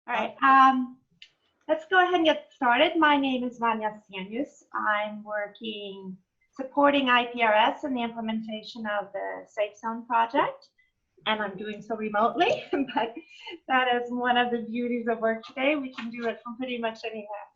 All right, let's go ahead and get started. My name is Vanya Sienius. I'm supporting IPRS in the implementation of the Safe Zone project, and I'm doing so remotely, but that is one of the beauties of work today. We can do it from pretty much anywhere.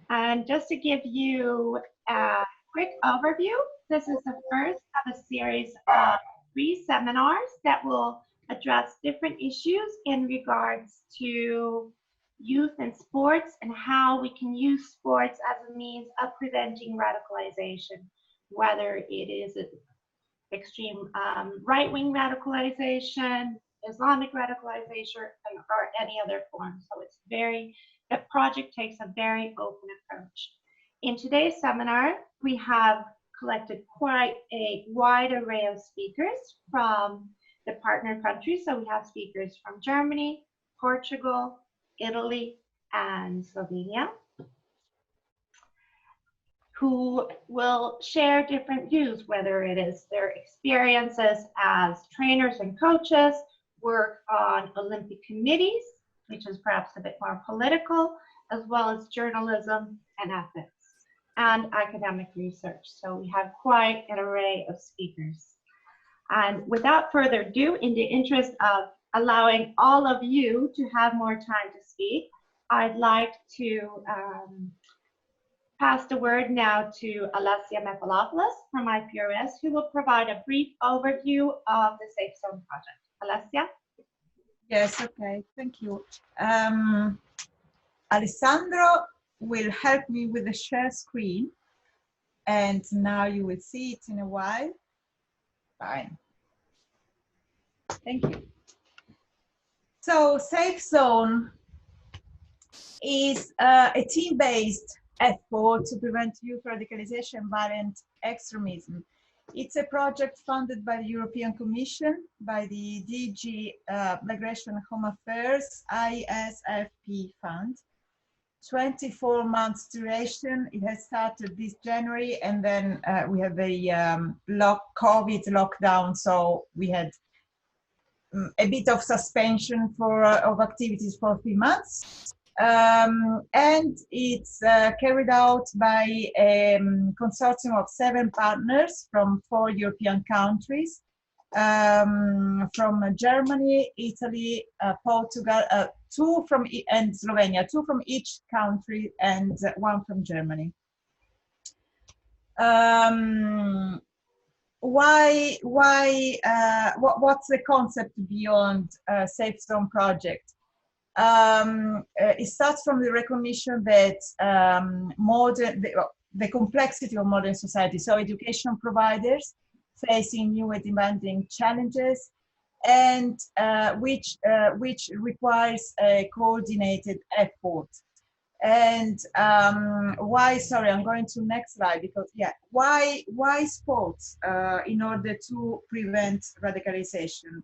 And just to give you a quick overview, this is the first of a series of 3 seminars that will address different issues in regards to youth and sports and how we can use sports as a means of preventing radicalization, whether it is extreme right-wing radicalization, Islamic radicalization, or any other form. So the project takes a very open approach. In today's seminar, we have collected quite a wide array of speakers from the partner countries. So we have speakers from Germany, Portugal, Italy, and Slovenia, who will share different views, whether it is their experiences as trainers and coaches, work on Olympic committees, which is perhaps a bit more political, as well as journalism and ethics, and academic research. So we have quite an array of speakers. And without further ado, in the interest of allowing all of you to have more time to speak, I'd like to pass the word now to Alessia Mephalopoulos from IPRS, who will provide a brief overview of the Safe Zone project. Alessia? Yes, okay, thank you. Alessandro will help me with the share screen, and now you will see it in a while. Fine. Thank you. So Safe Zone is a team-based effort to prevent youth radicalization and violent extremism. It's a project funded by the European Commission, by the DG Migration and Home Affairs ISFP Fund. 24 months duration. It has started this January, and then we have the COVID lockdown, so we had a bit of suspension of activities for 3 months. And it's carried out by a consortium of 7 partners from 4 European countries, from Germany, Italy, Portugal, 2 from and Slovenia, 2 from each country, and 1 from Germany. What's the concept beyond Safe Zone project? It starts from the recognition that the complexity of modern society, so education providers facing new and demanding challenges, and which requires a coordinated effort. And why? Sorry, I'm going to next slide, because why sports in order to prevent radicalization?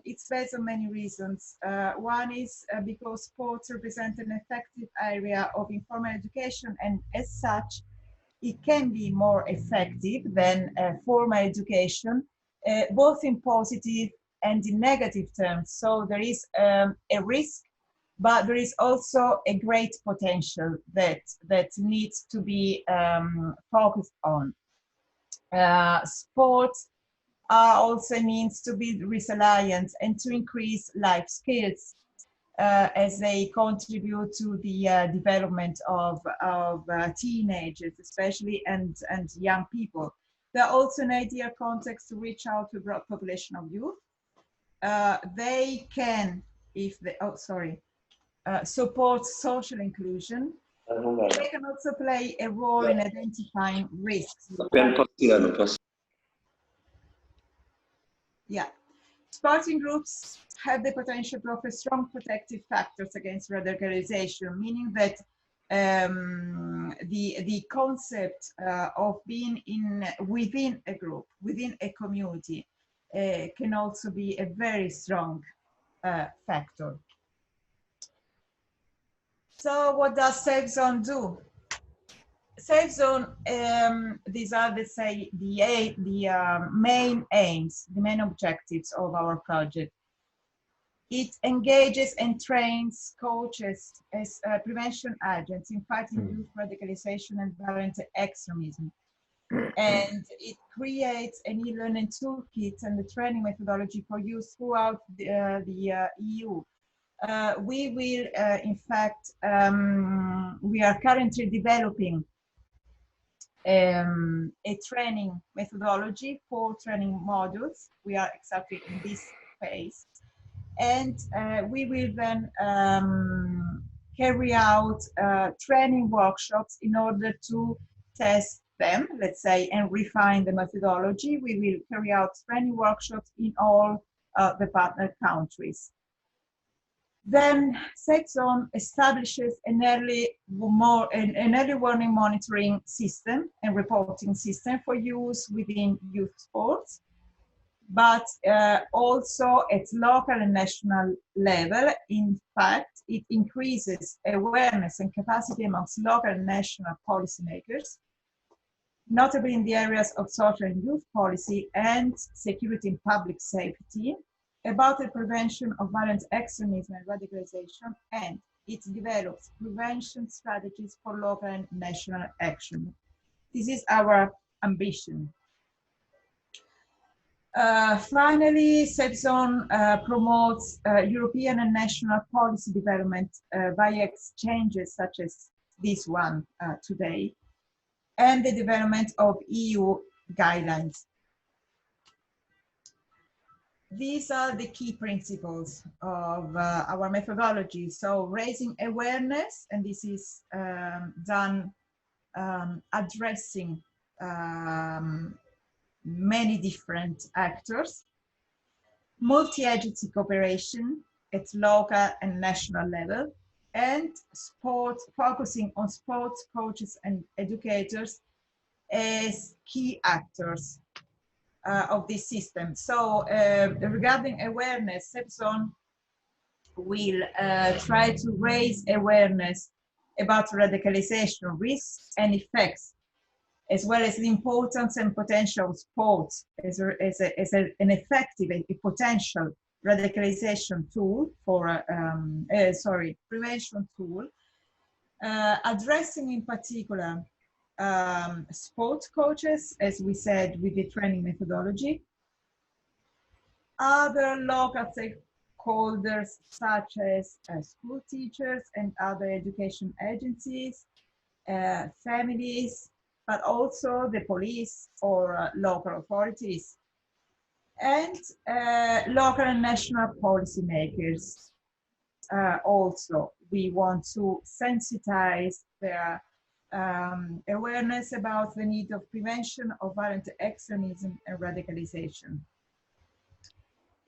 It's based on many reasons. One is because sports represent an effective area of informal education, and as such, it can be more effective than formal education, both in positive and in negative terms. So there is a risk, but there is also a great potential that needs to be focused on. Sports are also means to build resilience and to increase life skills as they contribute to the development of teenagers, especially, and young people. They're also an ideal context to reach out to a broad population of youth. They can, if they, support social inclusion. They can also play a role in identifying risks. Yeah, sporting groups have the potential to offer strong protective factors against radicalization, meaning that the concept of being within a group, within a community, can also be a very strong factor. So what does Safe Zone do? Safe Zone, these are the main aims, the main objectives of our project. It engages and trains coaches as prevention agents in fighting youth radicalization and violent extremism. And it creates an e-learning toolkit and the training methodology for use throughout the EU. We will, in fact, we are currently developing a training methodology for training modules. We are exactly in this phase. And we will then carry out training workshops in order to test them, let's say, and refine the methodology. We will carry out training workshops in all the partner countries. Then SafeZone establishes an early warning monitoring system and reporting system for use within youth sports, but also at local and national level. In fact, it increases awareness and capacity amongst local and national policymakers, notably in the areas of social and youth policy and security and public safety, about the prevention of violent extremism and radicalization, and it develops prevention strategies for local and national action. This is our ambition. Finally, SafeZone promotes European and national policy development via exchanges such as this one today, and the development of EU guidelines. These are the key principles of our methodology. So raising awareness, and this is done addressing many different actors, multi-agency cooperation at local and national level, and focusing on sports coaches and educators as key actors of this system. So regarding awareness, SafeZone will try to raise awareness about radicalization risks and effects, as well as the importance and potential of sports as an effective and potential radicalization tool for, prevention tool, addressing in particular sports coaches, as we said, with the training methodology, other local stakeholders such as school teachers and other education agencies, families, but also the police or local authorities, and local and national policymakers. Also, we want to sensitize their awareness about the need of prevention of violent extremism and radicalization.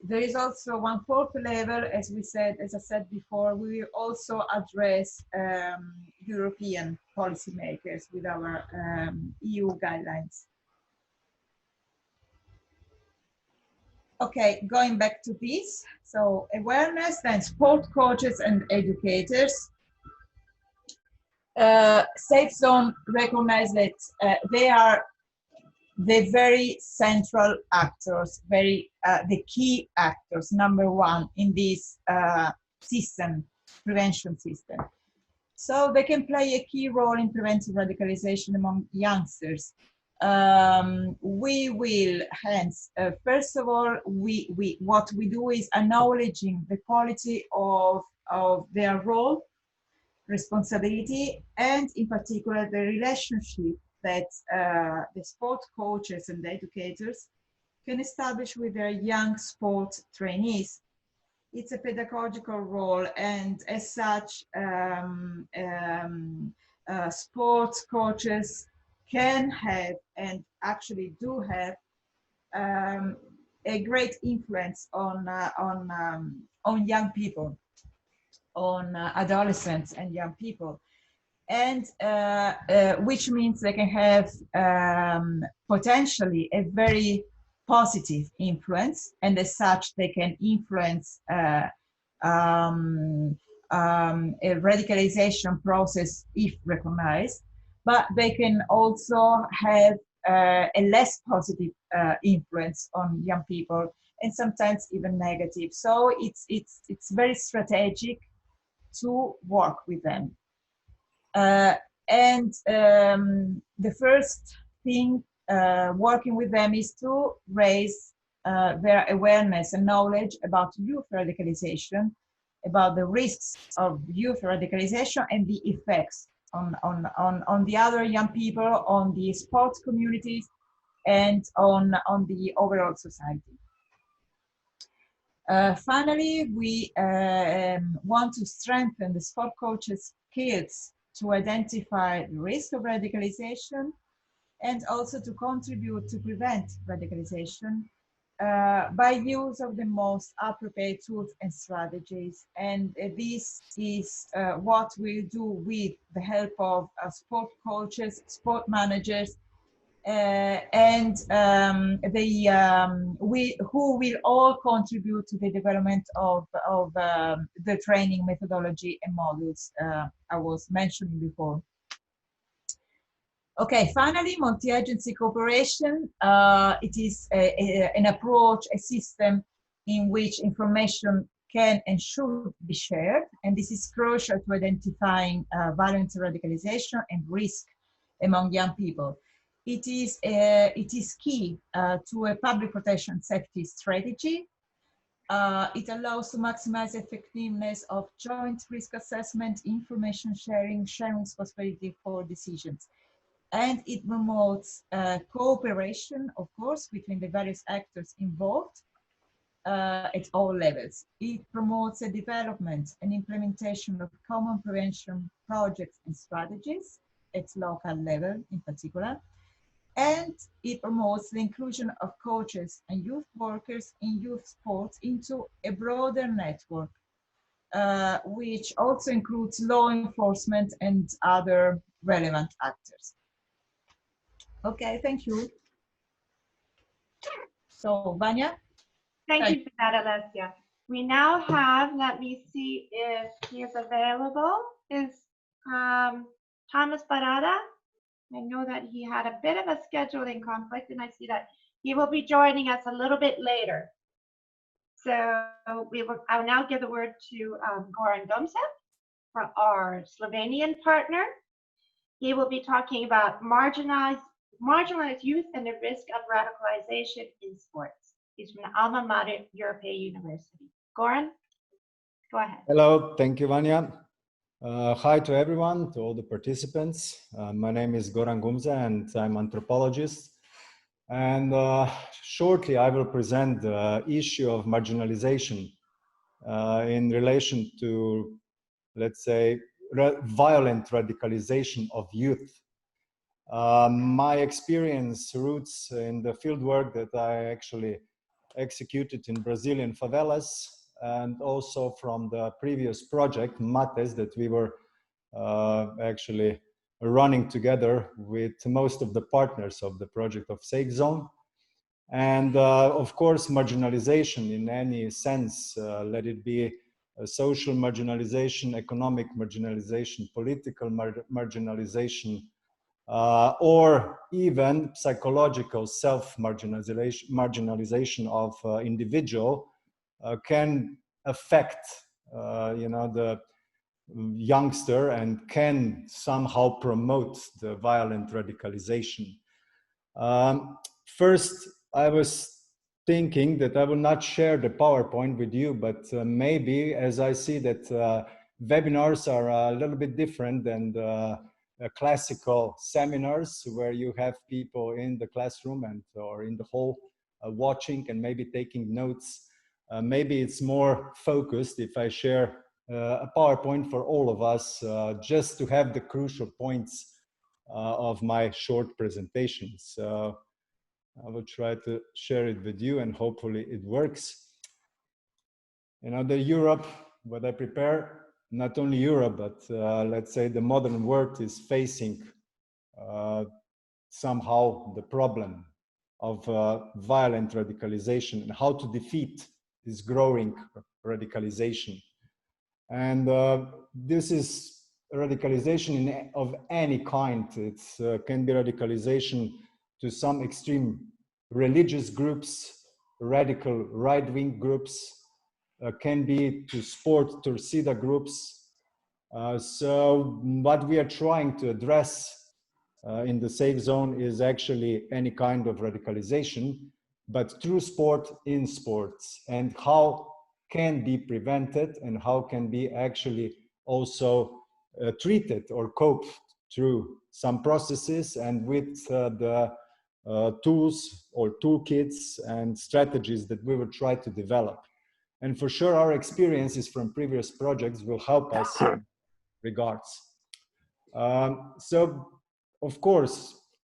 There is also one fourth level, as we said, as I said before, we will also address European policymakers with our EU guidelines. Okay, going back to this, so awareness, then sport coaches and educators. SafeZone recognize that they are the very central actors, the key actors, number one in this system, prevention system. So they can play a key role in preventing radicalization among youngsters. We will hence, first of all, what we do is acknowledging the quality of their role, responsibility, and in particular the relationship that the sport coaches and the educators can establish with their young sport trainees. It's a pedagogical role, and as such, sports coaches can have, and actually do have, a great influence on young people, on adolescents and young people, and which means they can have potentially a very positive influence, and as such they can influence a radicalization process if recognized, but they can also have a less positive influence on young people, and sometimes even negative. So it's very strategic to work with them. The first thing working with them is to raise their awareness and knowledge about youth radicalization, about the risks of youth radicalization and the effects on the other young people, on the sports communities, and on the overall society. Finally, we want to strengthen the sport coaches' skills to identify the risk of radicalization and also to contribute to prevent radicalization by use of the most appropriate tools and strategies. And this is what we'll do with the help of sport coaches, sport managers, who will all contribute to the development of the training methodology and modules I was mentioning before. Okay, finally, multi-agency cooperation. It is an approach, a system in which information can and should be shared, and this is crucial to identifying violent radicalization and risk among young people. It is key to a public protection safety strategy. It allows to maximize effectiveness of joint risk assessment, information sharing, responsibility for decisions. And it promotes cooperation, of course, between the various actors involved at all levels. It promotes the development and implementation of common prevention projects and strategies at local level in particular. And it promotes the inclusion of coaches and youth workers in youth sports into a broader network, which also includes law enforcement and other relevant actors. Okay, thank you. So, Vanya? Thank you for that, Alessia. We now have, let me see if he is available, is Thomas Barada. I know that he had a bit of a scheduling conflict, and I see that he will be joining us a little bit later. So I will now give the word to Goran Domcev, our Slovenian partner. He will be talking about marginalized youth and the risk of radicalization in sports. He's from the Alma Mater European University. Goran, go ahead. Hello, thank you, Vanya. Hi to everyone, to all the participants. My name is Goran Gumza and I'm an anthropologist. And shortly I will present the issue of marginalization in relation to, let's say, violent radicalization of youth. My experience roots in the fieldwork that I actually executed in Brazilian favelas, and also from the previous project, MATES, that we were actually running together with most of the partners of the project of Safe Zone. And of course, marginalization in any sense, let it be social marginalization, economic marginalization, political marginalization, or even psychological self-marginalization of individual can affect the youngster and can somehow promote the violent radicalization. First, I was thinking that I will not share the PowerPoint with you, but maybe as I see that webinars are a little bit different than the classical seminars where you have people in the classroom and or in the hall watching and maybe taking notes. Maybe it's more focused if I share a PowerPoint for all of us, just to have the crucial points of my short presentation. So I will try to share it with you and hopefully it works. You know, the Europe, what I prepare, not only Europe, but let's say the modern world is facing somehow the problem of violent radicalization and how to defeat this growing radicalization. And this is radicalization of any kind. It can be radicalization to some extreme religious groups, radical right-wing groups, can be to sport torcida groups. So what we are trying to address in the safe zone is actually any kind of radicalization, but through sport, in sports, and how can be prevented and how can be actually also treated or coped through some processes and with the tools or toolkits and strategies that we will try to develop. And for sure, our experiences from previous projects will help us in regards. So, of course,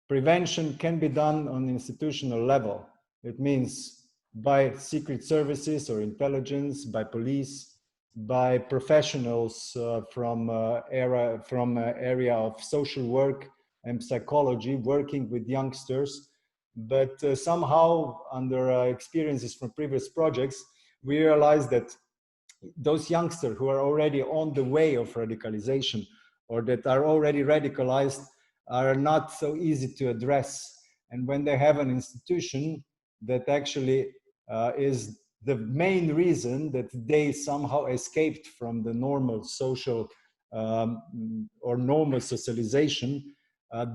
prevention can be done on institutional level. It means by secret services or intelligence, by police, by professionals from area of social work and psychology, working with youngsters. But somehow, under experiences from previous projects, we realized that those youngsters who are already on the way of radicalization or that are already radicalized are not so easy to address. And when they have an institution that actually is the main reason that they somehow escaped from the normal social or normal socialization,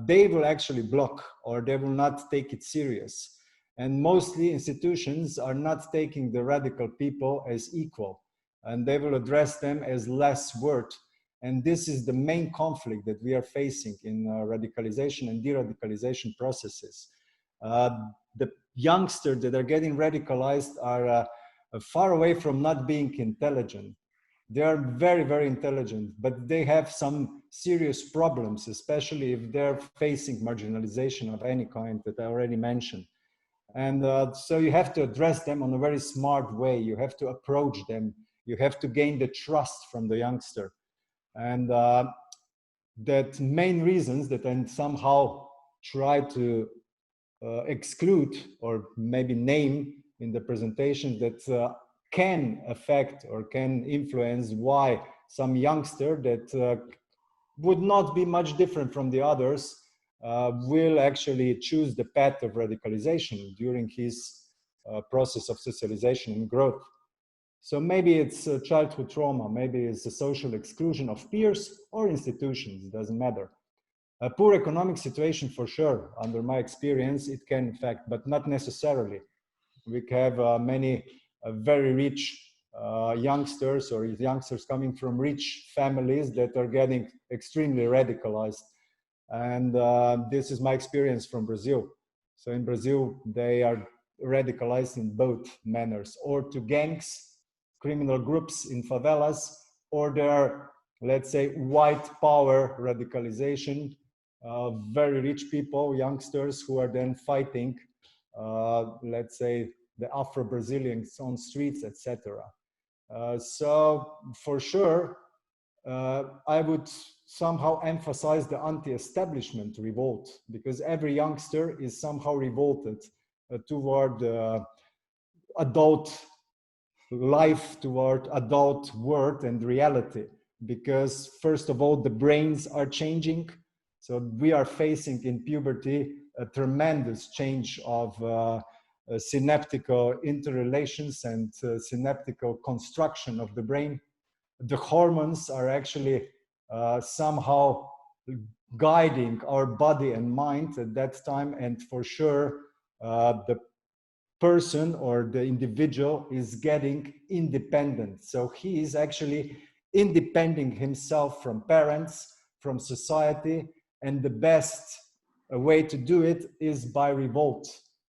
they will actually block or they will not take it serious. And mostly institutions are not taking the radical people as equal, and they will address them as less worth. And this is the main conflict that we are facing in radicalization and de-radicalization processes. The youngsters that are getting radicalized are far away from not being intelligent. They are very, very intelligent, but they have some serious problems, especially if they're facing marginalization of any kind that I already mentioned. And so you have to address them in a very smart way. You have to approach them. You have to gain the trust from the youngster. And that main reasons that I somehow try to exclude or maybe name in the presentation that can affect or can influence why some youngster that would not be much different from the others will actually choose the path of radicalization during his process of socialization and growth. So maybe it's childhood trauma, maybe it's a social exclusion of peers or institutions, it doesn't matter. A poor economic situation, for sure, under my experience, it can affect, but not necessarily. We have many very rich youngsters or youngsters coming from rich families that are getting extremely radicalized. And this is my experience from Brazil. So in Brazil, they are radicalized in both manners, or to gangs, criminal groups in favelas, or their, let's say, white power radicalization, very rich people, youngsters who are then fighting, let's say, the Afro-Brazilians on streets, etc. So for sure, I would somehow emphasize the anti-establishment revolt, because every youngster is somehow revolted toward adult life, toward adult world and reality, because first of all, the brains are changing. So we are facing in puberty a tremendous change of synaptical interrelations and synaptical construction of the brain. The hormones are actually somehow guiding our body and mind at that time, and for sure the person or the individual is getting independent. So he is actually independent himself from parents, from society, and the best way to do it is by revolt.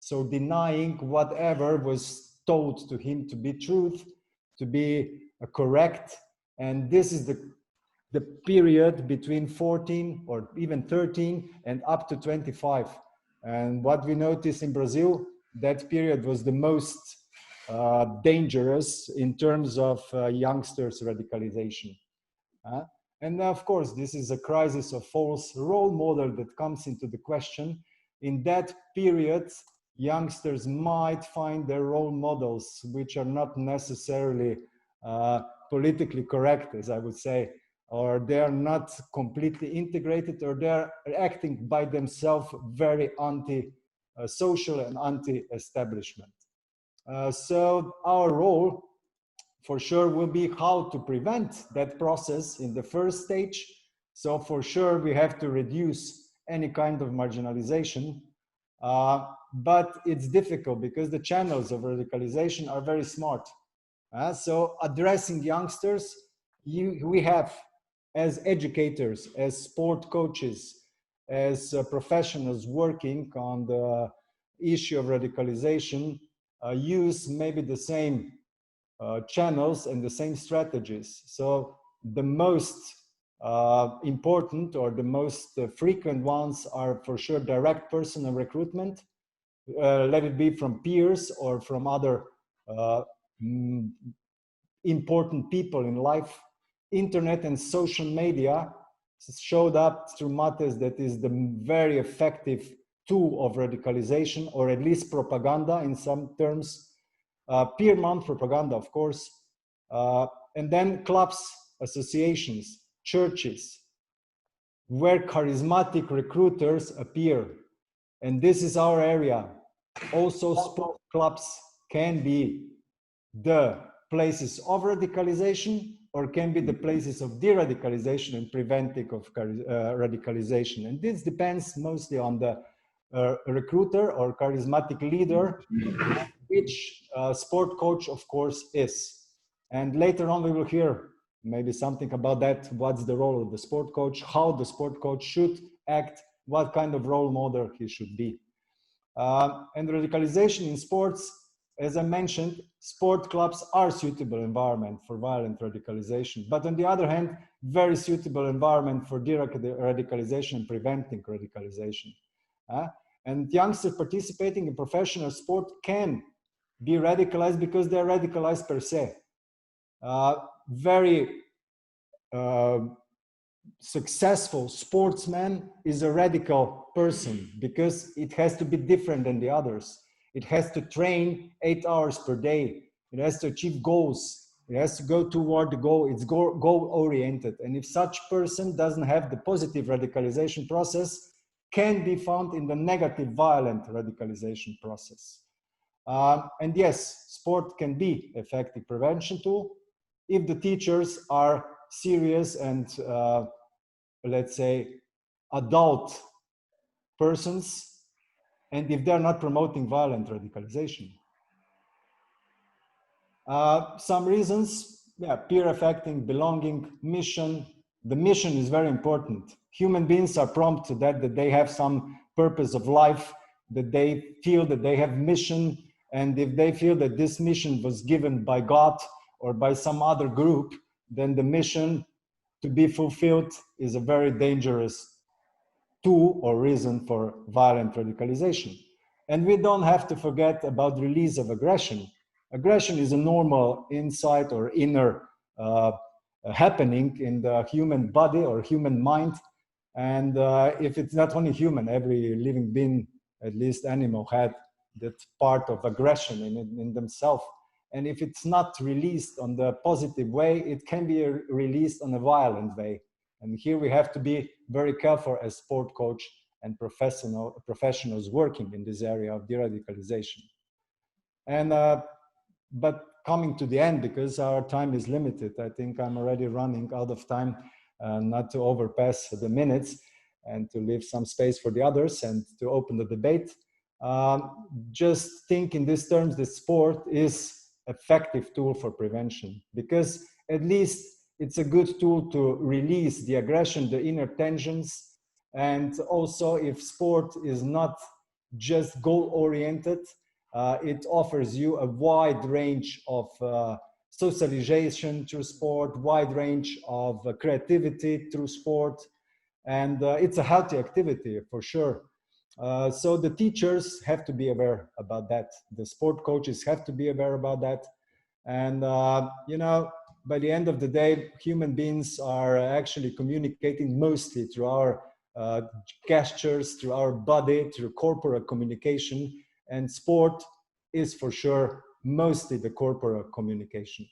So denying whatever was told to him to be truth, to be correct. And this is the period between 14 or even 13 and up to 25. And what we notice in Brazil, that period was the most dangerous in terms of youngsters' radicalization. And of course, this is a crisis of false role model that comes into the question. In that period, youngsters might find their role models, which are not necessarily politically correct, as I would say, or they're not completely integrated, or they're acting by themselves very anti-social and anti-establishment. So our role for sure will be how to prevent that process in the first stage. So for sure we have to reduce any kind of marginalization, but it's difficult because the channels of radicalization are very smart. So addressing youngsters, we have as educators, as sport coaches, as professionals working on the issue of radicalization, use maybe the same channels and the same strategies. So the most important or the most frequent ones are for sure direct personal recruitment, let it be from peers or from other important people in life. Internet and social media showed up through matters that is the very effective tool of radicalization, or at least propaganda in some terms. Peer-mount propaganda, of course. And then clubs, associations, churches, where charismatic recruiters appear. And this is our area. Also, sport clubs can be the places of radicalization, or can be the places of de-radicalization and preventing of radicalization. And this depends mostly on the recruiter or charismatic leader, which sport coach, of course, is. And later on, we will hear maybe something about that. What's the role of the sport coach, how the sport coach should act, what kind of role model he should be. And radicalization in sports, as I mentioned, sport clubs are suitable environment for violent radicalization, but on the other hand, very suitable environment for de-radicalization and preventing radicalization. And youngsters participating in professional sport can be radicalized because they're radicalized per se. Very successful sportsman is a radical person because it has to be different than the others. It has to train 8 hours per day. It has to achieve goals. It has to go toward the goal. It's goal-oriented. And if such person doesn't have the positive radicalization process, can be found in the negative violent radicalization process. And yes, sport can be effective prevention tool if the teachers are serious and let's say adult persons, and if they're not promoting violent radicalization. Some reasons, yeah, peer affecting, belonging, mission. The mission is very important. Human beings are prompt to that they have some purpose of life, that they feel that they have mission, and if they feel that this mission was given by God or by some other group, then the mission to be fulfilled is a very dangerous tool or reason for violent radicalization. And we don't have to forget about release of aggression. Aggression is a normal insight or inner happening in the human body or human mind. And if it's not only human, every living being, at least animal, had that part of aggression in themselves. And if it's not released on the positive way, it can be released on a violent way. And here we have to be very careful as sport coach and professionals working in this area of de-radicalization. And, but coming to the end, because our time is limited, I think I'm already running out of time, not to overpass the minutes and to leave some space for the others and to open the debate. Just think in these terms that sport is effective tool for prevention, because at least it's a good tool to release the aggression, the inner tensions. And also if sport is not just goal-oriented, it offers you a wide range of socialization through sport, wide range of creativity through sport. And it's a healthy activity for sure. So the teachers have to be aware about that. The sport coaches have to be aware about that. And, you know, by the end of the day, human beings are actually communicating mostly through our gestures, through our body, through corporal communication. And sport is for sure mostly the corporal communication.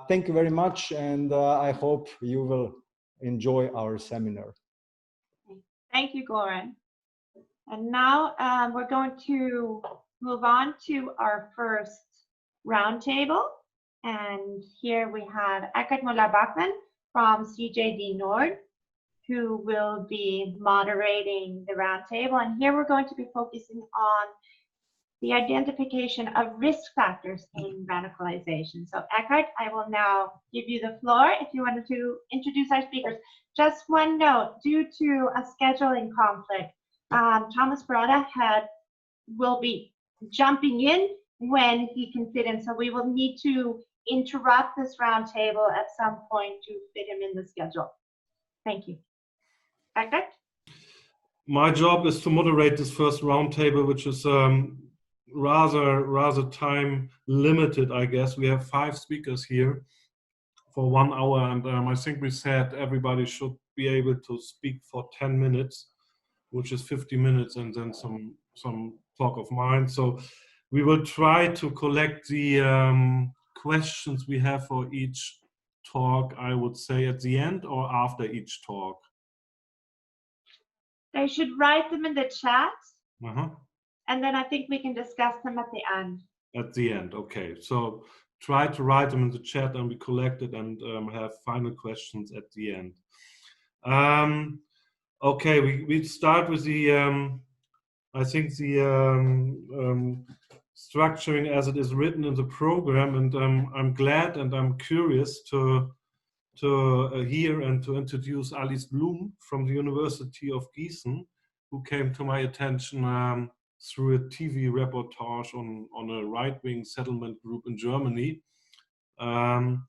Thank you very much. And I hope you will enjoy our seminar. Thank you, Goran. And now we're going to move on to our first roundtable. And here we have Eckhard Müller-Bachmann from CJD Nord, who will be moderating the roundtable. And here we're going to be focusing on the identification of risk factors in radicalization. So Eckhard, I will now give you the floor if you wanted to introduce our speakers. Just one note, due to a scheduling conflict, Thomas Broda will be jumping in when he can fit in. So we will need to interrupt this roundtable at some point to fit him in the schedule. Thank you. Eckhard? My job is to moderate this first roundtable, which is rather time limited, I guess. We have 5 speakers here for 1 hour, and I think we said everybody should be able to speak for 10 minutes, which is 50 minutes, and then some talk of mine. So we will try to collect the questions we have for each talk, I would say, at the end or after each talk. They should write them in the chat. Uh-huh. And then I think we can discuss them at the end. At the end, okay. So try to write them in the chat and we collect it and have final questions at the end. Okay, we start with the, I think the structuring as it is written in the program, and I'm glad and I'm curious to hear and to introduce Alice Blum from the University of Gießen, who came to my attention through a TV reportage on a right-wing settlement group in Germany. And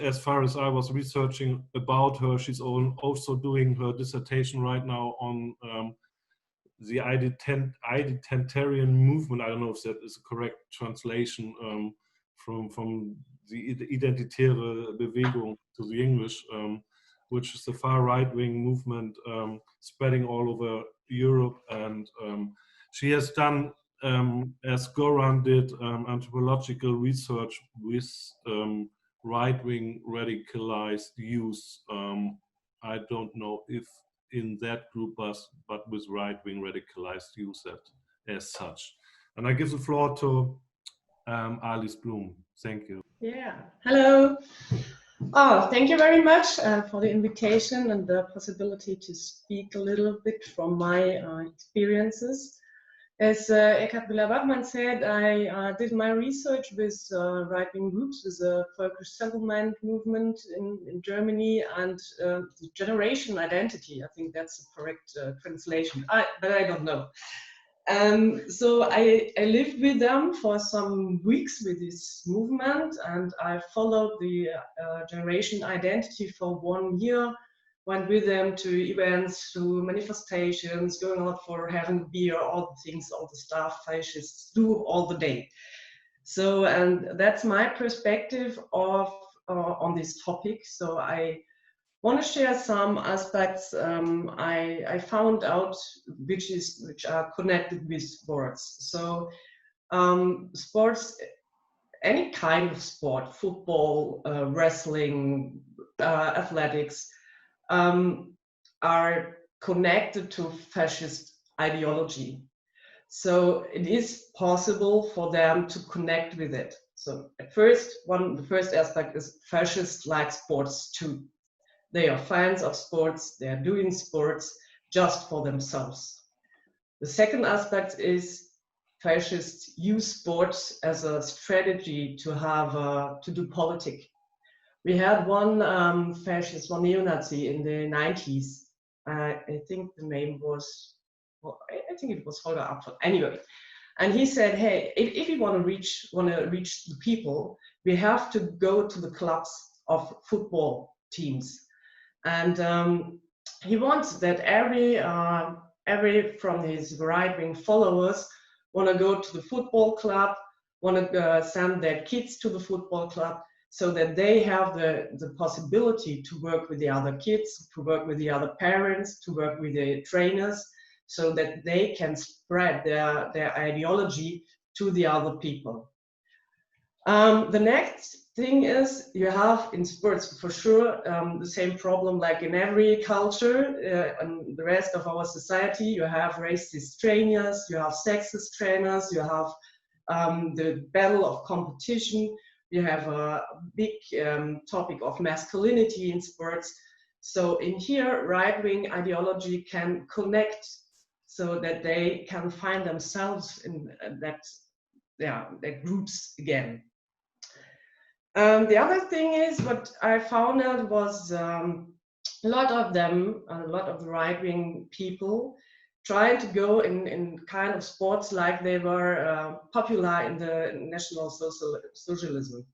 as far as I was researching about her, she's also doing her dissertation right now on the identitarian movement. I don't know if that is a correct translation from the Identitäre Bewegung to the English, which is the far right-wing movement spreading all over Europe. And she has done, as Goran did, anthropological research with right-wing radicalized youth. I don't know if in that group, but with right-wing radicalized youth as such. And I give the floor to Alice Blum. Thank you. Yeah, hello. Oh, thank you very much for the invitation and the possibility to speak a little bit from my experiences. As Eckhard Müller-Bachmann said, I did my research with right-wing groups, with the Völkisch settlement movement in Germany, and the generation identity. I think that's the correct translation, but I don't know. So I lived with them for some weeks with this movement, and I followed the generation identity for 1 year, went with them to events, to manifestations, going out for having beer, all the things, all the stuff fascists do all the day. So, and that's my perspective of on this topic. So I want to share some aspects I found out which are connected with sports. So sports, any kind of sport, football, wrestling, athletics, are connected to fascist ideology. So it is possible for them to connect with it. So at first, the first aspect is fascists like sports too. They are fans of sports, they are doing sports just for themselves. The second aspect is fascists use sports as a strategy to have to do politics. We had one fascist, one neo-Nazi in the 90s. I think the name was, well, I think it was Holger Apfel. Anyway, and he said, "Hey, if we want to reach the people, we have to go to the clubs of football teams." And he wants that every from his right-wing followers want to go to the football club, want to send their kids to the football club, so that they have the possibility to work with the other kids, to work with the other parents, to work with the trainers, so that they can spread their ideology to the other people. The next thing is, you have in sports for sure the same problem like in every culture and the rest of our society. You have racist trainers, you have sexist trainers, you have the battle of competition, you have a big topic of masculinity in sports. So in here, right-wing ideology can connect so that they can find themselves in that groups again. The other thing is, what I found out was a lot of them, a lot of the right-wing people, trying to go in kind of sports like they were popular in the National Socialism.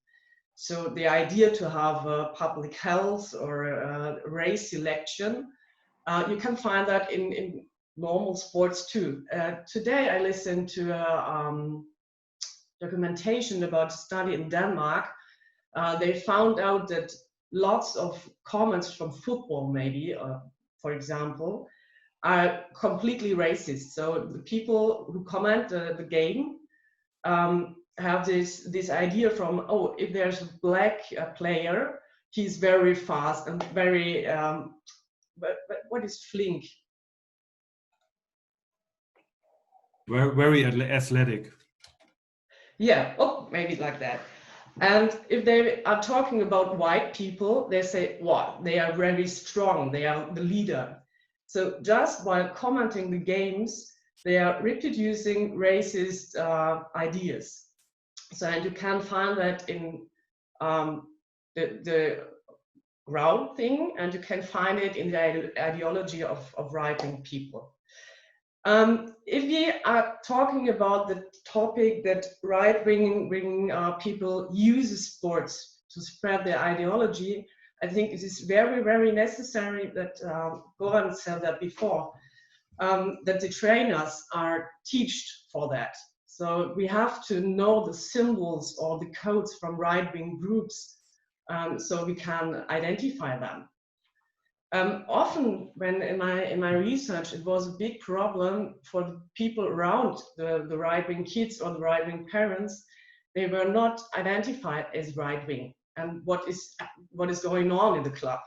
So the idea to have public health or race selection, you can find that in normal sports too. Today I listened to a documentation about a study in Denmark. They found out that lots of comments from football, maybe, for example, are completely racist. So the people who comment the game have this idea from, oh, if there's a black player, he's very fast and very, but what is flink? Very athletic. Yeah, oh, maybe like that. And if they are talking about white people, they say, what? They are very strong, they are the leader. So just while commenting the games, they are reproducing racist ideas. So, and you can find that in the ground thing, and you can find it in the ideology of right-wing people. If we are talking about the topic that right-wing people use sports to spread their ideology, I think it is very, very necessary that, Goran said that before, that the trainers are taught for that. So we have to know the symbols or the codes from right-wing groups so we can identify them. Often when in my research, it was a big problem for the people around the right-wing kids or the right-wing parents. They were not identified as right-wing and what is going on in the club.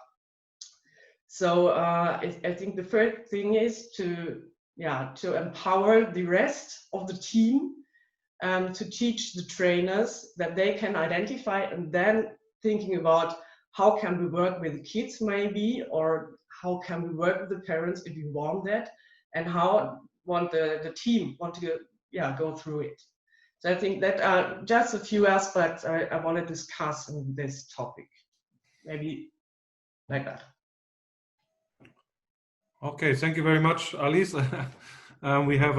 So I think the first thing is to empower the rest of the team, to teach the trainers that they can identify, and then thinking about how can we work with the kids maybe, or how can we work with the parents if we want that, and how want the team want to go through it. So I think that are just a few aspects I want to discuss in this topic, maybe like that. Okay, thank you very much, Alice. We have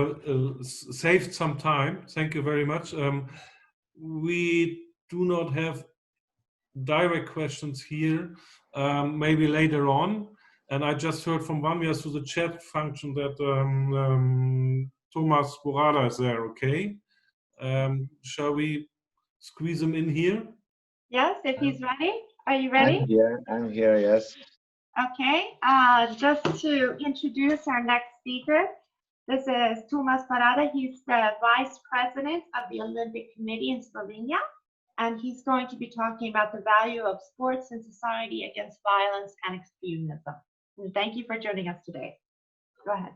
saved some time. Thank you very much. We do not have direct questions here, maybe later on. And I just heard from Vanya through the chat function that Thomas Borada is there, okay? Shall we squeeze him in here? Yes, if he's ready. Are you ready? I'm here, yes. Okay, just to introduce our next speaker, this is Thomas Parada. He's the Vice President of the Olympic Committee in Slovenia, and he's going to be talking about the value of sports in society against violence and extremism. And thank you for joining us today. Go ahead.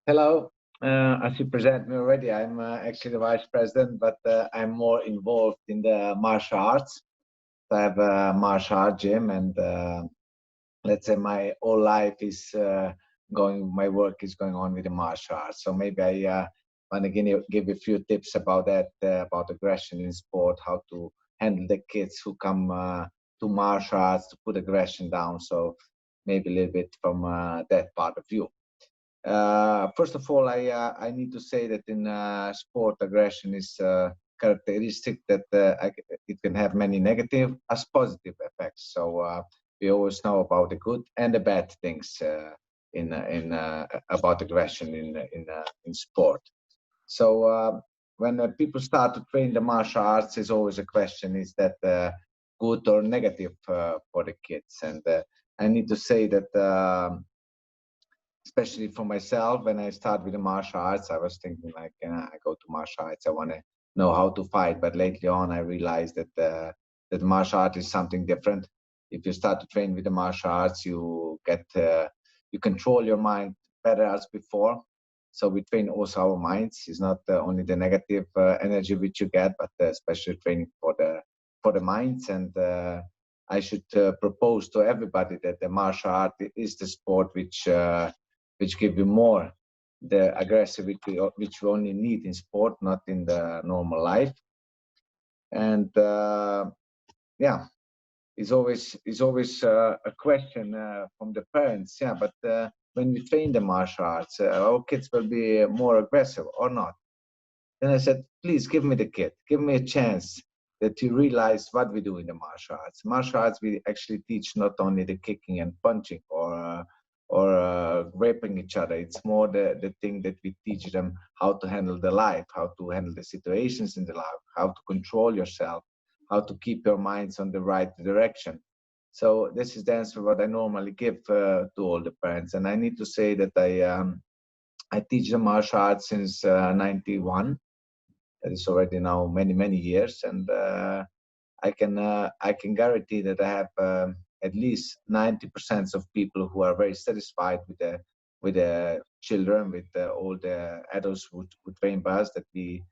Hello. As you present me already, I'm actually the Vice President, but I'm more involved in the martial arts. I have a martial art gym, and let's say my whole life is my work is going on with the martial arts. So maybe I want to give a few tips about that, about aggression in sport, how to handle the kids who come to martial arts to put aggression down. So maybe a little bit from that part of view. First of all, I need to say that in sport, aggression is characteristic that it can have many negative as positive effects. So we always know about the good and the bad things about aggression in sport. So when people start to train the martial arts, there's always a question: is that good or negative for the kids? And I need to say that. Especially for myself, when I start with the martial arts, I was thinking like, I go to martial arts, I want to know how to fight. But lately on, I realized that that martial art is something different. If you start to train with the martial arts, you get you control your mind better as before. So we train also our minds. It's not only the negative energy which you get, but especially training for the minds. And I should propose to everybody that the martial art is the sport which give you more the aggressivity which we only need in sport, not in the normal life. And yeah, it's always a question from the parents. Yeah, but when we train the martial arts, our kids will be more aggressive or not. Then I said, please give me the kid, give me a chance that you realize what we do in the martial arts. Martial arts, we actually teach not only the kicking and punching or raping each other. It's more the thing that we teach them how to handle the life, how to handle the situations in the life, how to control yourself, how to keep your minds on the right direction. So this is the answer what I normally give to all the parents. And I need to say that I teach the martial arts since 91. That is already now many years, and I can guarantee that I have at least 90% of people who are very satisfied with the children, with all the adults who train by us, that we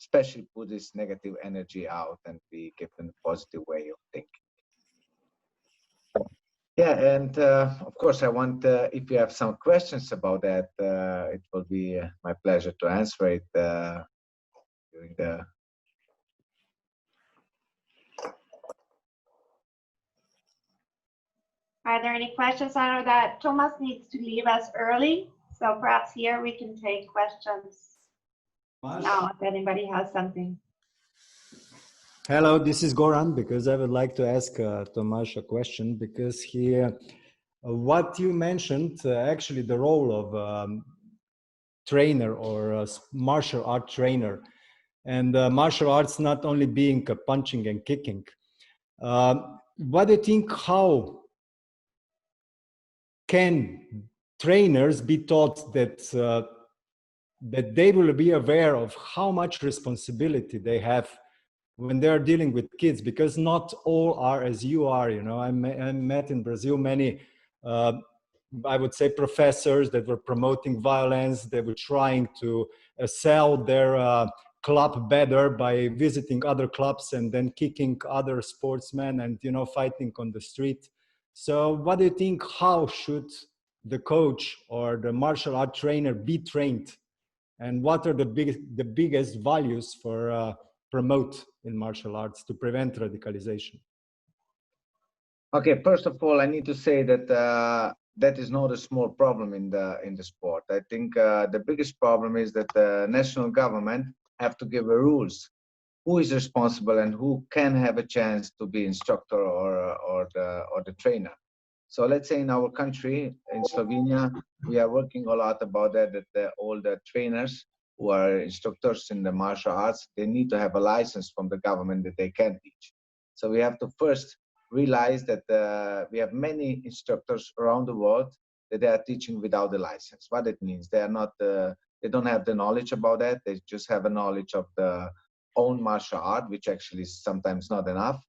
especially put this negative energy out and we give them a positive way of thinking. Yeah, and of course, I want, if you have some questions about that, it will be my pleasure to answer it during the. Are there any questions? I know that Thomas needs to leave us early, so perhaps here we can take questions now if anybody has something. Hello, this is Goran, because I would like to ask Tomasz a question, because here, what you mentioned, actually the role of trainer or martial art trainer, and martial arts not only being punching and kicking. What do you think, how can trainers be taught that that they will be aware of how much responsibility they have when they're dealing with kids? Because not all are as you are, you know. I met in Brazil many, I would say, professors that were promoting violence. They were trying to sell their club better by visiting other clubs and then kicking other sportsmen and, you know, fighting on the street. So what do you think, how should the coach or the martial art trainer be trained? And what are the biggest values for promote in martial arts to prevent radicalization? Okay, first of all, I need to say that that is not a small problem in the sport. I think the biggest problem is that the national government have to give rules. Who is responsible and who can have a chance to be instructor or the trainer? So let's say in our country, in Slovenia, we are working a lot about that. That all the trainers who are instructors in the martial arts, they need to have a license from the government that they can teach. So we have to first realize that we have many instructors around the world that they are teaching without the license. What it means, they are not, they don't have the knowledge about that. They just have a knowledge of the own martial art, which actually is sometimes not enough.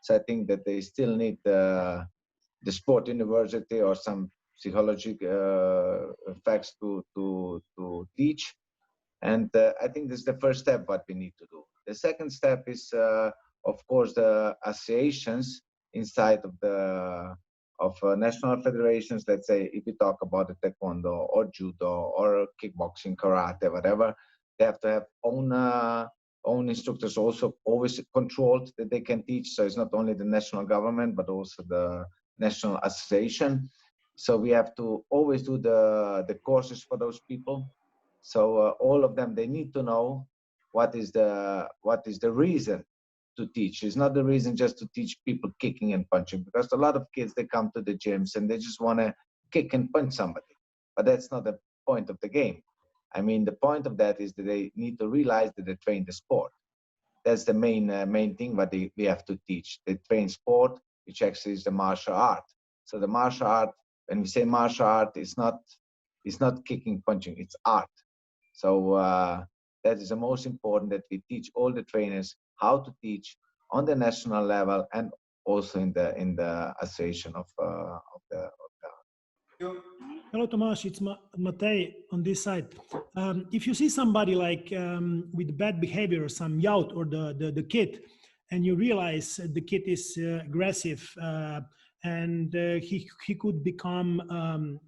So I think that they still need the sport university or some psychology facts to teach. And I think this is the first step what we need to do. The second step is, of course, the associations inside of the national federations. Let's say if we talk about the taekwondo or judo or kickboxing, karate, whatever, they have to have own instructors, also always controlled, that they can teach. So it's not only the national government but also the national association. So we have to always do the courses for those people. So all of them, they need to know what is the reason to teach. It's not the reason just to teach people kicking and punching, because a lot of kids, they come to the gyms and they just want to kick and punch somebody, but that's not the point of the game. I mean, the point of that is that they need to realize that they train the sport. That's the main thing what we have to teach. They train sport, which actually is the martial art. So the martial art, when we say martial art, it's not kicking, punching, it's art. So that is the most important, that we teach all the trainers how to teach on the national level and also in the association of the. Hello, Tomas. It's Matej on this side. If you see somebody like with bad behavior, some youth or the kid, and you realize the kid is aggressive and he could become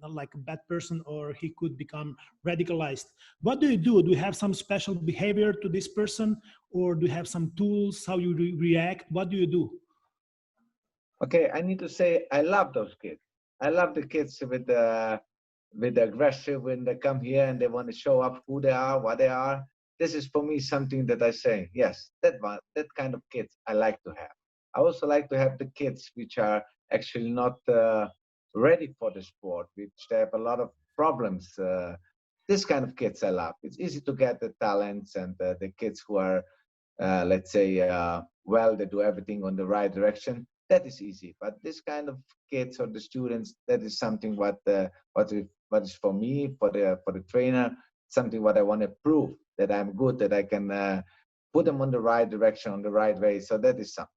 like a bad person, or he could become radicalized, what do? Do you have some special behavior to this person, or do you have some tools how you react? What do you do? Okay, I need to say I love those kids. I love the kids with the aggressive when they come here and they want to show up who they are, what they are. This is for me something that I say, yes, that kind of kids I like to have. I also like to have the kids which are actually not ready for the sport, which they have a lot of problems. This kind of kids I love. It's easy to get the talents and the kids who are, let's say, well, they do everything on the right direction. That is easy. But this kind of kids or the students, that is something what is for me, for the trainer, something what I want to prove that I'm good, that I can put them on the right direction, on the right way. So that is something.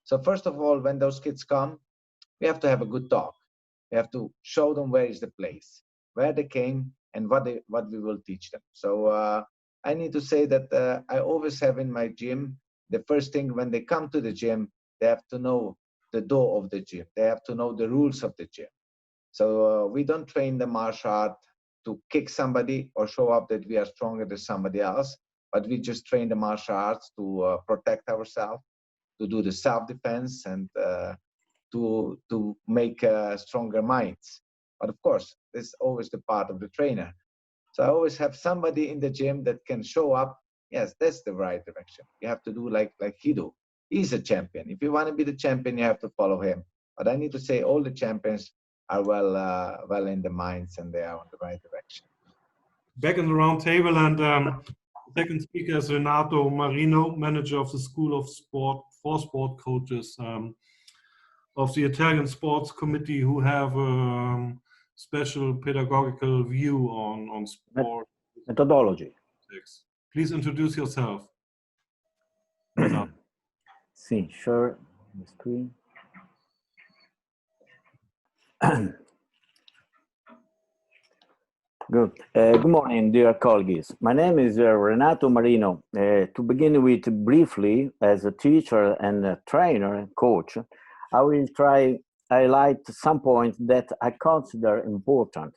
So first of all, when those kids come, we have to have a good talk. We have to show them where is the place, where they came, and what we will teach them. So I need to say that I always have in my gym, the first thing when they come to the gym, they have to know the door of the gym. They have to know the rules of the gym. So we don't train the martial art to kick somebody or show up that we are stronger than somebody else, but we just train the martial arts to protect ourselves, to do the self-defense, and to make stronger minds. But of course, this is always the part of the trainer. So I always have somebody in the gym that can show up. Yes, that's the right direction. You have to do like he do. He's a champion. If you want to be the champion, you have to follow him. But I need to say all the champions are well in the minds and they are on the right direction. Back in the round table, and second speaker is Renato Marino, manager of the School of Sport for Sport Coaches of the Italian Sports Committee, who have a special pedagogical view on sport methodology. Please introduce yourself. See, share the screen. Good. Good morning, dear colleagues. My name is Renato Marino. To begin with, briefly, as a teacher and a trainer and coach, I will try to highlight some points that I consider important.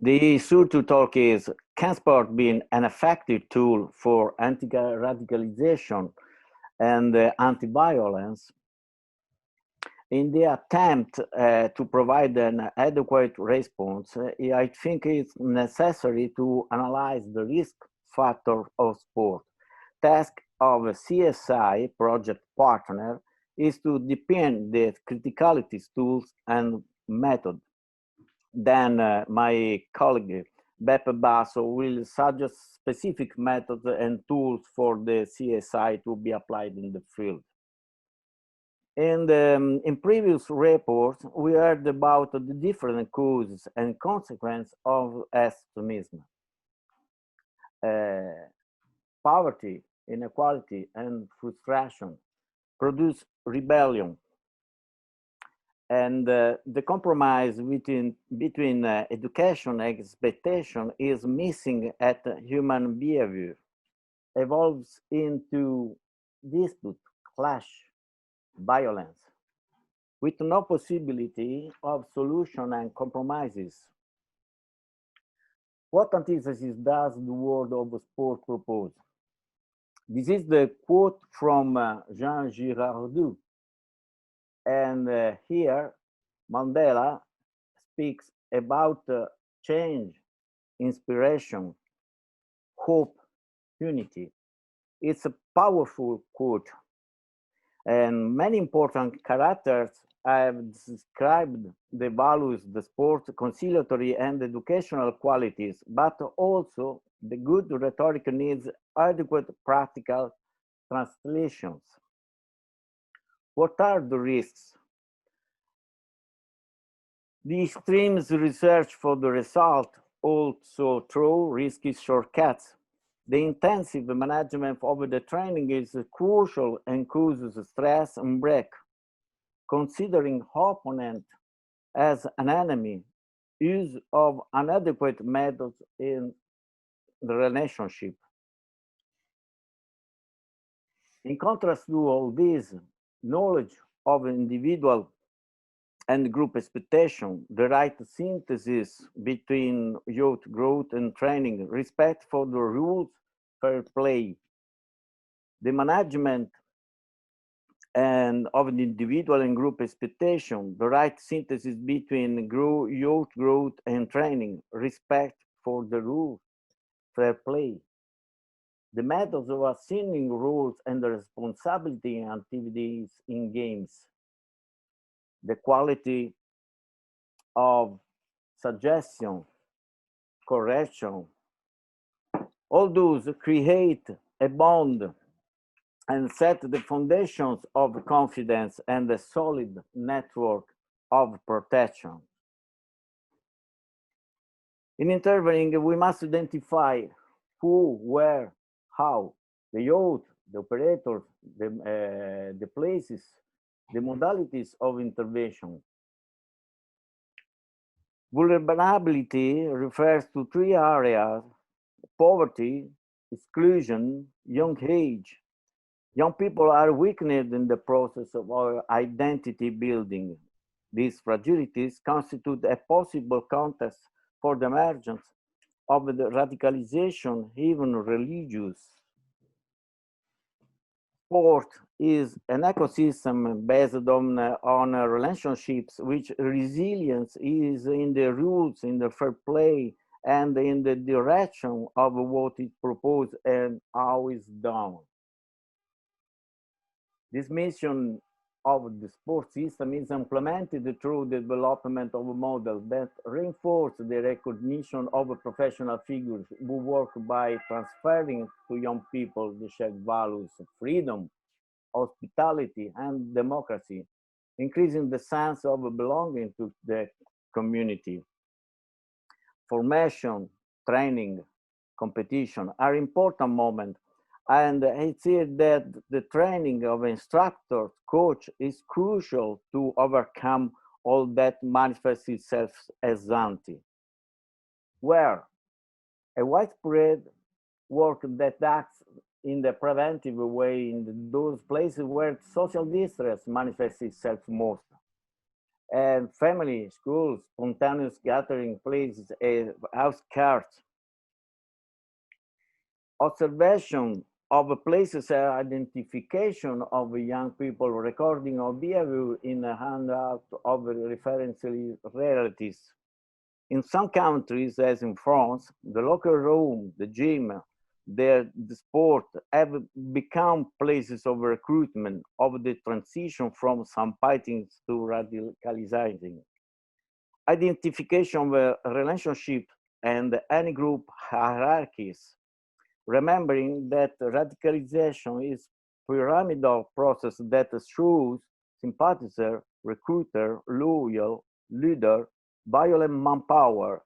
The issue to talk is, can sport be an effective tool for anti-radicalization and anti-violence? In the attempt to provide an adequate response, I think it's necessary to analyze the risk factor of sport. Task of a CSI project partner is to define the criticalities, tools, and method. Then my colleague Beppe Basso will suggest specific methods and tools for the CSI to be applied in the field. And in previous reports, we heard about the different causes and consequences of extremism. Poverty, inequality, and frustration produce rebellion. And the compromise between education and expectation is missing at human behavior, evolves into dispute, clash, violence, with no possibility of solution and compromises. What antithesis does the world of sport propose? This is the quote from Jean Girardot. And here, Mandela speaks about change, inspiration, hope, unity. It's a powerful quote. And many important characters have described the values, the sport, conciliatory and educational qualities, but also the good rhetoric needs adequate practical translations. What are the risks? The extremes research for the result also through risky shortcuts. The intensive management of the training is crucial and causes stress and break. Considering opponent as an enemy, use of inadequate methods in the relationship. In contrast to all this, knowledge of individual and group expectation, the right synthesis between youth growth and training, respect for the rules, fair play, the management and of the individual and group expectation, the right synthesis between youth growth and training, respect for the rules, fair play, the methods of assigning rules and the responsibility and activities in games, the quality of suggestion, correction, all those create a bond and set the foundations of confidence and a solid network of protection. In intervening, we must identify who, where, how, the youth, the operators, the places, the modalities of intervention. Vulnerability refers to three areas: poverty, exclusion, young age. Young people are weakened in the process of our identity building. These fragilities constitute a possible context for the emergence of the radicalization, even religious. Sport is an ecosystem based on relationships, which resilience is in the rules, in the fair play, and in the direction of what is proposed and how it's done. This mission of the sport system is implemented through the development of a model that reinforces the recognition of professional figures who work by transferring to young people the shared values of freedom, hospitality, and democracy, increasing the sense of belonging to the community. Formation, training, competition are important moments. And it's here that the training of instructor, coach is crucial to overcome all that manifests itself as anti. Where a widespread work that acts in the preventive way in those places where social distress manifests itself most. And family, schools, spontaneous gathering places, outskirts. Observation of places, identification of young people, recording of behavior in a handout of referential realities. In some countries, as in France, the locker room, the gym, the sport have become places of recruitment, of the transition from some fighting to radicalizing. Identification of relationship and any group hierarchies, remembering that radicalization is a pyramidal process that shows sympathizer, recruiter, loyal, leader, violent manpower.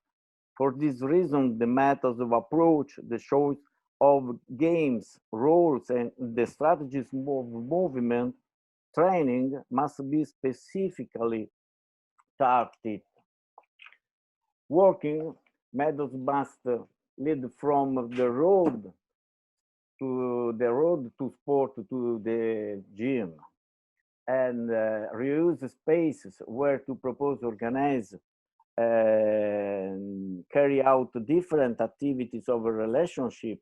For this reason, the methods of approach, the choice of games, roles, and the strategies of movement training must be specifically targeted. Working methods must lead from the road to sport to the gym, and reuse spaces where to propose, organize, and carry out different activities of a relationship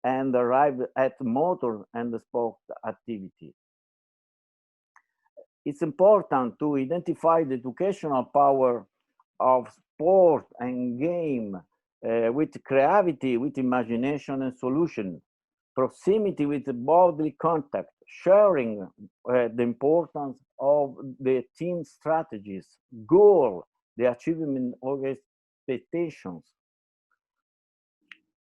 and arrive at motor and sport activity. It's important to identify the educational power of sport and game with creativity, with imagination and solution, proximity with bodily contact, sharing the importance of the team strategies, goal, the achievement of expectations.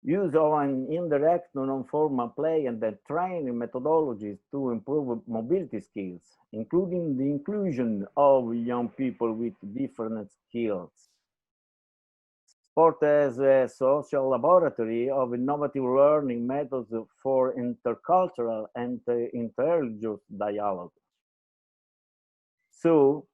use of an indirect non-formal play and then training methodologies to improve mobility skills, including the inclusion of young people with different skills. Sport as a social laboratory of innovative learning methods for intercultural and interreligious dialogue. So,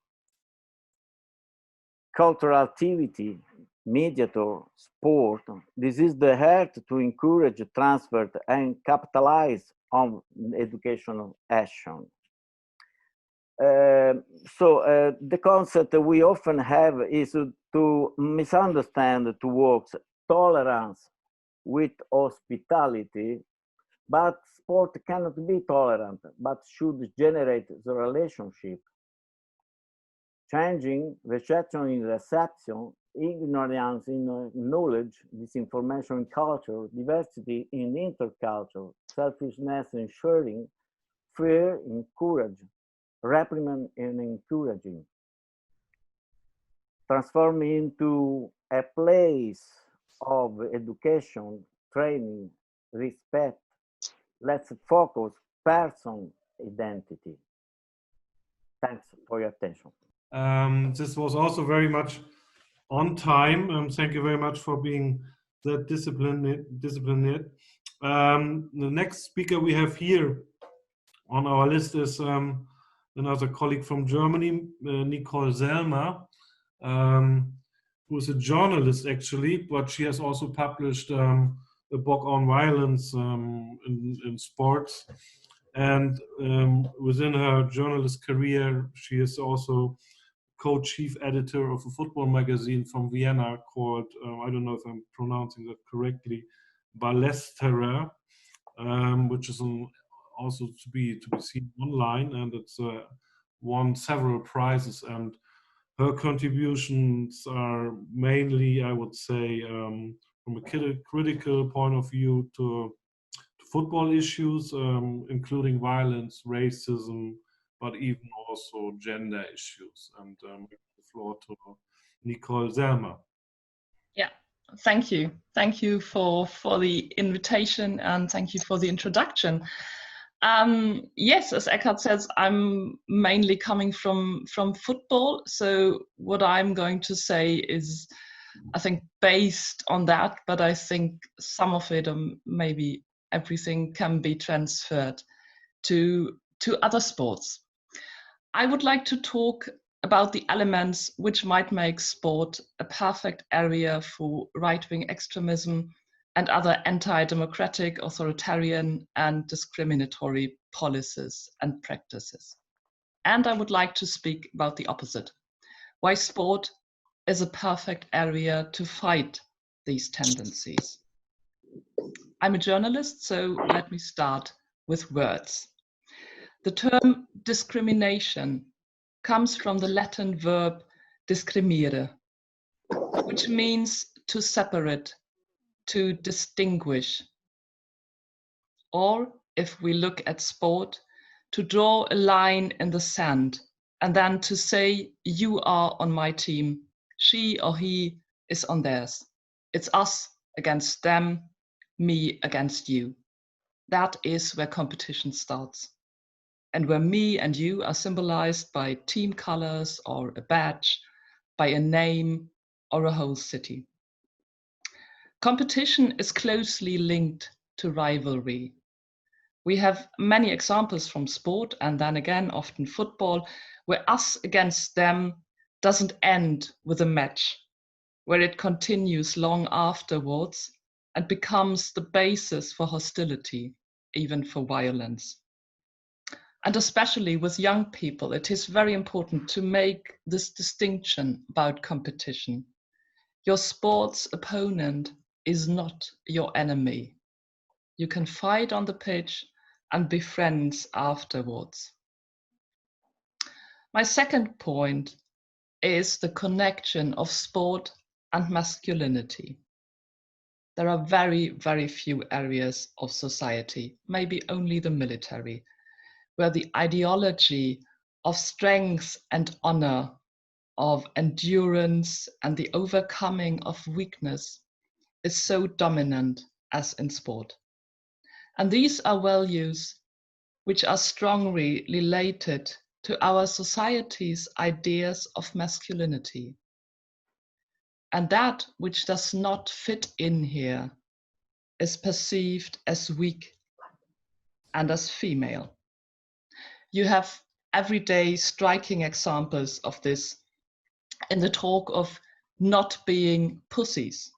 cultural activity, mediator, sport, this is the heart to encourage transfer and capitalize on educational action. The concept that we often have is to misunderstand towards tolerance with hospitality, but sport cannot be tolerant, but should generate the relationship. Changing, rejection in reception, ignorance in knowledge, disinformation in culture, diversity in interculture, selfishness in sharing, fear in courage, reprimand in encouraging. Transform into a place of education, training, respect. Let's focus person identity. Thanks for your attention. This was also very much on time. Thank you very much for being that disciplined. The next speaker we have here on our list is another colleague from Germany, Nicole Selmer, who is a journalist actually, but she has also published a book on violence in sports. And within her journalist career, she is also co-chief editor of a football magazine from Vienna called, I don't know if I'm pronouncing that correctly, Ballesterer, which is also to be seen online, and it's won several prizes. And her contributions are mainly, I would say, from a critical point of view to football issues, including violence, racism, but even also gender issues. And the floor to Nicole Selmer. Yeah, thank you. Thank you for the invitation, and thank you for the introduction. Yes, as Eckhart says, I'm mainly coming from football. So what I'm going to say is, I think, based on that, but I think some of it, maybe everything, can be transferred to other sports. I would like to talk about the elements which might make sport a perfect area for right-wing extremism and other anti-democratic, authoritarian, and discriminatory policies and practices. And I would like to speak about the opposite, why sport is a perfect area to fight these tendencies. I'm a journalist, so let me start with words. The term discrimination comes from the Latin verb discrimere, which means to separate, to distinguish. Or, if we look at sport, to draw a line in the sand and then to say, you are on my team, she or he is on theirs. It's us against them, me against you. That is where competition starts, and where me and you are symbolized by team colors or a badge, by a name or a whole city. Competition is closely linked to rivalry. We have many examples from sport, and then again often football, where us against them doesn't end with a match, where it continues long afterwards and becomes the basis for hostility, even for violence. And especially with young people, it is very important to make this distinction about competition. Your sports opponent is not your enemy. You can fight on the pitch and be friends afterwards. My second point is the connection of sport and masculinity. There are very, very few areas of society, maybe only the military, where the ideology of strength and honor, of endurance and the overcoming of weakness is so dominant as in sport. And these are values which are strongly related to our society's ideas of masculinity. And that which does not fit in here is perceived as weak and as female. You have everyday striking examples of this in the talk of not being pussies,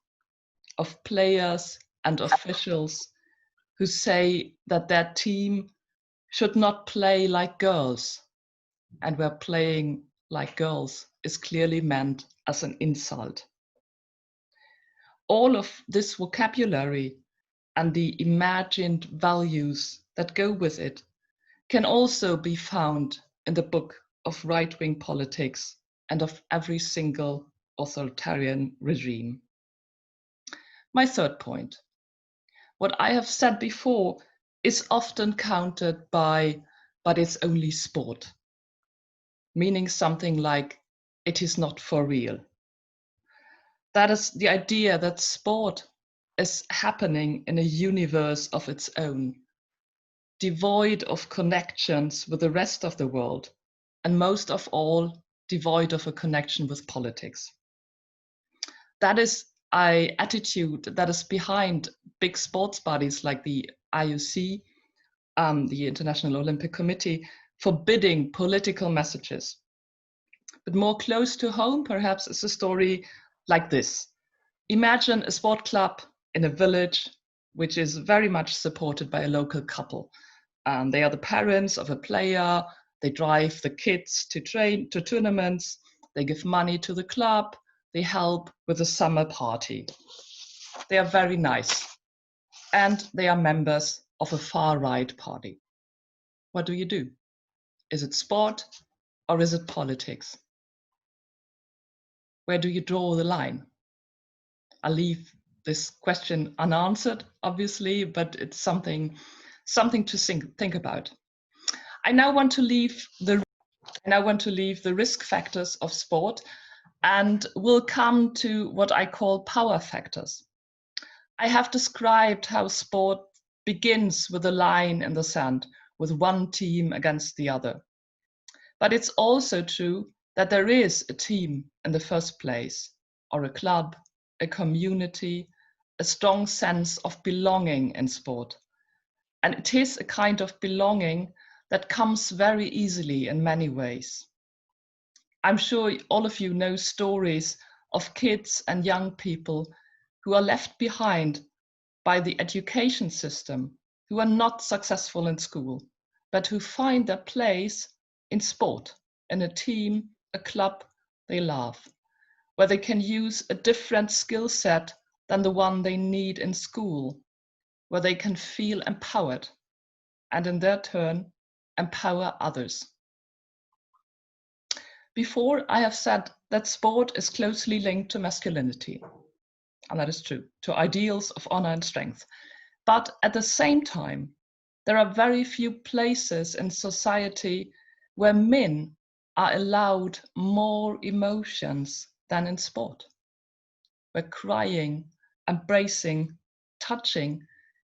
of players and officials who say that their team should not play like girls, and where playing like girls is clearly meant as an insult. All of this vocabulary and the imagined values that go with it can also be found in the book of right-wing politics and of every single authoritarian regime. My third point, what I have said before is often countered by, but it's only sport, meaning something like, it is not for real. That is the idea that sport is happening in a universe of its own, devoid of connections with the rest of the world, and most of all, devoid of a connection with politics. That is an attitude that is behind big sports bodies like the IOC, the International Olympic Committee, forbidding political messages. But more close to home, perhaps, is a story like this. Imagine a sport club in a village which is very much supported by a local couple. They are the parents of a player, they drive the kids to train to tournaments, they give money to the club, they help with the summer party. They are very nice, and they are members of a far-right party. What do you do? Is it sport or is it politics? Where do you draw the line? I'll leave this question unanswered, obviously, but it's something to think about. I now want to leave the risk factors of sport and will come to what I call power factors. I have described how sport begins with a line in the sand, with one team against the other. But it's also true that there is a team in the first place, or a club, a community, a strong sense of belonging in sport. And it is a kind of belonging that comes very easily in many ways. I'm sure all of you know stories of kids and young people who are left behind by the education system, who are not successful in school, but who find their place in sport, in a team, a club they love, where they can use a different skill set than the one they need in school, where they can feel empowered and in their turn empower others. Before, I have said that sport is closely linked to masculinity, and that is true, to ideals of honor and strength. But at the same time, there are very few places in society where men are allowed more emotions than in sport, where crying, embracing, touching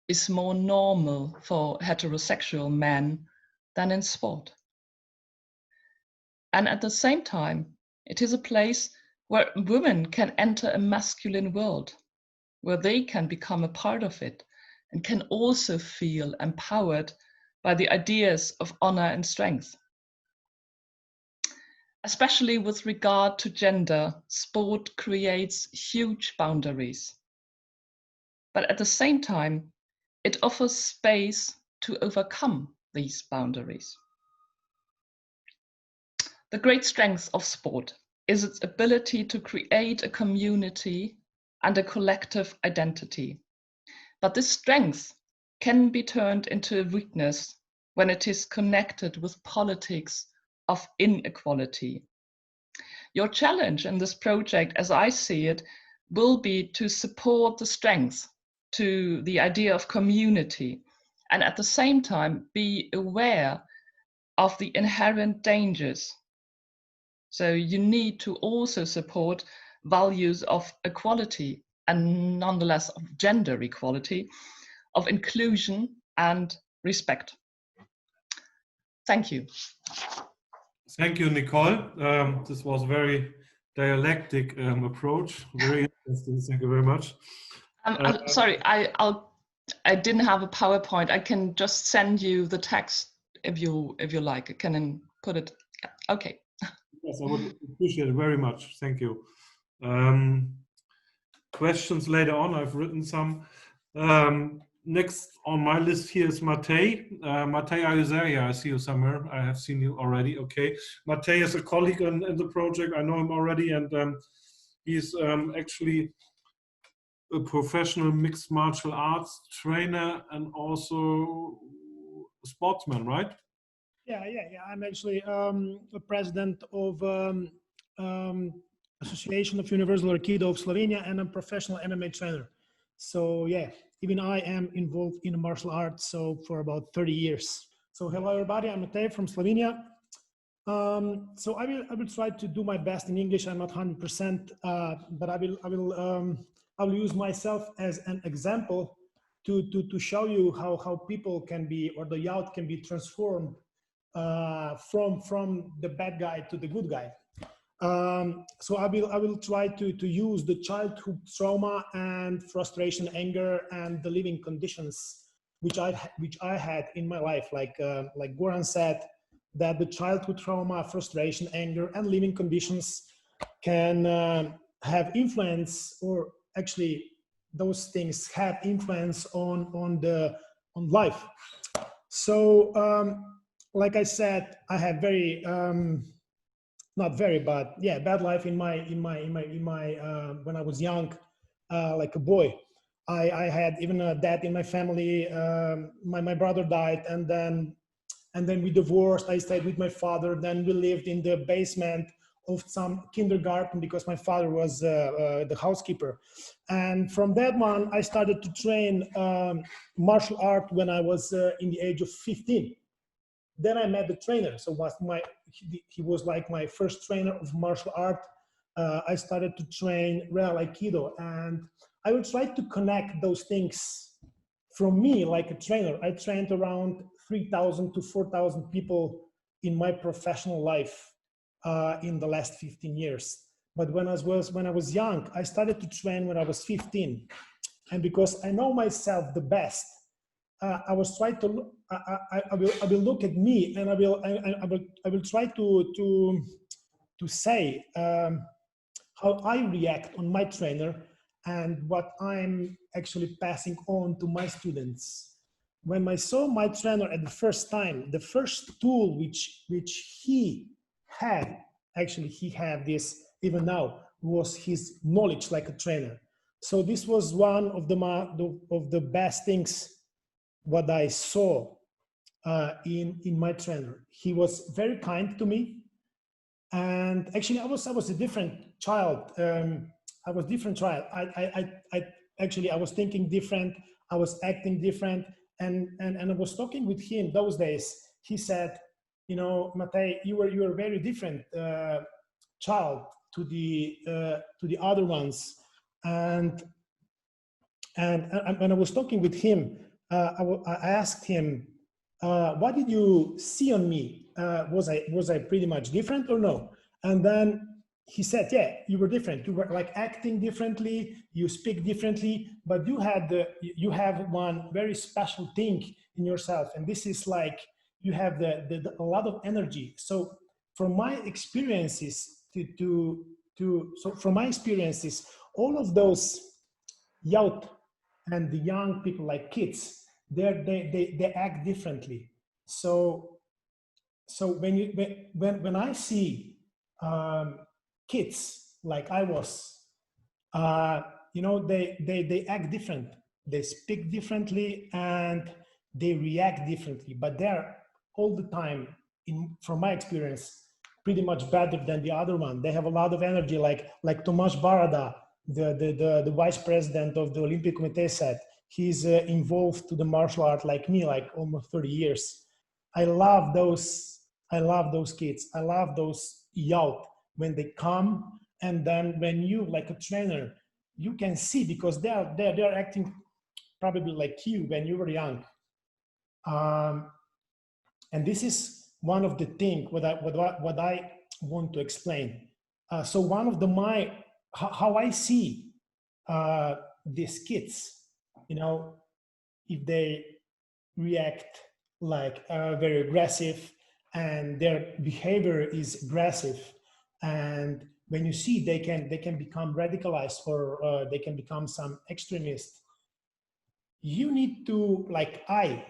is more normal for heterosexual men than in sport. And at the same time, it is a place where women can enter a masculine world, where they can become a part of it and can also feel empowered by the ideas of honor and strength. Especially with regard to gender, sport creates huge boundaries. But at the same time, it offers space to overcome these boundaries. The great strength of sport is its ability to create a community and a collective identity. But this strength can be turned into a weakness when it is connected with politics of inequality. Your challenge in this project, as I see it, will be to support the strength to the idea of community, and at the same time be aware of the inherent dangers. So you need to also support values of equality and nonetheless of gender equality, of inclusion and respect. Thank you. Thank you, Nicole. This was a very dialectic approach. Very interesting. Thank you very much. Sorry, I didn't have a PowerPoint. I can just send you the text if you like. I can put it. Okay. Yes, I would appreciate it very much. Thank you. Questions later on. I've written some. Next on my list here is Matej. Matej, are you there? Yeah, I see you somewhere. I have seen you already. Okay. Matej is a colleague in the project. I know him already, and he's actually a professional mixed martial arts trainer and also a sportsman, right? Yeah. I'm actually a president of Association of Universal Aikido of Slovenia, and I'm a professional MMA trainer. So yeah, even I am involved in martial arts, so for about 30 years. So hello everybody, I'm Matej from Slovenia. So I will try to do my best in English. I'm not 100%, but I will use myself as an example to show you how people can be, or the youth can be transformed from the bad guy to the good guy. So I will try to use the childhood trauma and frustration, anger, and the living conditions which I had in my life. Like Goran said, that the childhood trauma, frustration, anger, and living conditions can have influence, or actually those things have influence on life. So like I said, I had very not very bad, yeah, bad life in my when I was young, like a boy. I had even a dad in my family. My brother died, and then we divorced. I stayed with my father. Then we lived in the basement of some kindergarten because my father was the housekeeper. And from that one, I started to train martial art when I was in the age of 15. Then I met the trainer. So he was like my first trainer of martial art. I started to train real Aikido, and I will try to connect those things from me like a trainer. I trained around 3,000 to 4,000 people in my professional life in the last 15 years. But when I was young, I started to train when I was 15. And because I know myself the best, I was trying to. I will look at me, and I will try to say how I react on my trainer and what I'm actually passing on to my students. When I saw my trainer at the first time, the first tool which he had, actually he had this even now, was his knowledge like a trainer. So this was one of the best things what I saw in my trainer. He was very kind to me, and actually I was a different child. I was different child. I was thinking different. I was acting different, and I was talking with him those days. He said, you know, Matej, you were very different child to the other ones, and when I was talking with him, I asked him, what did you see on me? Was I pretty much different or no? And then he said, yeah, you were different. You were like acting differently, you speak differently, but you have one very special thing in yourself. And this is like, you have a lot of energy. So from my experiences all of those youth and the young people, like kids, they act differently. So when I see kids like I was, you know, they act different, they speak differently, and they react differently, but they're all the time, from my experience, pretty much better than the other one. They have a lot of energy, like Tomasz Barada, the vice president of the Olympic Committee, said. He's involved to the martial art like me, like almost 30 years. I love those kids. I love those youth when they come, and then when you, like a trainer, you can see, because they're acting probably like you when you were young. And this is one of the things what I want to explain. So one of how I see these kids, you know, if they react like very aggressive and their behavior is aggressive, and when you see they can become radicalized, or they can become some extremist, you need to, like I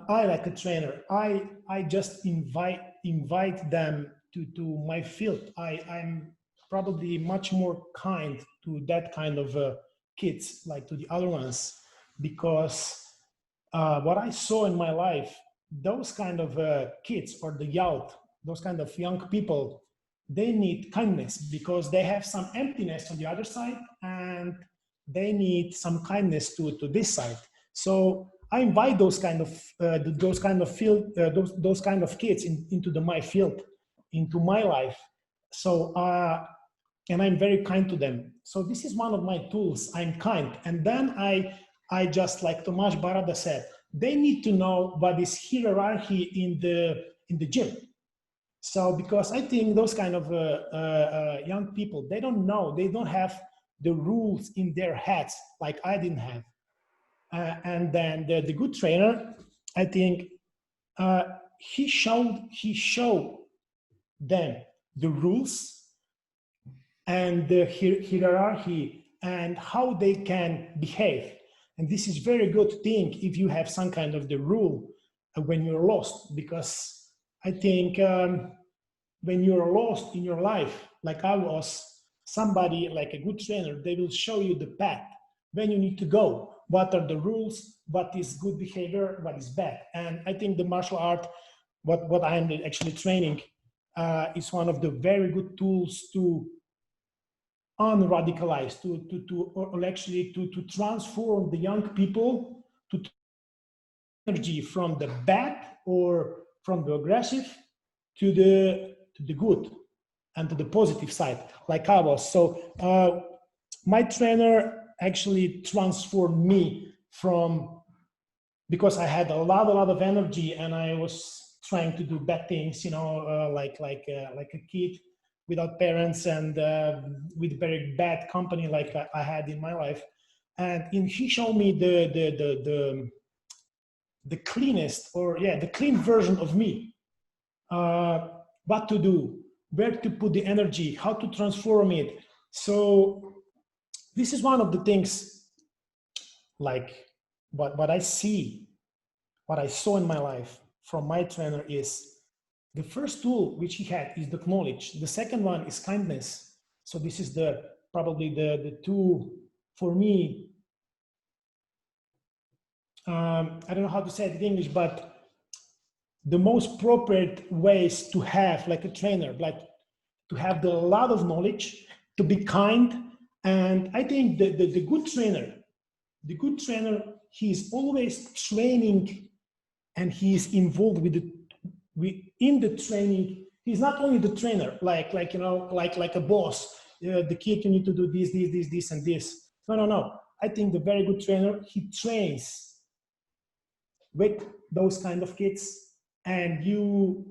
like a trainer, I just invite them to my field. I'm probably much more kind to that kind of kids, like to the other ones, because what I saw in my life, those kind of kids, or the youth, those kind of young people, they need kindness because they have some emptiness on the other side, and they need some kindness to this side. So I invite those kind of kids into my field, into my life. So and I'm very kind to them. So this is one of my tools. I'm kind, and then I just, like Tomasz Barada said, they need to know what is hierarchy in the gym. So because I think those kind of young people, they don't know, they don't have the rules in their heads like I didn't have. And then the good trainer, I think he showed them the rules and the hierarchy and how they can behave. And this is very good thing if you have some kind of the rule when you're lost, because I think when you're lost in your life, like I was, somebody like a good trainer, they will show you the path, when you need to go, what are the rules, what is good behavior, what is bad. And I think the martial art, what I'm actually training, is one of the very good tools to unradicalize, to transform the young people to energy from the bad or from the aggressive to the good and to the positive side, like I was. So my trainer actually transformed me from, because I had a lot of energy and I was trying to do bad things, you know, like a kid without parents and with very bad company like I had in my life. And he showed me the cleanest, or the clean version of me, what to do, where to put the energy, how to transform it. So this is one of the things, like what I see, what I saw in my life from my trainer is, the first tool which he had is the knowledge. The second one is kindness. So this is probably the two, for me, I don't know how to say it in English, but the most appropriate ways to have like a trainer, like to have a lot of knowledge, to be kind. And I think the good trainer, he is always training, and he is involved in the training. He's not only the trainer, like you know, like a boss. The kid, you need to do this, and this. No. I think the very good trainer, he trains with those kind of kids, and you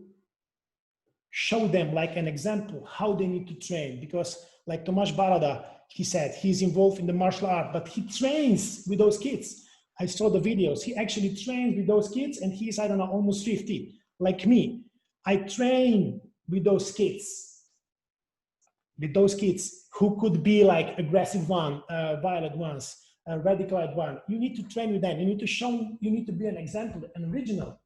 show them like an example how they need to train. Because like Tomasz Barada, he said he's involved in the martial art, but he trains with those kids. I saw the videos. He actually trains with those kids, and he's, I don't know, almost 50, like me. I train with those kids who could be like aggressive one, violent ones, radicalized one. You need to train with them. You need to show, you need to be an example, an original,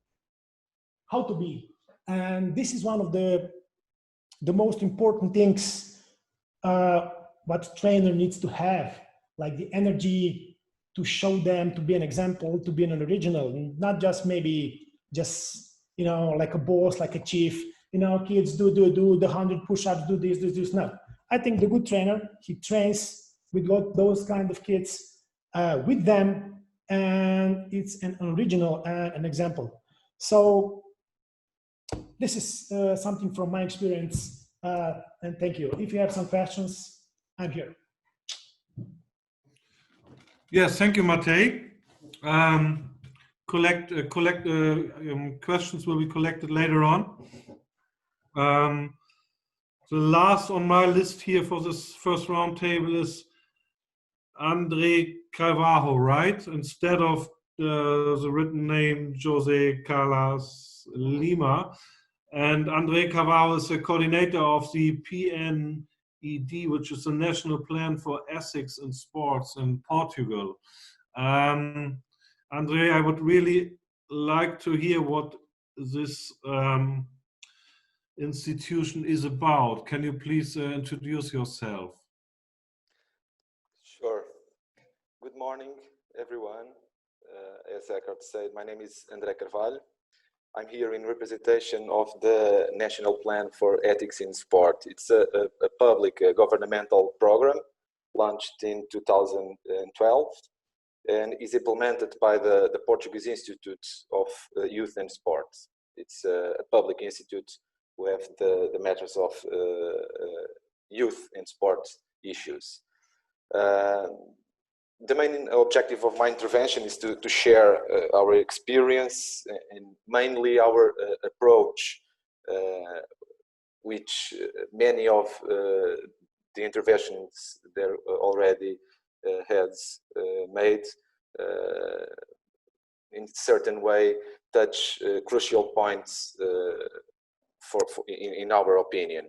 how to be. And this is one of the most important things what trainer needs to have, like the energy to show them, to be an example, to be an original, not just maybe just, you know, like a boss, like a chief, you know, kids do the 100 push-ups, do this. No, I think the good trainer, he trains with those kind of kids with them, and it's an original and an example. So this is something from my experience, and thank you. If you have some questions, I'm here. Yes, thank you, Matej. Questions will be collected later on. The last on my list here for this first roundtable is Andre Carvalho, right? Instead of the written name Jose Carlos Lima. And Andre Carvalho is the coordinator of the PNED, which is the National Plan for Ethics in Sports in Portugal. Andre, I would really like to hear what this institution is about. Can you please introduce yourself? Sure. Good morning, everyone. As Eckhart said, my name is André Carvalho. I'm here in representation of the National Plan for Ethics in Sport. It's a public governmental program launched in 2012 and is implemented by the Portuguese Institute of Youth and Sports. It's a public institute who have the matters of youth and sports issues. The main objective of my intervention is to share our experience and mainly our approach, which many of the interventions there already has made in certain way touch crucial points in our opinion.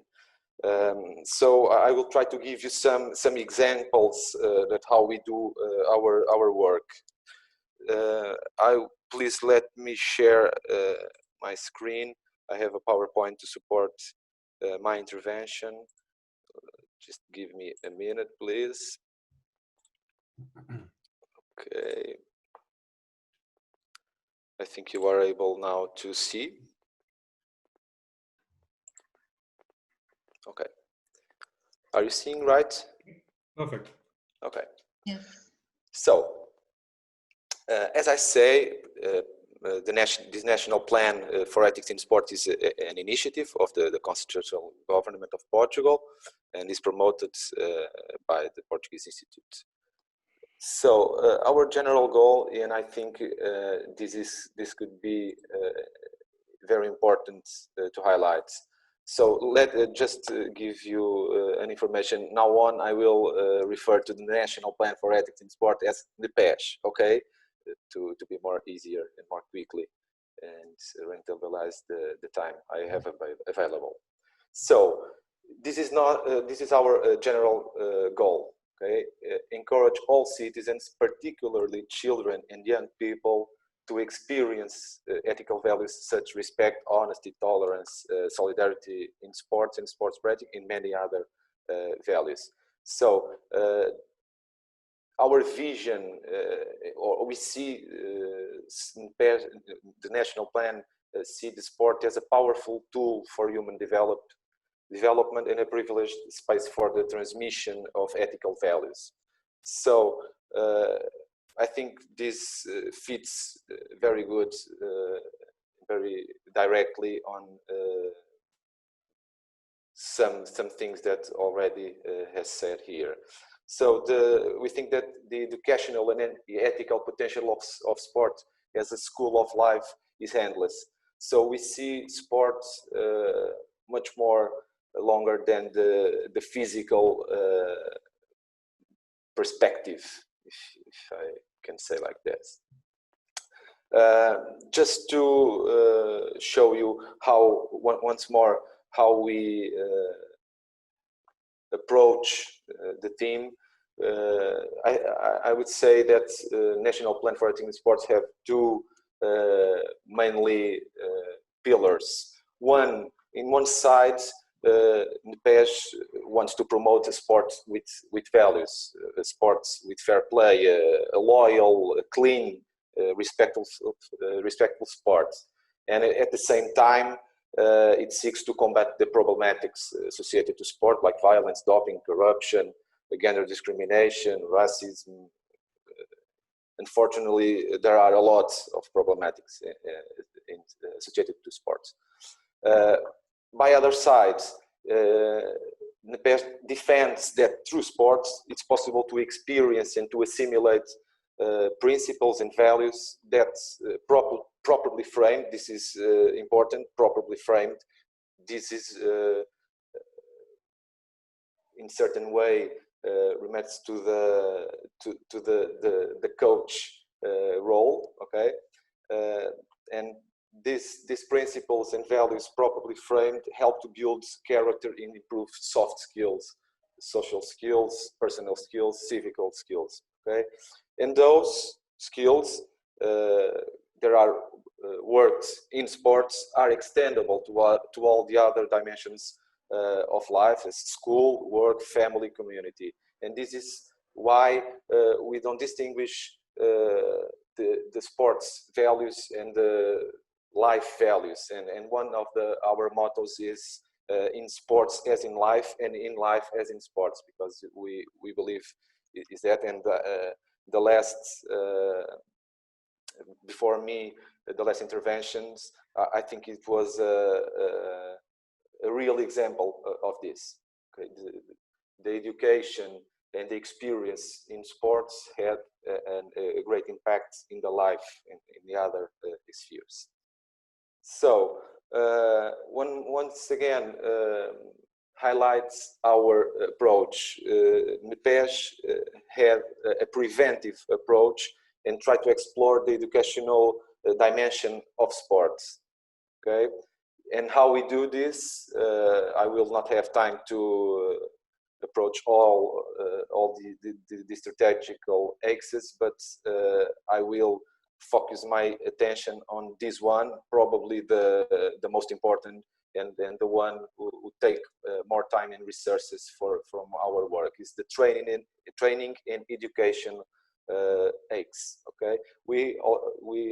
So I will try to give you some examples that how we do our work. Please let me share my screen. I have a PowerPoint to support my intervention. Just give me a minute, please. Okay. I think you are able now to see. Okay. Are you seeing right? Perfect. Okay. Yes. So, as I say, this national plan for ethics in sport is an initiative of the constitutional government of Portugal and is promoted by the Portuguese Institute. So our general goal, and I think this could be very important to highlight. So just give you an information. Now on, I will refer to the National Plan for Ethics in Sport as the PES, okay? To be more easier and more quickly and rentabilize the time I have available. So this is our general goal, okay? Encourage all citizens, particularly children and young people, to experience ethical values such as respect, honesty, tolerance, solidarity in sports and sports practice, and many other values. So our vision, or we see the national plan see the sport as a powerful tool for human development and a privileged space for the transmission of ethical values. So I think this fits very good, very directly on some things that already has said here. So we think that the educational and the ethical potential of sport as a school of life is endless. So we see sports much more longer than the physical perspective, if I can say like this. Just to show you how, once more, how we approach the theme, I would say that National Plan for Ethics in Sports have two mainly pillars. One, in one side, NPES wants to promote a sport with values, sports with fair play, a loyal, clean, respectful sport. And at the same time, it seeks to combat the problematics associated to sport, like violence, doping, corruption, gender discrimination, racism. Unfortunately, there are a lot of problematics associated to sports. By other side, NPES defends that through sports, it's possible to experience and to assimilate principles and values that properly framed, this is important, properly framed, this is in certain way remits to the coach role, okay? And these principles and values properly framed help to build character and improve soft skills, social skills, personal skills, civical skills, okay? And those skills, there are worked in sports, are extendable to all the other dimensions of life, as school, work, family, community. And this is why we don't distinguish the sports values and the life values. And one of our mottos is in sports as in life, and in life as in sports, because we believe is that. And the last, before me, the last interventions, I think it was a real example of this. Okay? The education and the experience in sports had a great impact in the life in the other spheres. So once again, highlights our approach. MEPES had a preventive approach and tried to explore the educational dimension of sports. Okay, and how we do this, I will not have time to approach all the strategical axes, but I will focus my attention on this one, probably the most important, and then the one who take more time and resources from our work is the training and education axe. Okay, we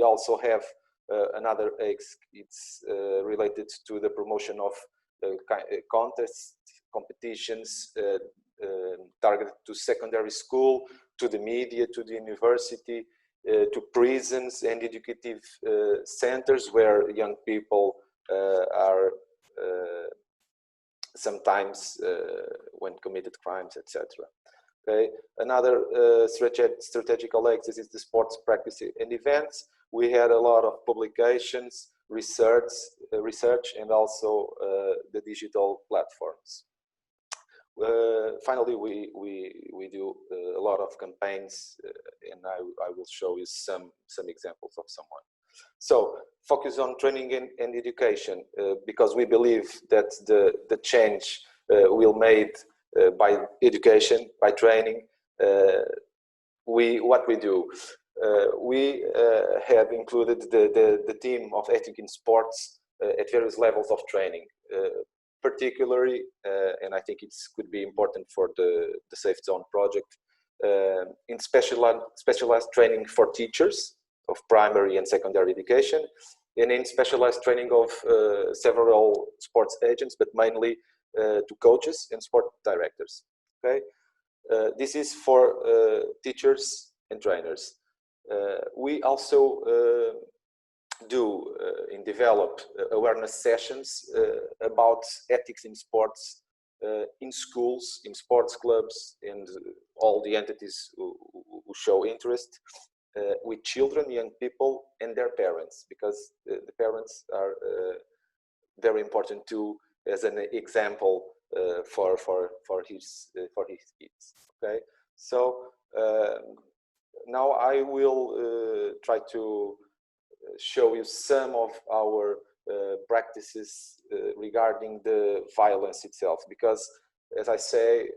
also have another axe. It's related to the promotion of contests, competitions targeted to secondary school, to the media, to the university, to prisons and educative centers where young people are sometimes when committed crimes, etc. Okay. Another strategical axis is the sports practice and events. We had a lot of publications, research, and also the digital platforms. Finally, we do a lot of campaigns, and I will show you some examples of someone. So focus on training and education, because we believe that the change will made by education, by training. What we do, we have included the team of ethics in sports at various levels of training. Particularly, and I think it could be important for the Safe Zone project, in specialized training for teachers of primary and secondary education, and in specialized training of several sports agents, but mainly to coaches and sport directors. Okay, this is for teachers and trainers. We also develop awareness sessions about ethics in sports, in schools, in sports clubs, and all the entities who show interest, with children, young people, and their parents, because the parents are very important too, as an example for his kids. Okay, so now I will try to show you some of our practices regarding the violence itself, because as I say,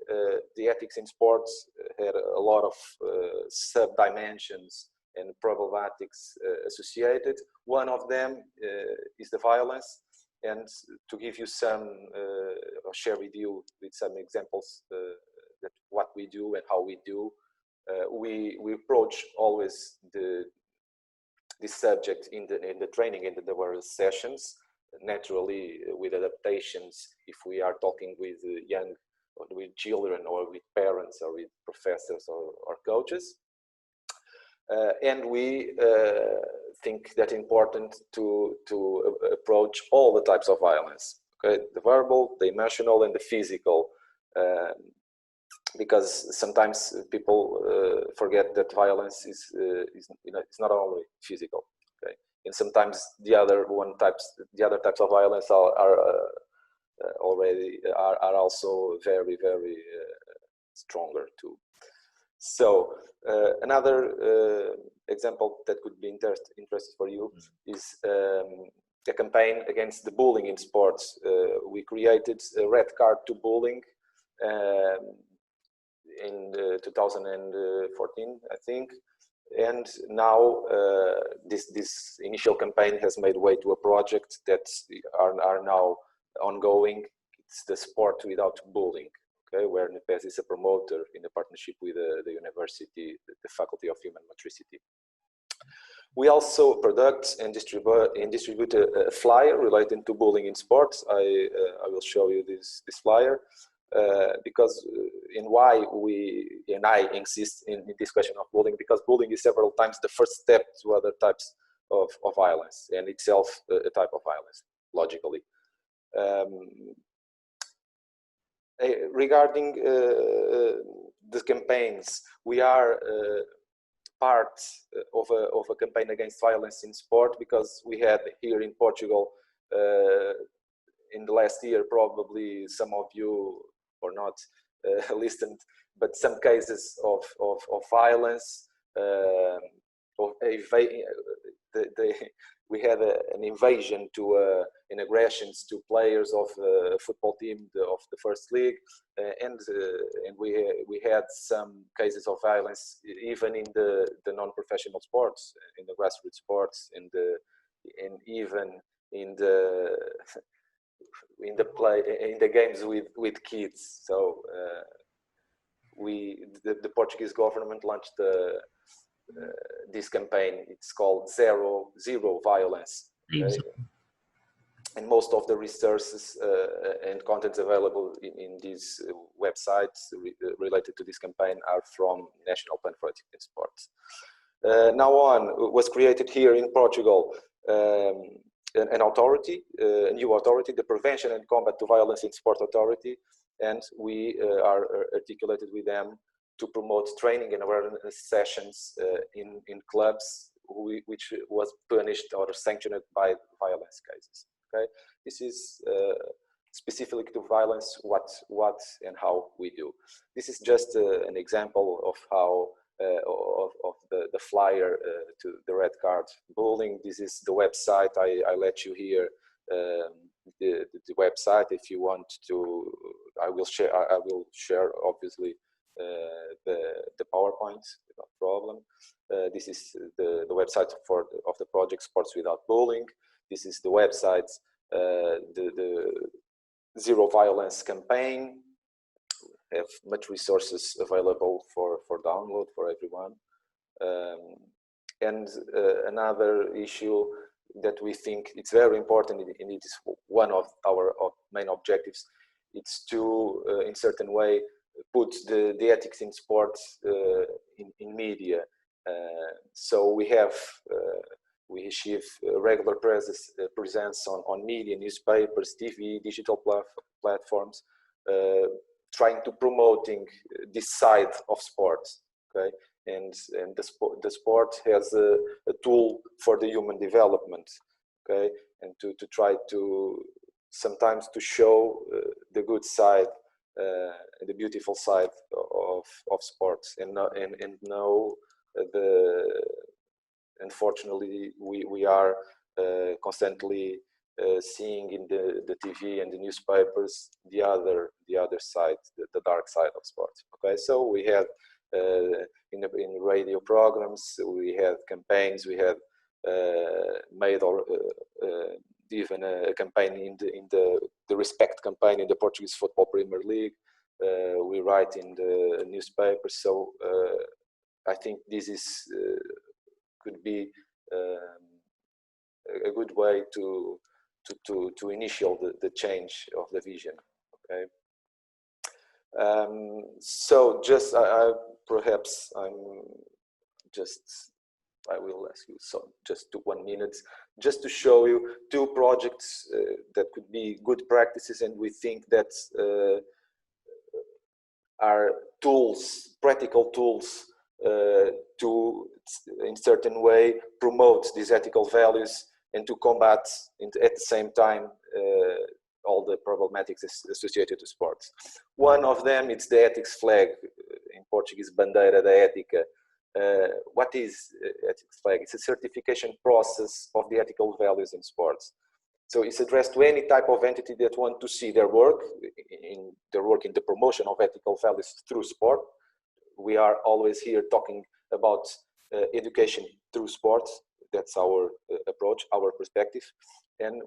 the ethics in sports had a lot of sub-dimensions and problematics associated. One of them is the violence, and to give you some, or share with you with some examples that what we do and how we do, we approach always this subject in the training and the various sessions, naturally with adaptations if we are talking with young or with children or with parents or with professors or coaches. And we think that important to approach all the types of violence, okay? The verbal, the emotional, and the physical. because sometimes people forget that violence is it's not only physical. Okay, and sometimes the other types of violence are also very stronger too. So another example that could be interesting for you is a campaign against the bullying in sports. We created a red card to bullying in 2014, I think, and now this initial campaign has made way to a project that are now ongoing. It's the Sport Without Bullying. Okay, where NPES is a promoter in a partnership with the university, the Faculty of Human Motricity. We also product and distribute a flyer related to bullying in sports. I will show you this flyer because why I insist in this question of bullying, because bullying is several times the first step to other types of violence, and itself a type of violence, logically. Regarding the campaigns, we are part of a campaign against violence in sport, because we had here in Portugal in the last year, probably some of you or not listened, but some cases of violence. We had an invasion to in aggressions to players of the football team of the first league, and we had some cases of violence even in the non-professional sports, in the grassroots sports, and even in the games with kids. So the Portuguese government launched this campaign. It's called Zero Violence. Okay? And most of the resources and contents available in these websites related to this campaign are from National Plan for Ethics in Sports. Now on, was created here in Portugal an authority, a new authority, the Prevention and Combat to Violence in Sport Authority, and we are articulated with them to promote training and awareness sessions in clubs which was punished or sanctioned by violence cases. Okay, this is specific to violence, what and how we do. This is just an example of how of the flyer to the red card bullying. This is the website. I let you here the website if you want to. I will share obviously the PowerPoint, no problem. This is the website of the project Sports Without Bullying. This is the website, the Zero Violence campaign. We have much resources available for download for everyone. And another issue that we think it's very important, and it is one of our main objectives, it's to, in certain way, put the ethics in sports in media. So we achieve regular presence on media, newspapers, TV, digital platforms, trying to promoting this side of sports. Okay, and the sport has a tool for the human development. Okay, and to try to sometimes to show the good side, the beautiful side of sports, and know unfortunately we are constantly seeing in the TV and the newspapers the other side, the dark side of sports. Okay, so we have in radio programs, we have campaigns, we have made even a campaign in the Respect campaign in the Portuguese Football Premier League. We write in the newspapers. So I think this is could be a good way to initiate the change of the vision. Okay. So just I will ask you just 1 minute just to show you 2 projects that could be good practices, and we think that are tools, practical tools to, in certain way, promote these ethical values and to combat, at the same time, all the problematics associated to sports. One of them is the ethics flag, in Portuguese, Bandeira da Ética. What is ethics flag? It's a certification process of the ethical values in sports. So it's addressed to any type of entity that want to see their work in the promotion of ethical values through sport. We are always here talking about education through sports. That's our approach, our perspective, and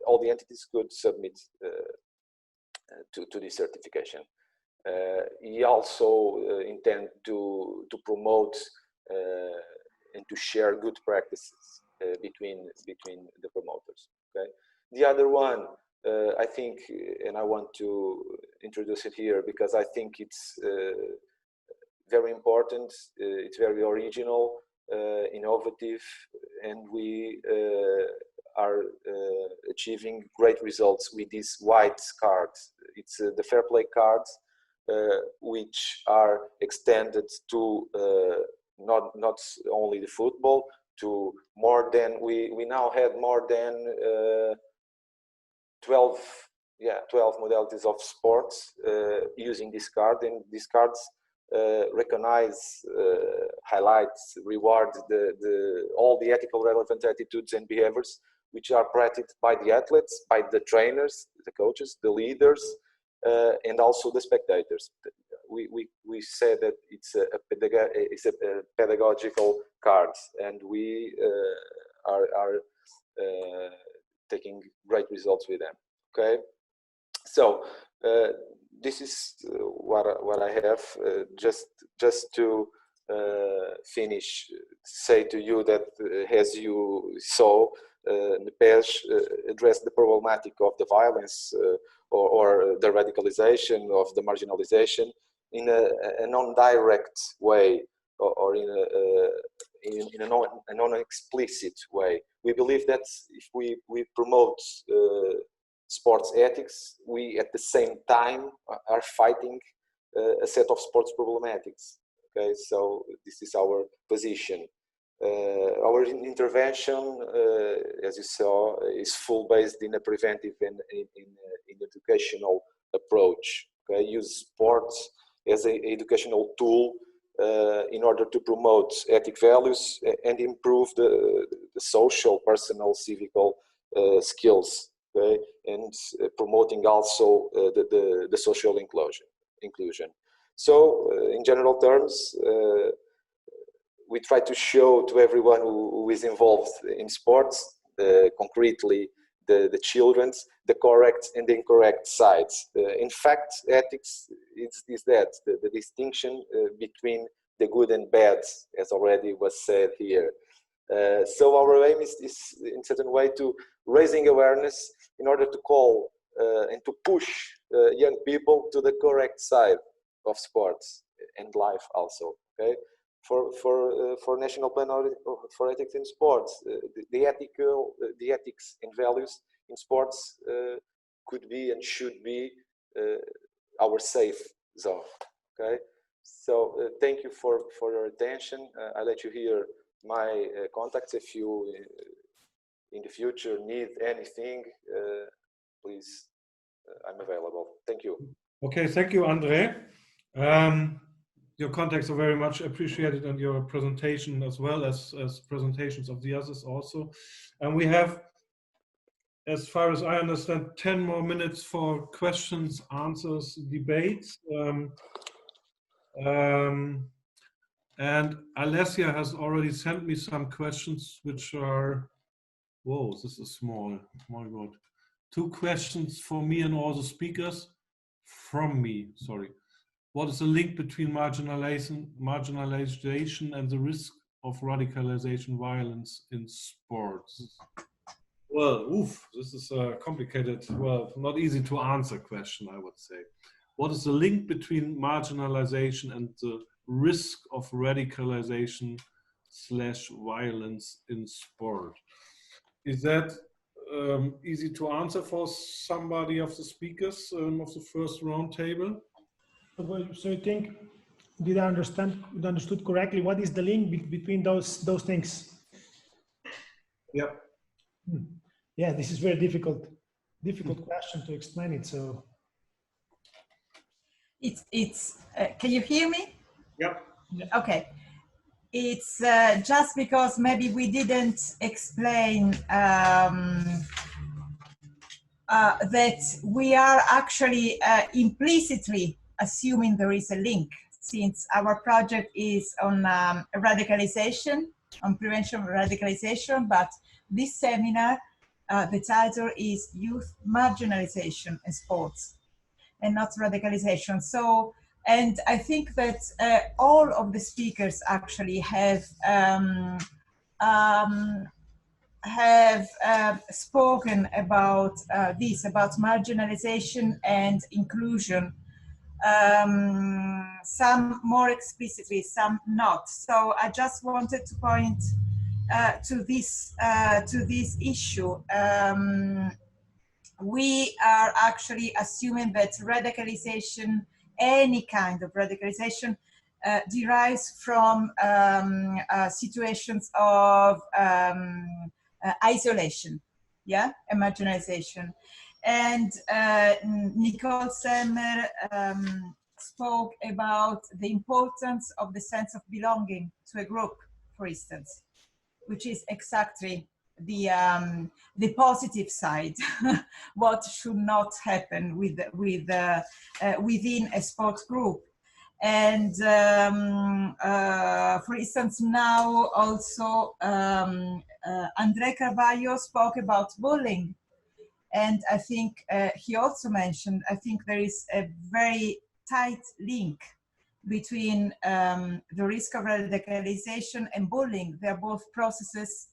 all the entities could submit to this certification. We also intend to promote and to share good practices between the promoters. Okay. The other one, I think, and I want to introduce it here because I think it's very important. It's very original, innovative, and we are achieving great results with these white cards. It's the fair play cards, which are extended to not only the football, to more than, we now had more than 12 modalities of sports using this card, and these cards recognize, highlight, reward all the ethical relevant attitudes and behaviors which are practiced by the athletes, by the trainers, the coaches, the leaders, and also the spectators. We say that it's a pedagogical card, and we are taking great results with them. Okay, so this is what I have. Just to finish, say to you that as you saw, Nepej addressed the problematic of the violence or the radicalization of the marginalization in a non-direct way, or in a non-explicit way. We believe that if we promote sports ethics, we at the same time are fighting a set of sports problematics. Okay, so this is our position. Our intervention, as you saw, is full based in a preventive and in educational approach. Okay, use sports as an educational tool in order to promote ethic values and improve the social, personal, civical skills. Okay, and promoting also the social inclusion. So, in general terms, we try to show to everyone who is involved in sports, concretely the children's, the correct and the incorrect sides. In fact, ethics is that, the distinction between the good and bad, as already was said here. So our aim is in certain way to raising awareness in order to call and to push young people to the correct side of sports and life also. Okay, for National Plan for Ethics in Sports, the ethics and values in sports could be and should be our safe zone. Okay, so thank you for your attention. I let you hear my contacts. If you in the future need anything, please, I'm available. Thank you. Okay, thank you, Andre. Your contacts are very much appreciated, and your presentation as well as presentations of the others also. And we have, as far as I understand, 10 more minutes for questions, answers, debates. And Alessia has already sent me some questions which are, whoa, this is small, my God. 2 questions for me and all the speakers, from me, sorry. What is the link between marginalization and the risk of radicalization violence in sports? Well, oof, this is a complicated, well, not easy to answer question, I would say. What is the link between marginalization and the risk of radicalization / violence in sport? Is that easy to answer for somebody of the speakers of the first round table? So you think, did I understood correctly? What is the link between those things? Yep. Yeah, this is very difficult question to explain it. So it's can you hear me? Yep. Okay. It's just because maybe we didn't explain that we are actually implicitly assuming there is a link, since our project is on radicalization, on prevention of radicalization, but this seminar, the title is Youth Marginalization in Sports, and not radicalization. So, and I think that all of the speakers actually have spoken about this, about marginalization and inclusion, some more explicitly, some not. So I just wanted to point to this issue. We are actually assuming that radicalization, any kind of radicalization, derives from situations of isolation, yeah, and marginalization. And Nicole Selmer spoke about the importance of the sense of belonging to a group, for instance, which is exactly the positive side, what should not happen within a sports group. And for instance, now also André Carvalho spoke about bullying. And I think he also mentioned, I think there is a very tight link between the risk of radicalization and bullying. They're both processes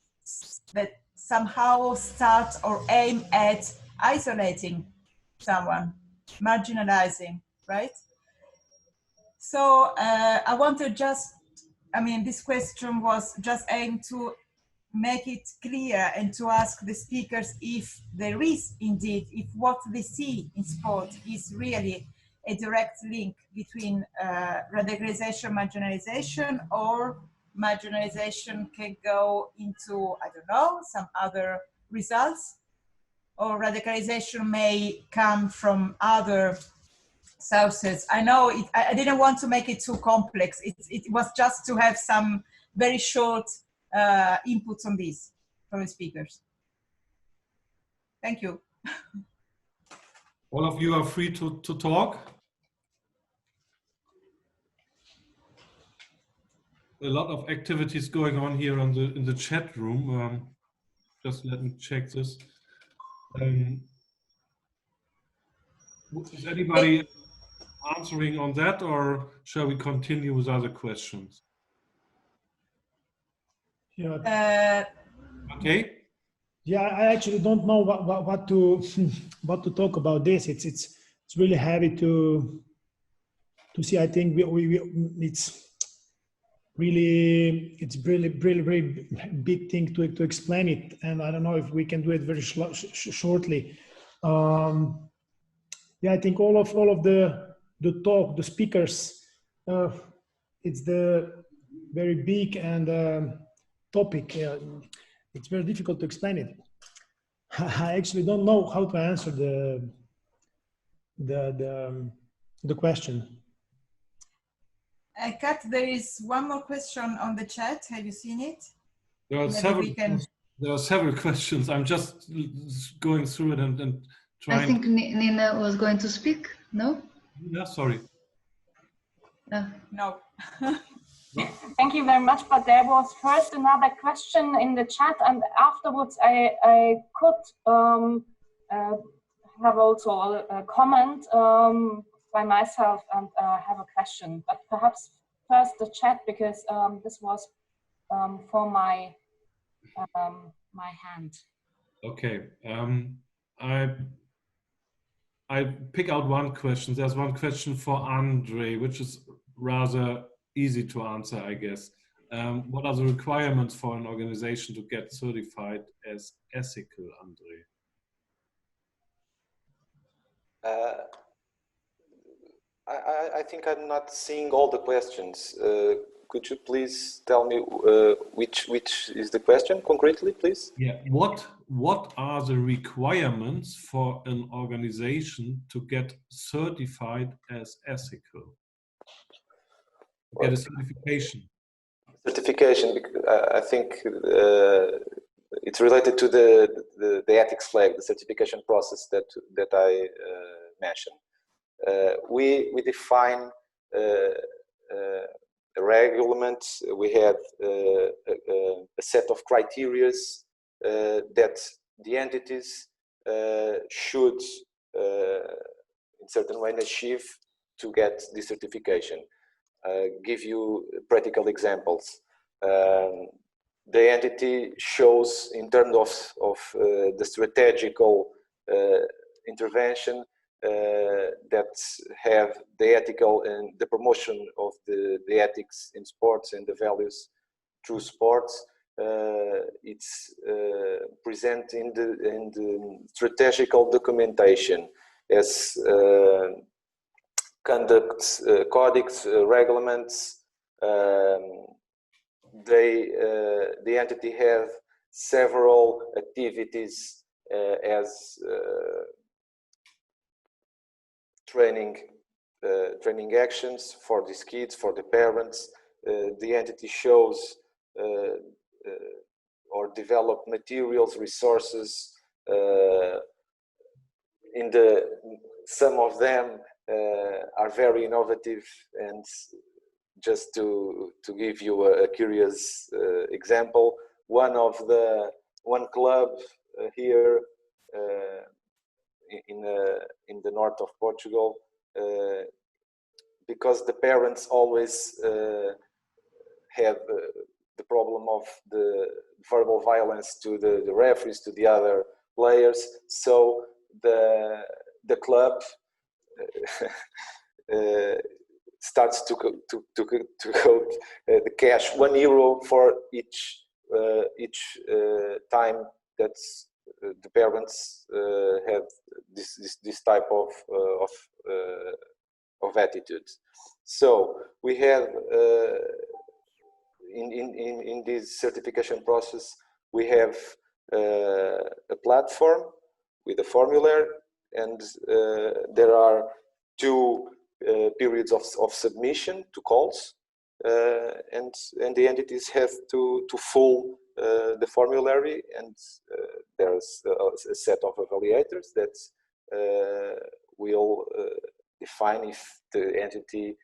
that somehow start or aim at isolating someone, marginalizing, right? So I want to just, I mean, this question was just aimed to make it clear and to ask the speakers if there is indeed, if what they see in sport is really a direct link between radicalization, marginalization, or marginalization can go into, I don't know, some other results, or radicalization may come from other sources. I know I didn't want to make it too complex. It was just to have some very short inputs on this from the speakers. Thank you. All of you are free to talk. A lot of activities going on here in the chat room. Just let me check this. Is anybody answering on that, or shall we continue with other questions? yeah. Okay. Yeah, I actually don't know what to what to talk about this. It's really heavy to see. I think it's really big thing to explain it, and I don't know if we can do it very shortly. Yeah, I think all of the talk, the speakers, it's the very big and topic. It's very difficult to explain it. I actually don't know how to answer the question. Kat, there is one more question on the chat. Have you seen it? There are several questions. I'm just going through it and trying. I think Nina was going to speak. No? Yeah, sorry. No. Thank you very much. But there was first another question in the chat, and afterwards I could have also a comment by myself and have a question. But perhaps first the chat, because this was for my my hand. Okay. I pick out one question. There's one question for Andre, which is rather easy to answer, I guess. What are the requirements for an organization to get certified as ethical, Andre? I think I'm not seeing all the questions. Could you please tell me which is the question concretely, please? Yeah. What are the requirements for an organization to get certified as ethical? Get a certification. Certification. I think it's related to the ethics flag, the certification process that I mentioned. We define a regulament. We have a set of criteria that the entities should, in certain way, achieve to get the certification. Give you practical examples. The entity shows, in terms of the strategical intervention, that have the ethical and the promotion of the ethics in sports and the values through sports. It's present in the strategical documentation as conduct codex, regulations. The entity have several activities as training actions for these kids, for the parents. The entity shows or develop materials, resources. Some of them are very innovative, and just to give you a curious example, one club here in the north of Portugal, because the parents always have the problem of the verbal violence to the referees, to the other players. So the club starts to go the cash €1 for each time that the parents have this type of attitude. So we have in this certification process, we have a platform with a formulary, and there are 2 periods of submission to calls, and the entities have to fill the formulary, and there's a set of evaluators that will define if the entity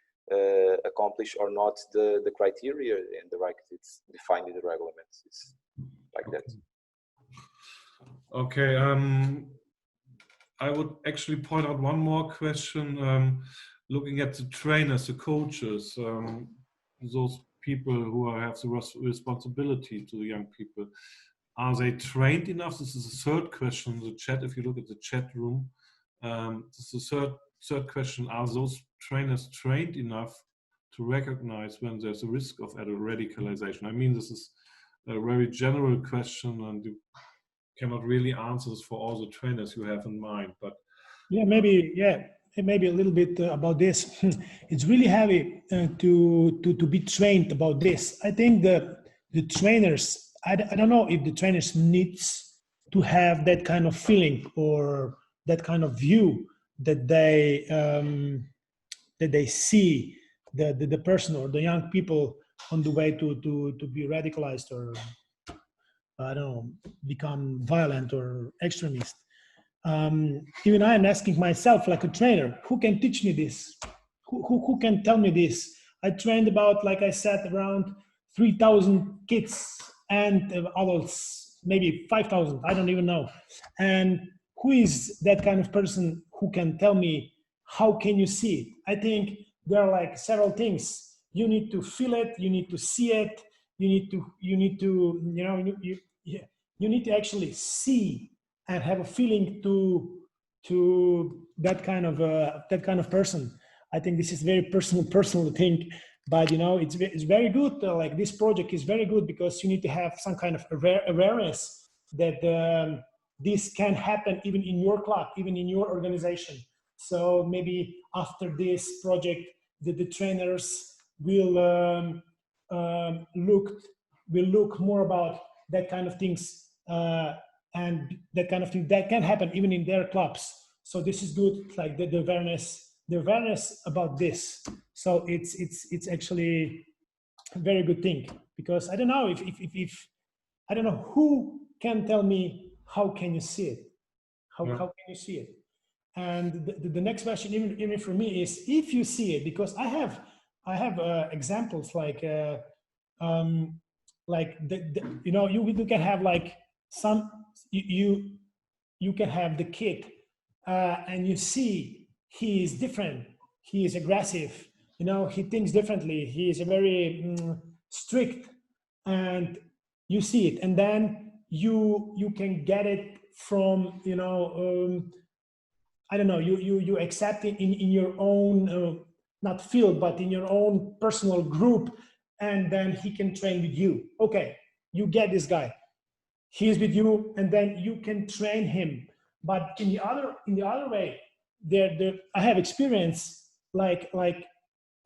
accomplish or not the criteria, and it's defined in the regulations. It's like that. Okay. I would actually point out one more question. Looking at the trainers, the coaches, those people who have the responsibility to the young people, are they trained enough? This is the third question in the chat. If you look at the chat room, this is the third question. Are those trainers trained enough to recognize when there's a risk of radicalization? I mean, this is a very general question, and you cannot really answer this for all the trainers you have in mind. But maybe a little bit about this. It's really heavy to be trained about this. I think the trainers, I don't know if the trainers needs to have that kind of feeling or that kind of view that they see the person or the young people on the way to be radicalized, or I don't know, become violent or extremist. Even I am asking myself, like a trainer, who can teach me this? Who can tell me this? I trained about, like I said, around 3,000 kids and adults, maybe 5,000, I don't even know. And who is that kind of person who can tell me, how can you see it? I think there are like several things. You need to feel it, you need to see it, you need to you need to actually see and have a feeling to that kind of person. I think this is very personal thing, but it's very good. Like, this project is very good because you need to have some kind of awareness that this can happen even in your club, even in your organization. So maybe after this project, the trainers will look more about that kind of things, and that kind of thing that can happen even in their clubs. So this is good, like the awareness about this. So it's actually a very good thing, because I don't know if I don't know who can tell me how can you see it, how can you see it. And the next question, even for me, is if you see it, because I have examples like you know, you can have like some you can have the kid and you see he is different, he is aggressive, you know, he thinks differently, he is very strict, and you see it, and then you can get it from, you know, I don't know, you accept it in your own not field, but in your own personal group, and then he can train with you. Okay, you get this guy, he is with you, and then you can train him. But in the other way, I have experience like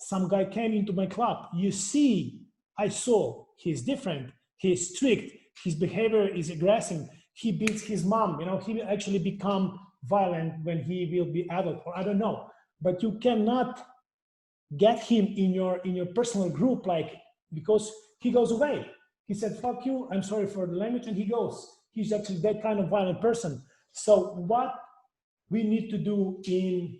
some guy came into my club. You see, I saw he's different, he's strict, his behavior is aggressive, he beats his mom, you know, he will actually become violent when he will be adult, or I don't know. But you cannot get him in your personal group, like, because he goes away. He said, fuck you, I'm sorry for the language, and he goes. He's actually that kind of violent person. So what we need to do in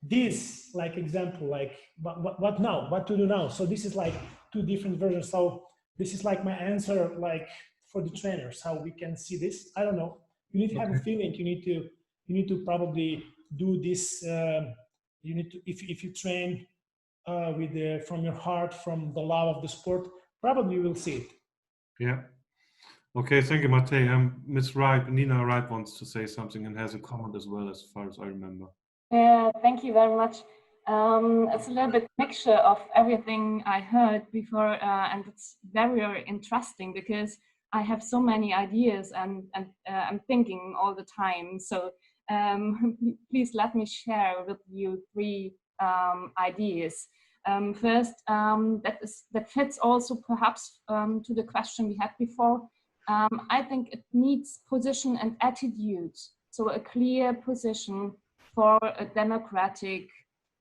this, like, example, like what now, what to do now? So this is like two different versions. So this is like my answer, like for the trainers, how we can see this. I don't know, you need to have a feeling, you need to probably do this. You need to, if you train with from your heart, from the love of the sport, probably you will see it. Yeah. Okay, thank you, Matej. Ms. Wright, Nina Wright wants to say something and has a comment as well, as far as I remember. Yeah, thank you very much. It's a little bit mixture of everything I heard before, and it's very, very interesting because I have so many ideas and I'm thinking all the time. So please let me share with you three ideas. First, that fits also perhaps to the question we had before. I think it needs position and attitude. So a clear position for a democratic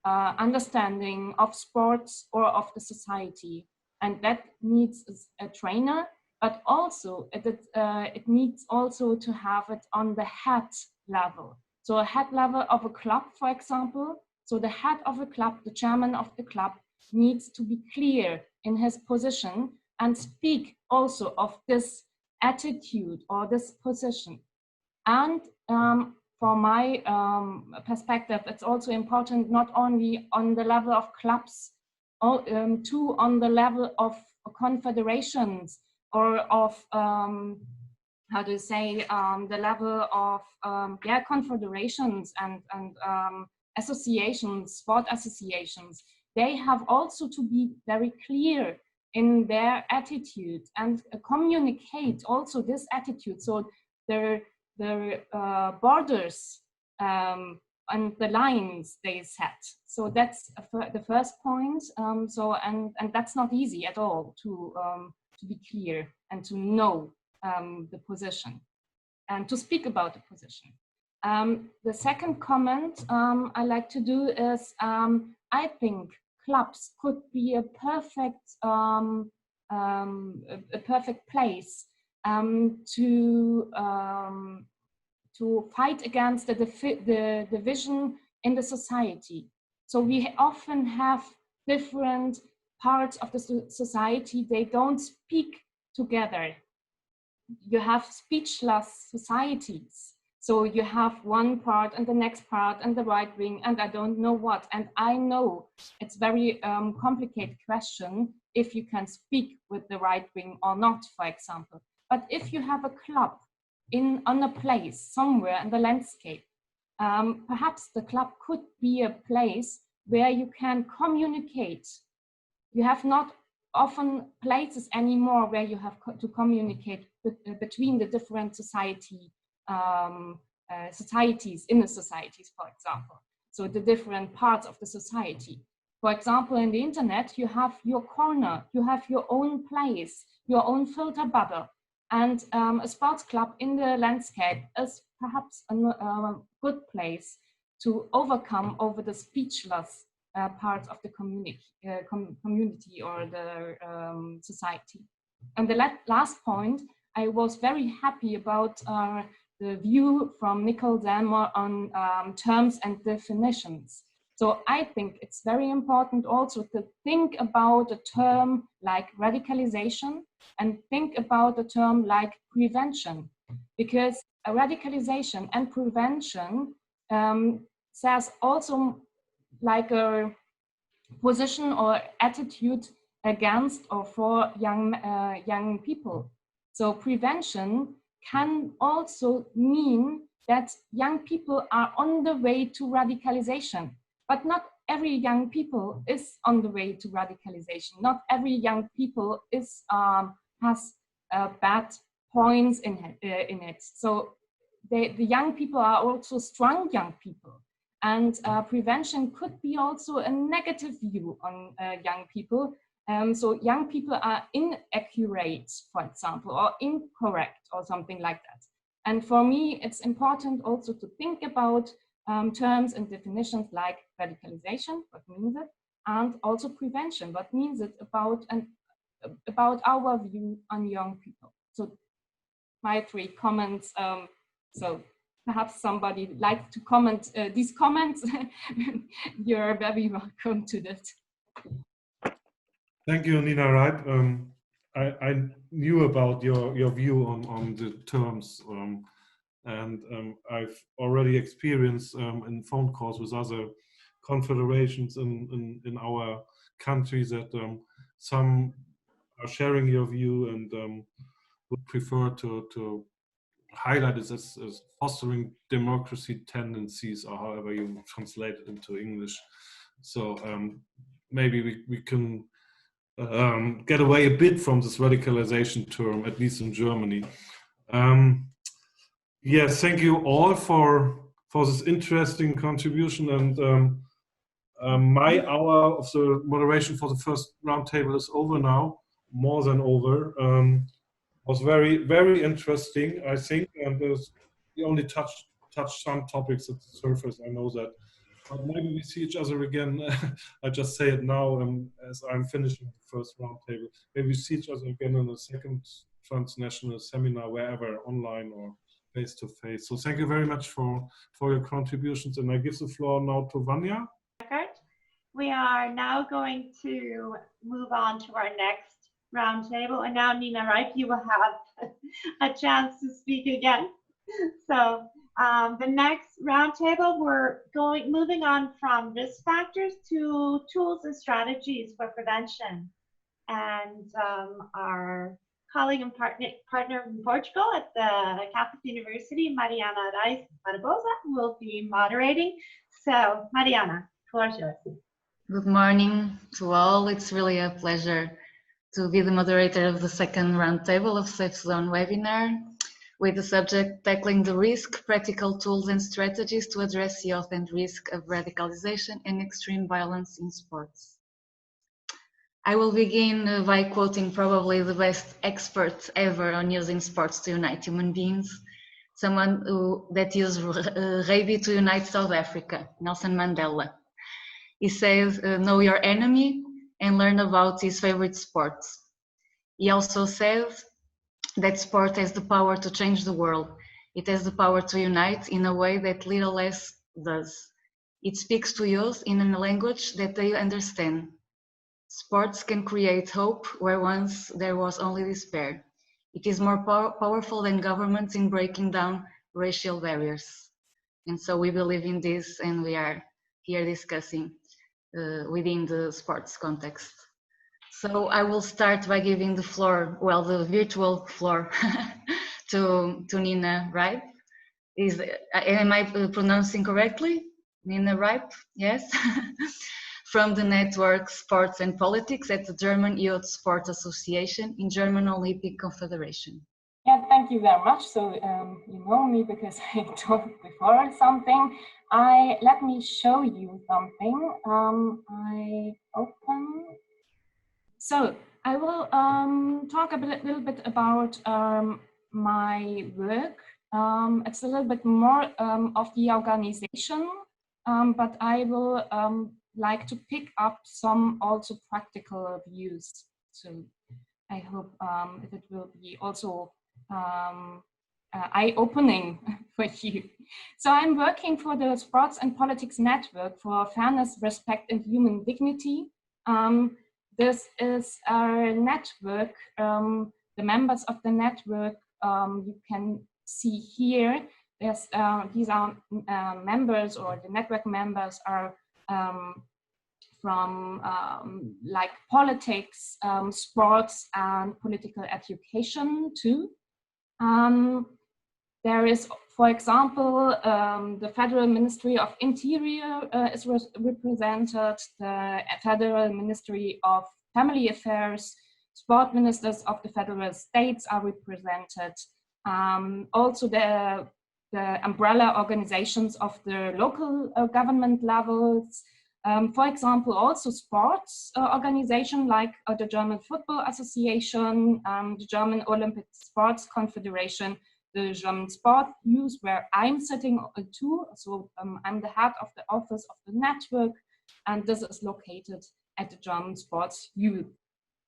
understanding of sports or of the society. And that needs a trainer, but also it needs also to have it on the head level. So a head level of a club, for example. So the head of a club, the chairman of the club, needs to be clear in his position and speak also of this attitude or this position. And from my perspective, it's also important not only on the level of clubs, too on the level of confederations or of, how do you say, the level of confederations and associations, sport associations. They have also to be very clear in their attitude and communicate also this attitude. So the borders and the lines they set. So that's the first point. So and that's not easy at all to be clear and to know the position and to speak about the position. The second comment I like to do is I think clubs could be a perfect place to fight against the division in the society. So we often have different parts of the society, they don't speak together. You have speechless societies. So you have one part and the next part and the right wing and I don't know what. And I know it's very complicated question if you can speak with the right wing or not, for example. But if you have a club on a place somewhere in the landscape, perhaps the club could be a place where you can communicate. You have not often places anymore where you have to communicate between the different society societies, inner societies, for example. So the different parts of the society. For example, in the internet, you have your corner, you have your own place, your own filter bubble. And a sports club in the landscape is perhaps a good place to overcome over the speechless part of the community or the society. And the last point, I was very happy about the view from Nicole Delmore on terms and definitions. So I think it's very important also to think about a term like radicalization and think about a term like prevention, because radicalization and prevention says also like a position or attitude against or for young people. So prevention can also mean that young people are on the way to radicalization, but not every young people is on the way to radicalization. Not every young people is has bad points in it. So the young people are also strong young people. And prevention could be also a negative view on young people. So young people are inaccurate, for example, or incorrect or something like that. And for me, it's important also to think about terms and definitions like radicalization, what means it, and also prevention, what means it about our view on young people. So my 3 comments. So perhaps somebody likes to comment these comments. You're very welcome to that. Thank you, Nina Reip. I knew about your view on the terms, and I've already experienced in phone calls with other confederations in our country that some are sharing your view and would prefer to highlight it as fostering democracy tendencies, or however you translate it into English. So maybe we can get away a bit from this radicalization term, at least in Germany. Yes, thank you all for this interesting contribution. And my hour of the moderation for the first roundtable is over now, more than over. Was very, very interesting, I think, and we only touched some topics at the surface. I know that. But maybe we see each other again. I just say it now as I'm finishing the first roundtable. Maybe we see each other again in the second Transnational Seminar, wherever, online or face-to-face. So thank you very much for your contributions. And I give the floor now to Vanya. We are now going to move on to our next roundtable. And now, Nina Reip, you will have a chance to speak again. So the next roundtable, we're moving on from risk factors to tools and strategies for prevention. And our colleague and partner in Portugal at the Catholic University, Mariana Reis Barbosa, will be moderating. So Mariana, floor is yours. Good morning to all. It's really a pleasure to be the moderator of the second roundtable of Safe Zone webinar, with the subject tackling the risk, practical tools and strategies to address the health and risk of radicalization and extreme violence in sports. I will begin by quoting probably the best expert ever on using sports to unite human beings, someone that used rugby to unite South Africa, Nelson Mandela. He says, know your enemy and learn about his favorite sports. He also says that sport has the power to change the world. It has the power to unite in a way that little else does. It speaks to youth in a language that they understand. Sports can create hope where once there was only despair. It is more powerful than governments in breaking down racial barriers. And so we believe in this, and we are here discussing within the sports context. So I will start by giving the floor, well, the virtual floor to Nina Reip. Am I pronouncing correctly? Nina Reip, yes? From the network Sports and Politics at the German Youth Sport Association in German Olympic Confederation. Yeah, thank thank you very much. So you know me because I talked before something. Let me show you something. I open. So I will talk a little bit about my work. It's a little bit more of the organization, but I will like to pick up some also practical views. So I hope it will be also eye-opening for you. So I'm working for the Sports and Politics Network for Fairness, Respect and Human Dignity. This is our network. The members of the network you can see here. These are members, or the network members are from like politics, sports and political education too. There is, for example, the Federal Ministry of Interior is represented, the Federal Ministry of Family Affairs, sport ministers of the federal states are represented. Also the umbrella organizations of the local government levels. For example, also sports organizations like the German Football Association, the German Olympic Sports Confederation, the German Sport Youth, where I'm sitting too. So I'm the head of the office of the network, and this is located at the German Sports Youth,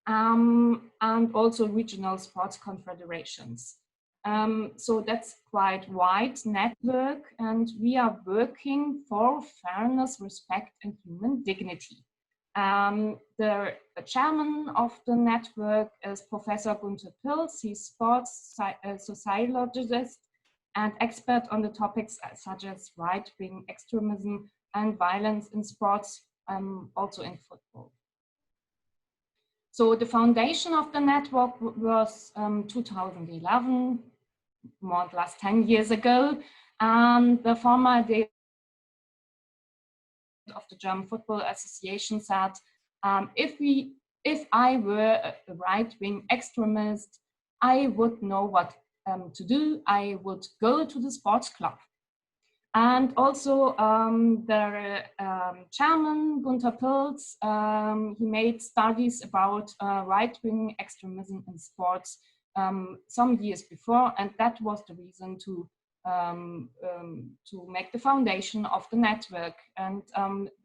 and also regional sports confederations. So that's quite wide network, and we are working for fairness, respect, and human dignity. The chairman of the network is Professor Gunther Pilz. He's sports sociologist and expert on the topics such as right-wing extremism and violence in sports, also in football. So the foundation of the network was 2011, more or less 10 years ago, and the former of the German Football Association said, if I were a right-wing extremist, I would know what to do. I would go to the sports club. And also the chairman, Gunther Pilz, he made studies about right-wing extremism in sports some years before, and that was the reason to make the foundation of the network. And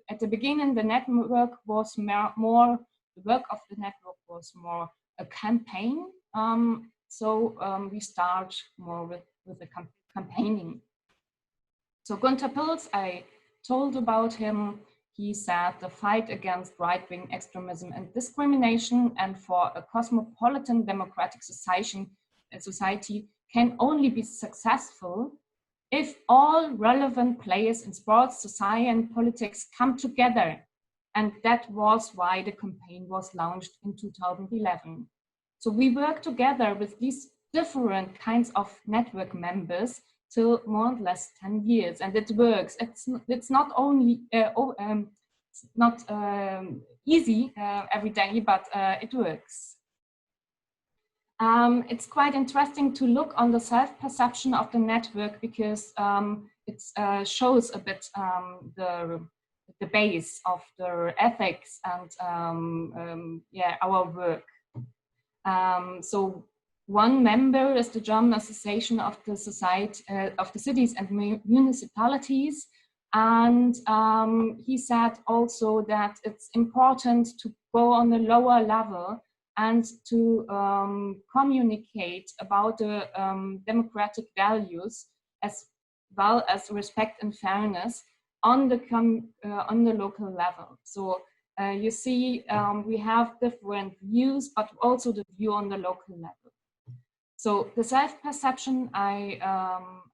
at the beginning, the network was more, the work of the network was more a campaign. So we start more with the campaigning. So Gunther Pilz, I told about him. He said the fight against right-wing extremism and discrimination and for a cosmopolitan democratic society can only be successful if all relevant players in sports, society, and politics come together. And that was why the campaign was launched in 2011. So we work together with these different kinds of network members till more or less 10 years, and it works. It's not only easy every day, but it works. It's quite interesting to look on the self-perception of the network because it shows a bit the base of the ethics and yeah, our work. So one member is the German Association of the Society of the Cities and Municipalities, and he said also that it's important to go on a lower level and to communicate about the democratic values as well as respect and fairness on the local level. So you see, we have different views, but also the view on the local level. So the self-perception I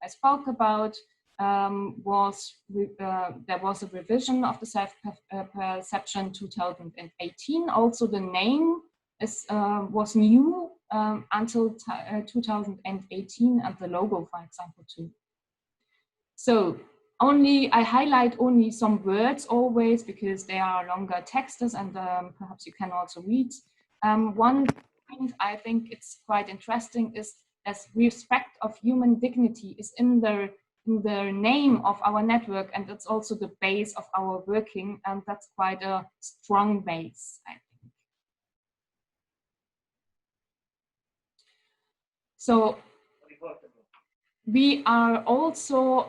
spoke about was there was a revision of the self-perception 2018. Also, the name was new until 2018, and the logo, for example, too. So I highlight only some words always because they are longer texts, and perhaps you can also read. One point I think it's quite interesting is as respect of human dignity is in the name of our network, and it's also the base of our working, and that's quite a strong base, I think. So we are also,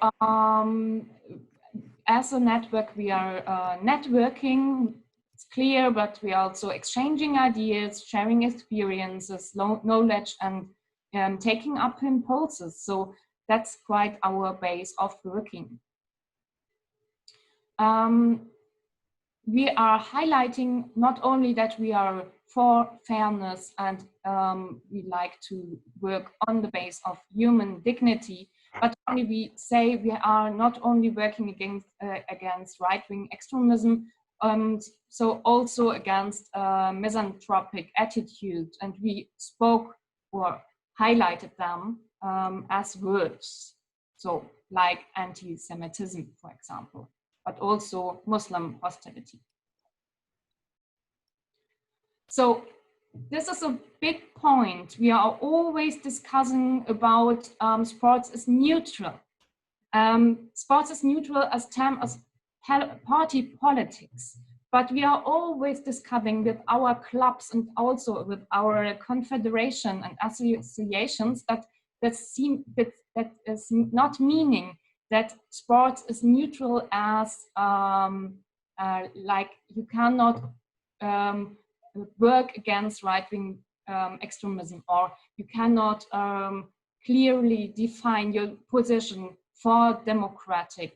as a network, we are networking, it's clear, but we are also exchanging ideas, sharing experiences, knowledge, and taking up impulses. So that's quite our base of working. We are highlighting not only that we are for fairness and we like to work on the base of human dignity, but we say we are not only working against right-wing extremism, so also against misanthropic attitude, and we spoke or highlighted them as words, so like anti-Semitism, for example, but also Muslim hostility. So this is a big point. We are always discussing about sports as neutral. Sports is neutral as term as party politics, but we are always discussing with our clubs and also with our confederation and associations that is not meaning that sports is neutral as like you cannot work against right-wing extremism, or you cannot clearly define your position for democratic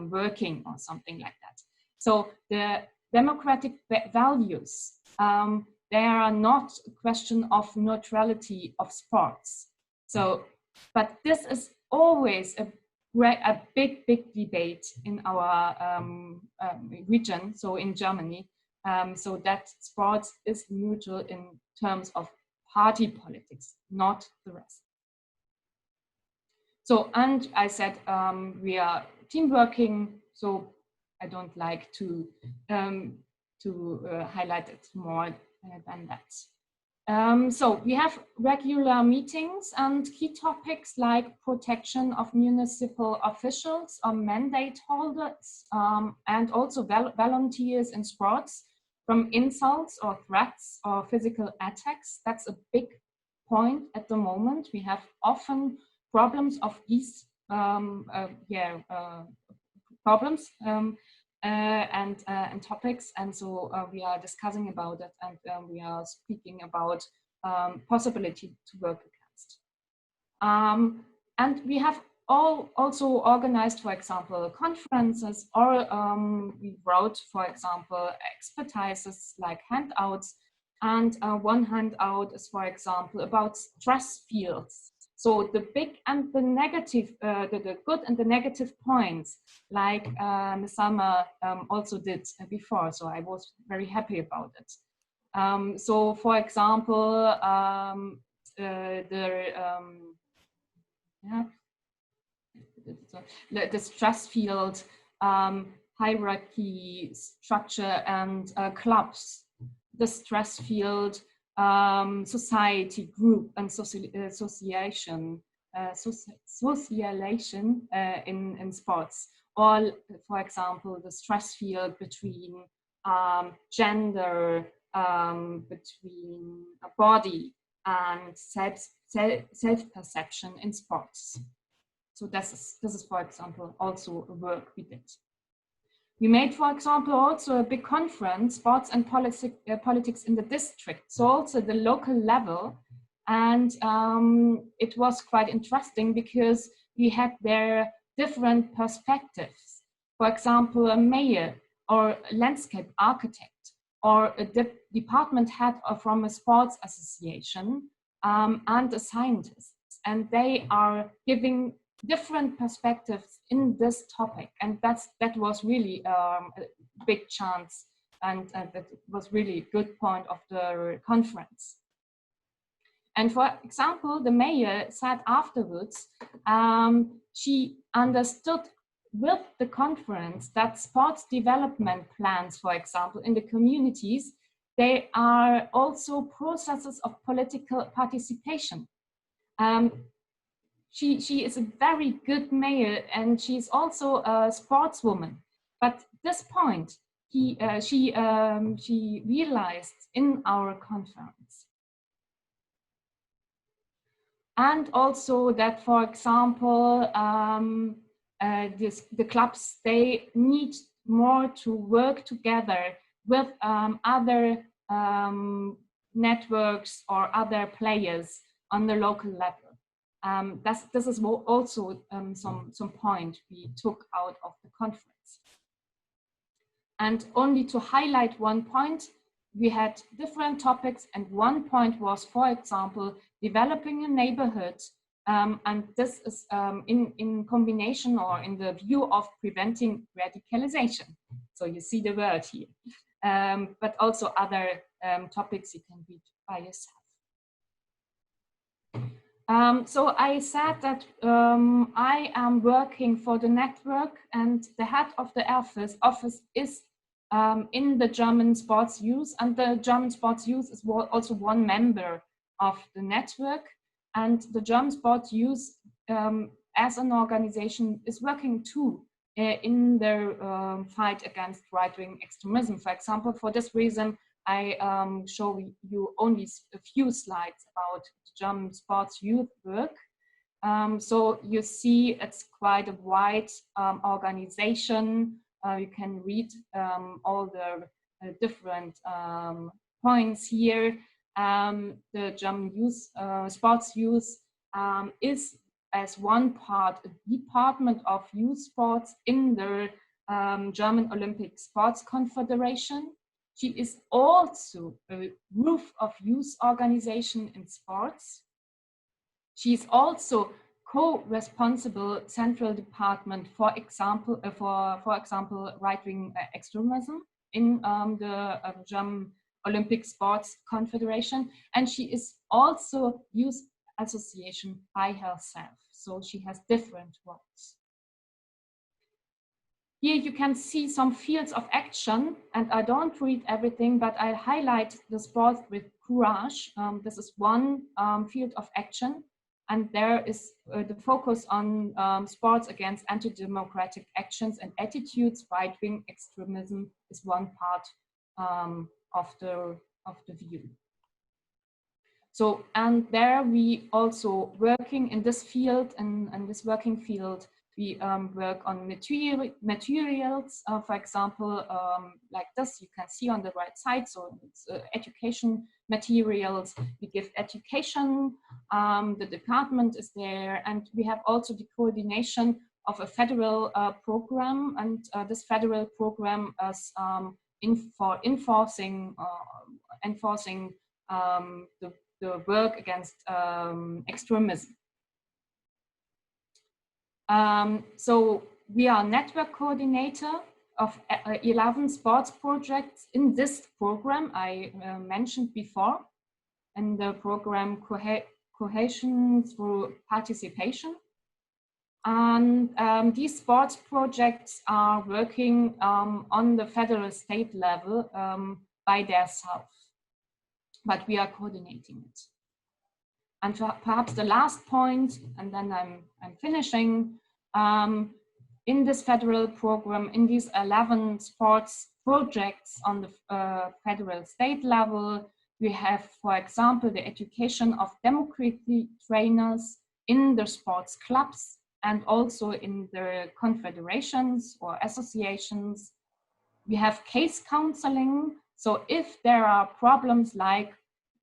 working or something like that. So the democratic values, they are not a question of neutrality of sports. So, but this is always a big debate in our region, so in Germany, so that sports is neutral in terms of party politics, not the rest. So, and I said we are team working, so I don't like to highlight it more than that. So we have regular meetings and key topics like protection of municipal officials or mandate holders, and also volunteers in sports from insults or threats or physical attacks. That's a big point at the moment. We have often problems of these problems and topics, and so we are discussing about it, and we are speaking about possibility to work against. And we have also organized, for example, conferences, or we wrote, for example, expertises like handouts, and one handout is, for example, about stress fields. So the big and the negative, the good and the negative points, like Ms. Salma also did before, so I was very happy about it. So for example, the stress field, hierarchy, structure, and clubs, the stress field, society, group, and socialization in sports. Or, for example, the stress field between gender, between a body, and self-perception in sports. So this is, for example, also a work we did. We made, for example, also a big conference, sports and politics in the district, so also the local level. And it was quite interesting because we had there different perspectives. For example, a mayor or a landscape architect or a department head from a sports association and a scientist. And they are giving different perspectives in this topic, and that was really a big chance, and that was really a good point of the conference. And for example, the mayor said afterwards, she understood with the conference that sports development plans, for example, in the communities, they are also processes of political participation. She is a very good mayor, and she's also a sportswoman. But this point, she realized in our conference. And also that, for example, the clubs, they need more to work together with other networks or other players on the local level. This is also some point we took out of the conference. And only to highlight one point, we had different topics, and one point was, for example, developing a neighborhood, and this is in combination or in the view of preventing radicalization. So you see the word here, but also other topics you can read by yourself. So I said that I am working for the network, and the head of the office is in the German Sports Youth, and the German Sports Youth is also one member of the network. And the German Sports Youth as an organization is working too in their fight against right-wing extremism. For example, for this reason, I show you only a few slides about the German Sports Youth work. So you see it's quite a wide organization. You can read all the different points here. The German youth, Sports Youth is as one part a department of youth sports in the German Olympic Sports Confederation. She is also a roof of youth organization in sports. She is also co-responsible central department, for example, right-wing extremism in the German Olympic Sports Confederation, and she is also youth association by herself. So she has different roles. Here you can see some fields of action, and I don't read everything, but I highlight the sports with courage. This is one field of action, and there is the focus on sports against anti-democratic actions and attitudes. Right-wing extremism is one part of the view. So, and there we also working in this field, and this working field, we work on materials, for example, like this, you can see on the right side. So it's education materials. We give education, the department is there, and we have also the coordination of a federal program, and this federal program is for enforcing the work against extremism. So we are network coordinator of 11 sports projects in this program I mentioned before, and the program Cohesion through Participation. And these sports projects are working on the federal state level by themselves, but we are coordinating it. And perhaps the last point, and then I'm finishing, in this federal program, in these 11 sports projects on the federal state level, we have, for example, the education of democracy trainers in the sports clubs and also in the confederations or associations. We have case counseling. So if there are problems like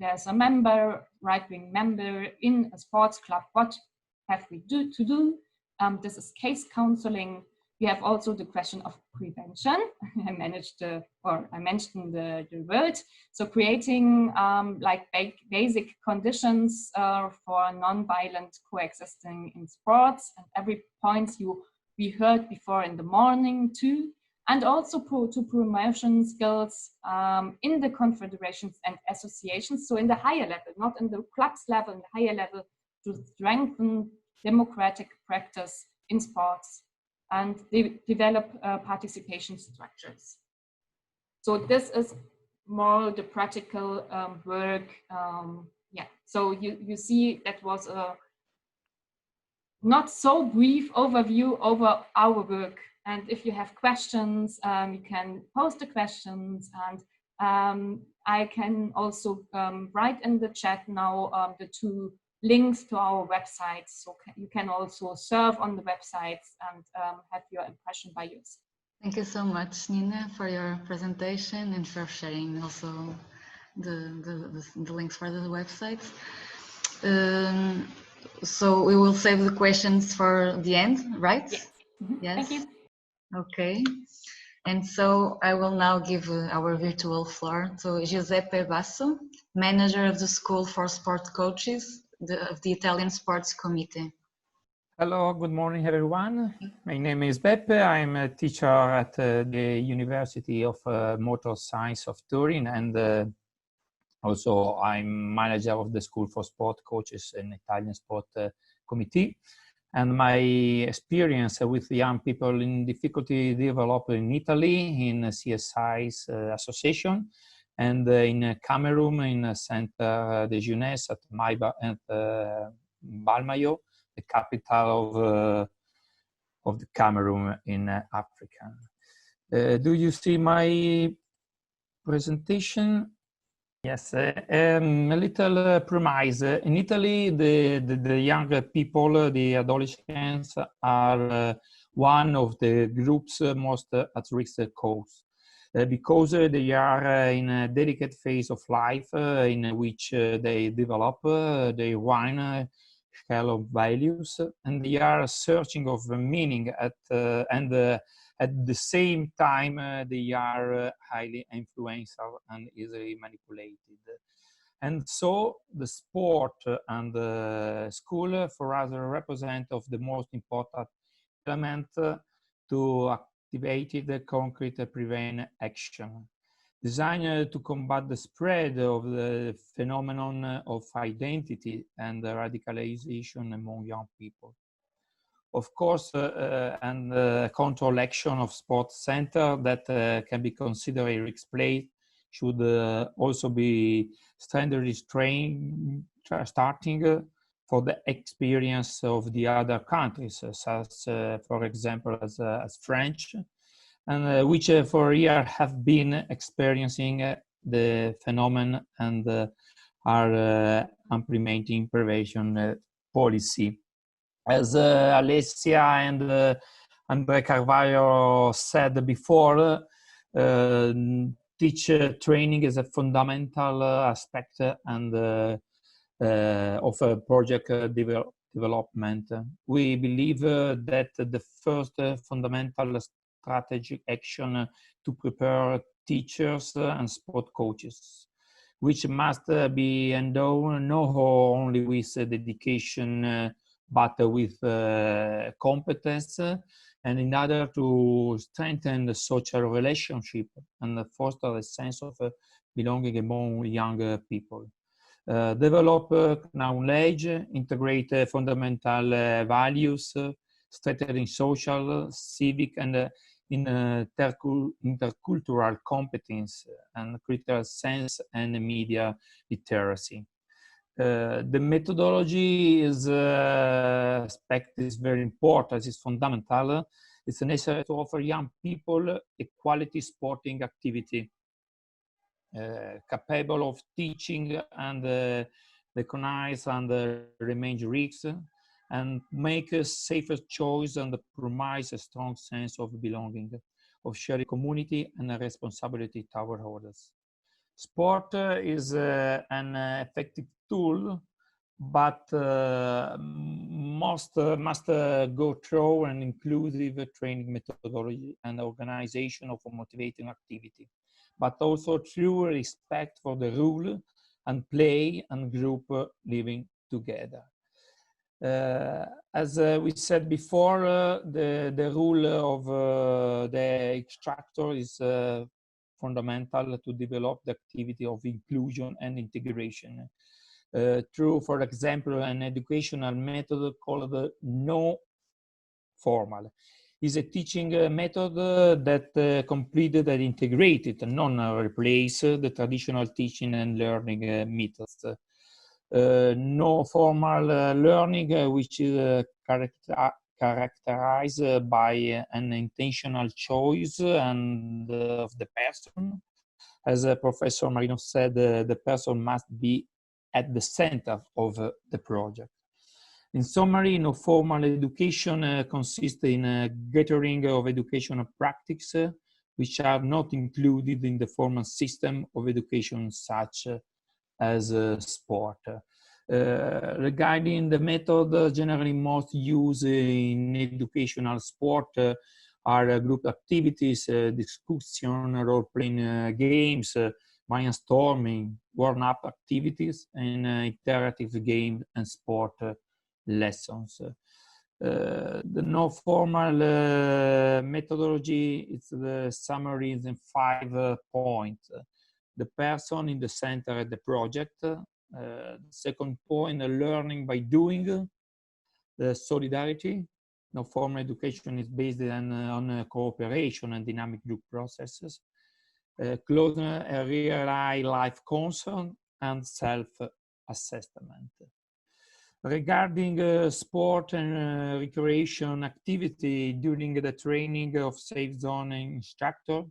there's a member, right-wing member in a sports club, what have we to do? This is case counseling. We have also the question of prevention. I mentioned the word. So creating like basic conditions for non-violent coexisting in sports, and every point we heard before in the morning too. And also to promotion skills in the confederations and associations. So in the higher level, not in the clubs level, in the higher level, to strengthen democratic practice in sports and develop participation structures. So this is more the practical work. Yeah. So you see that was not so brief overview over our work. And if you have questions, you can post the questions, and I can also write in the chat now the 2 links to our websites, so you can also surf on the websites and have your impression by yourself. Thank you so much, Nina, for your presentation and for sharing also the links for the websites. So we will save the questions for the end, right? Yes. Yes. Thank you. Okay. And so I will now give our virtual floor to Giuseppe Basso, manager of the School for Sport Coaches of the Italian Sports Committee. Hello, good morning, everyone. My name is Beppe. I'm a teacher at the University of Motor Science of Turin, and also I'm manager of the School for Sport Coaches in Italian Sport Committee. And my experience with young people in difficulty developed in Italy in CSI's association, and in Cameroon in Centre de Jeunesse at Balmayo, the capital of the Cameroon in Africa. Do you see my presentation? Yes, a little premise. In Italy, the young people, the adolescents, are one of the groups most at risk cause. Because they are in a delicate phase of life in which they develop their own scale of values, and they are searching of meaning at the same time they are highly influenced and easily manipulated. And so the sport and the school for us represent of the most important element to activate the concrete prevent action, designed to combat the spread of the phenomenon of identity and radicalization among young people. Of course, and control action of sports center that can be considered a risk play should also be standardized starting for the experience of the other countries, such for example as French, and which for years have been experiencing the phenomenon and are implementing prevention policy. As Alessia and Andre Carvalho said before, teacher training is a fundamental aspect and of a project development. We believe that the first fundamental strategic action to prepare teachers and sport coaches, which must be endowed not only with dedication but with competence, and in order to strengthen the social relationship and foster a sense of belonging among young people. Develop knowledge, integrate fundamental values, strengthening social, civic, and intercultural competence, and critical sense and media literacy. The methodology is aspect is very important, it's fundamental. It's necessary to offer young people a quality sporting activity capable of teaching and recognize and remain risks, and make a safer choice and promise a strong sense of belonging, of sharing community and a responsibility toward others. Sport is an effective tool, but must go through an inclusive training methodology and organization of a motivating activity, but also through respect for the rule and play and group living together. As we said before, the rule of the extractor is fundamental to develop the activity of inclusion and integration through, for example, an educational method called no formal. Is a teaching method that completed and integrated and non-replace the traditional teaching and learning methods. No formal learning, which characterized by an intentional choice and of the person. As Professor Marino said, the person must be at the center of the project. In summary, no formal education consists in a gathering of educational practices which are not included in the formal system of education such as sport. Regarding the method generally most used in educational sport are group activities, discussion, role-playing games, brainstorming, warm-up activities, and interactive game and sport lessons. The no formal methodology is the summary in 5 points. The person in the center of the project. The second point, learning by doing. The solidarity. No formal education is based on cooperation and dynamic group processes. Close real life concern and self-assessment. Regarding sport and recreation activity during the training of safe zone instructor,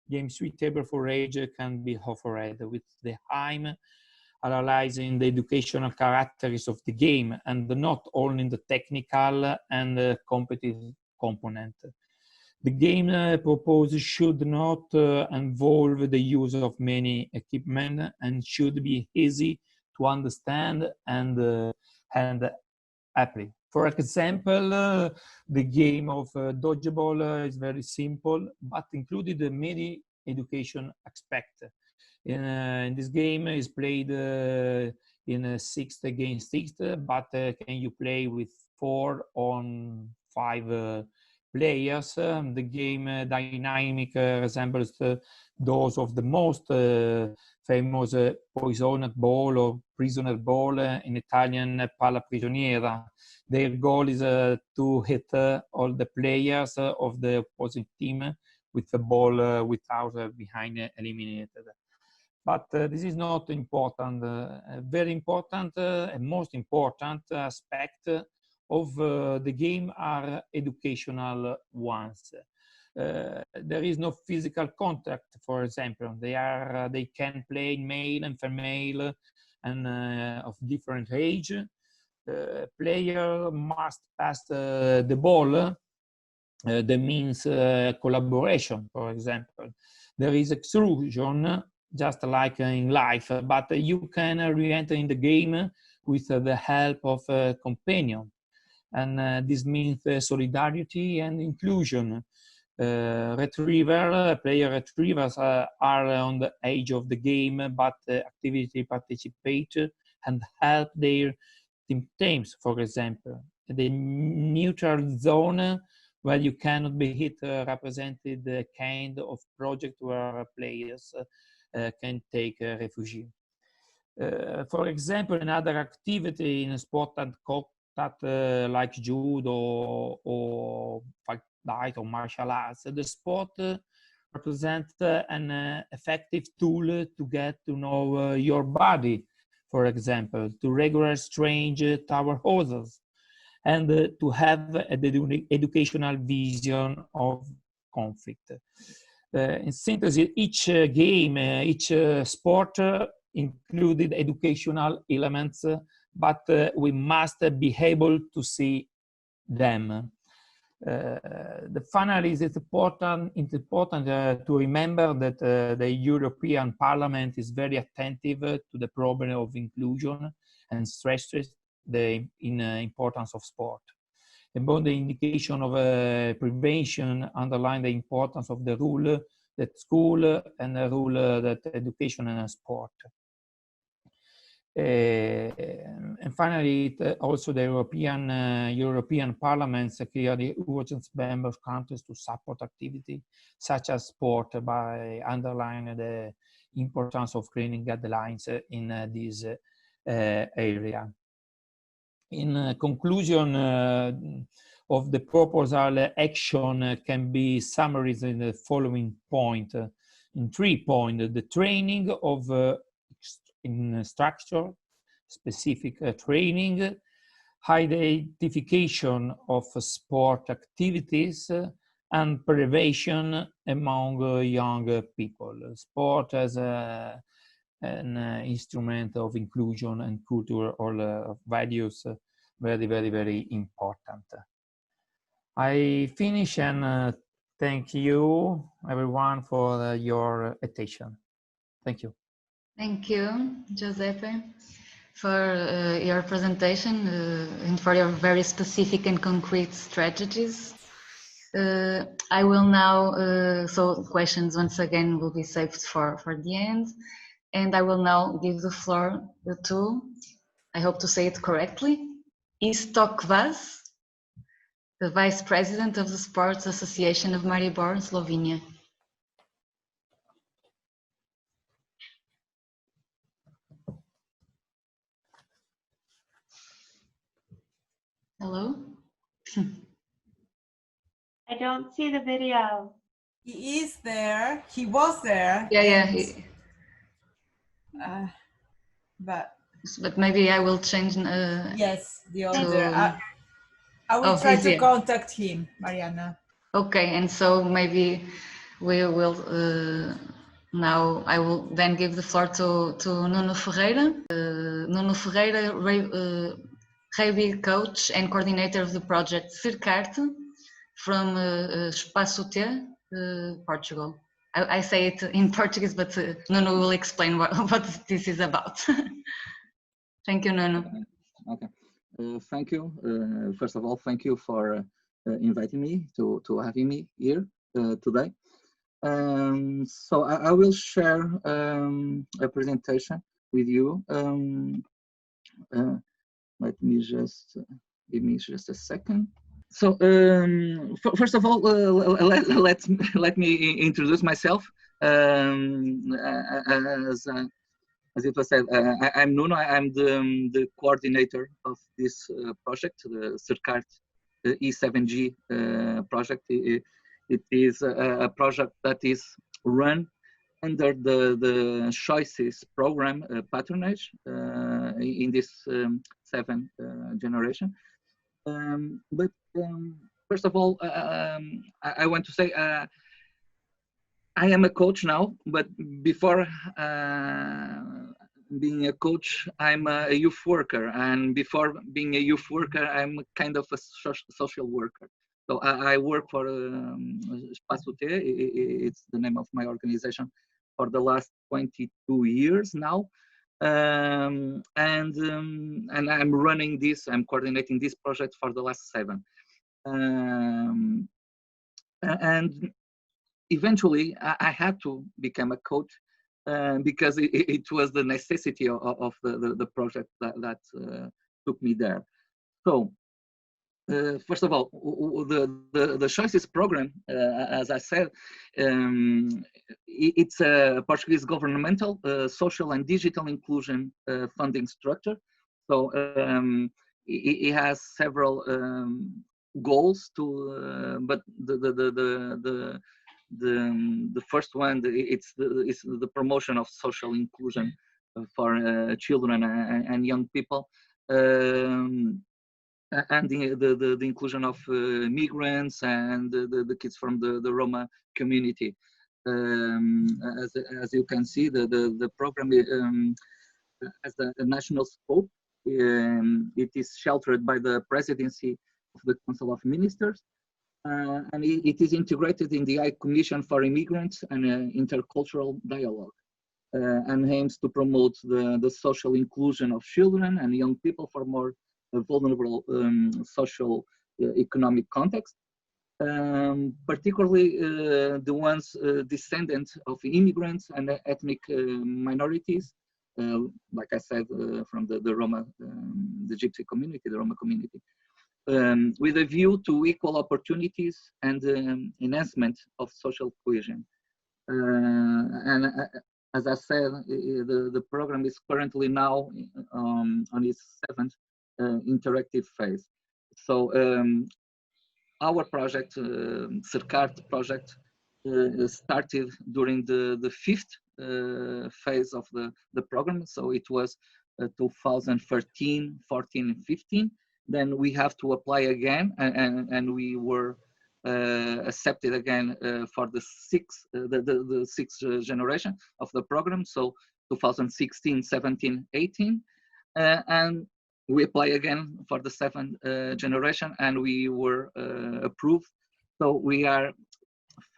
games suitable for age can be offered with the aim analyzing the educational characteristics of the game and not only the technical and competitive component. The game proposed should not involve the use of many equipment and should be easy to understand and apply. For example, the game of dodgeball is very simple, but included many education aspects. In this game is played in 6 against 6, but can you play with 4 on 5 players? The game dynamic resembles those of the most famous poisoned ball or prisoner ball in Italian palla prigioniera. Their goal is to hit all the players of the opposing team with the ball without being eliminated. But this is not important. Very important and most important aspect of the game are educational ones. There is no physical contact, for example. They can play male and female and of different age. Player must pass the ball. That means collaboration, for example. There is exclusion, just like in life, but you can re-enter in the game with the help of a companion. And this means solidarity and inclusion. Player retrievers are on the edge of the game, but actively participate and help their teams, for example. The neutral zone, where you cannot be hit, represented the kind of project where players can take refuge. For example, another activity in sport and contact like judo or fight or martial arts, the sport represents an effective tool to get to know your body, for example, to regulate strange toward others, and to have an educational vision of conflict. In synthesis, each game, each sport included educational elements, but we must be able to see them. Finally, it's important to remember that the European Parliament is very attentive to the problem of inclusion and stresses the importance of sport. Among the indication of prevention, underline the importance of the rule that school and the rule that education and sport. And finally, also the European Parliament clearly urges member countries to support activity such as sport by underlining the importance of training guidelines in this area. In conclusion of the proposal, action can be summarized in the following point, in 3 points: the training of in structure, specific training, identification of sport activities and prevention among young people. Sport as an instrument of inclusion and cultural values, very, very, very important. I finish and thank you, everyone, for your attention. Thank you. Thank you, Giuseppe, for your presentation and for your very specific and concrete strategies. I will now, so questions once again will be saved for the end. And I will now give the floor to, I hope to say it correctly, Istok Vaz, the Vice President of the Sports Association of Maribor, Slovenia. Hello? I don't see the video. He is there. He was there. Yeah, but maybe I will change. Yes, the order. I will try to contact him, Mariana. Okay, and so maybe we will now. I will then give the floor to Nuno Ferreira. Nuno Ferreira, rugby coach and coordinator of the project Cercar-te from Espaço T, Portugal. I say it in Portuguese, but Nuno will explain what this is about. Thank you, Nuno. Okay. Thank you. First of all, thank you for inviting me to having me here today. So I will share a presentation with you. Let me just give me just a second. So first of all, let me introduce myself. As it was said, I'm Nuno. I'm the coordinator of this project, the Cercar-te E7G project. It is a project that is run under the Choices program patronage in this 7th generation. But first of all, I want to say I am a coach now, but before being a coach, I'm a youth worker, and before being a youth worker, I'm kind of a social worker. So I work for Espaço T, it's the name of my organization, for the last 22 years now. And I'm running this, I'm coordinating this project for the last 7. And eventually I had to become a coach because it was the necessity of the project that took me there. So first of all, the Choices program, as I said, it's a Portuguese governmental social and digital inclusion funding structure. So it has several goals to, but the first one, it's the promotion of social inclusion for children and young people. And the inclusion of migrants and the kids from the Roma community. As you can see, the program has a national scope. It is sheltered by the presidency of the Council of Ministers, and it is integrated in the High Commission for Immigrants and Intercultural Dialogue, and aims to promote the social inclusion of children and young people for more vulnerable social economic context, particularly the ones descendant of immigrants and ethnic minorities, like I said, from the Roma, the Gypsy community, the Roma community, with a view to equal opportunities and enhancement of social cohesion. And as I said, the program is currently now on its 7th interactive phase. So our project, Cercar-te project, started during the 5th phase of the program. So it was 2013, 14, and 15. then we have to apply again, and we were accepted again for the sixth generation of the program, so 2016, 17, 18, and we apply again for the seventh generation, and we were approved. So we are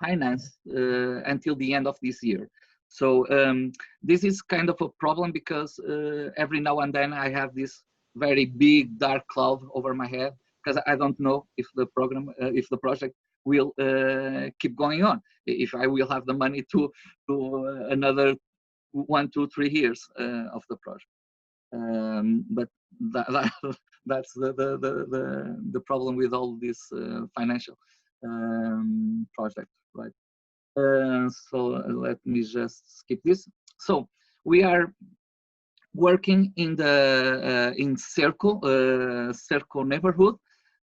financed until the end of this year. So this is kind of a problem because every now and then I have this very big dark cloud over my head because I don't know if the program, if the project will keep going on, if I will have the money to another 1, 2, 3 years of the project. But that's the problem with all this financial project, right? So let me just skip this. So we are working in the in Cerco neighborhood.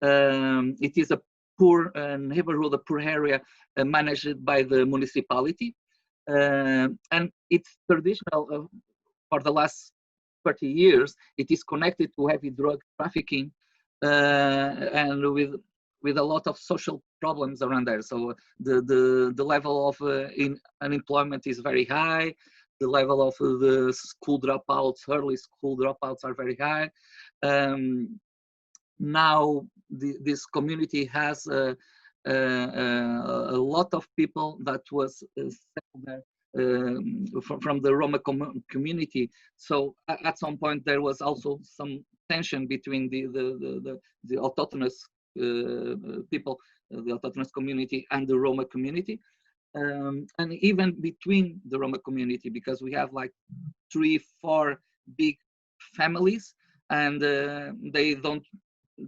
It is a poor neighborhood, a poor area managed by the municipality, and it's traditional for the last 30 years. It is connected to heavy drug trafficking and with a lot of social problems around there. So the level of unemployment is very high. The level of the school dropouts, early school dropouts, are very high. Now this community has a lot of people that was settled there from the Roma community. So at some point there was also some tension between the autonomous people, the autonomous community, and the Roma community, and even between the Roma community, because we have like 3, 4 big families, and they don't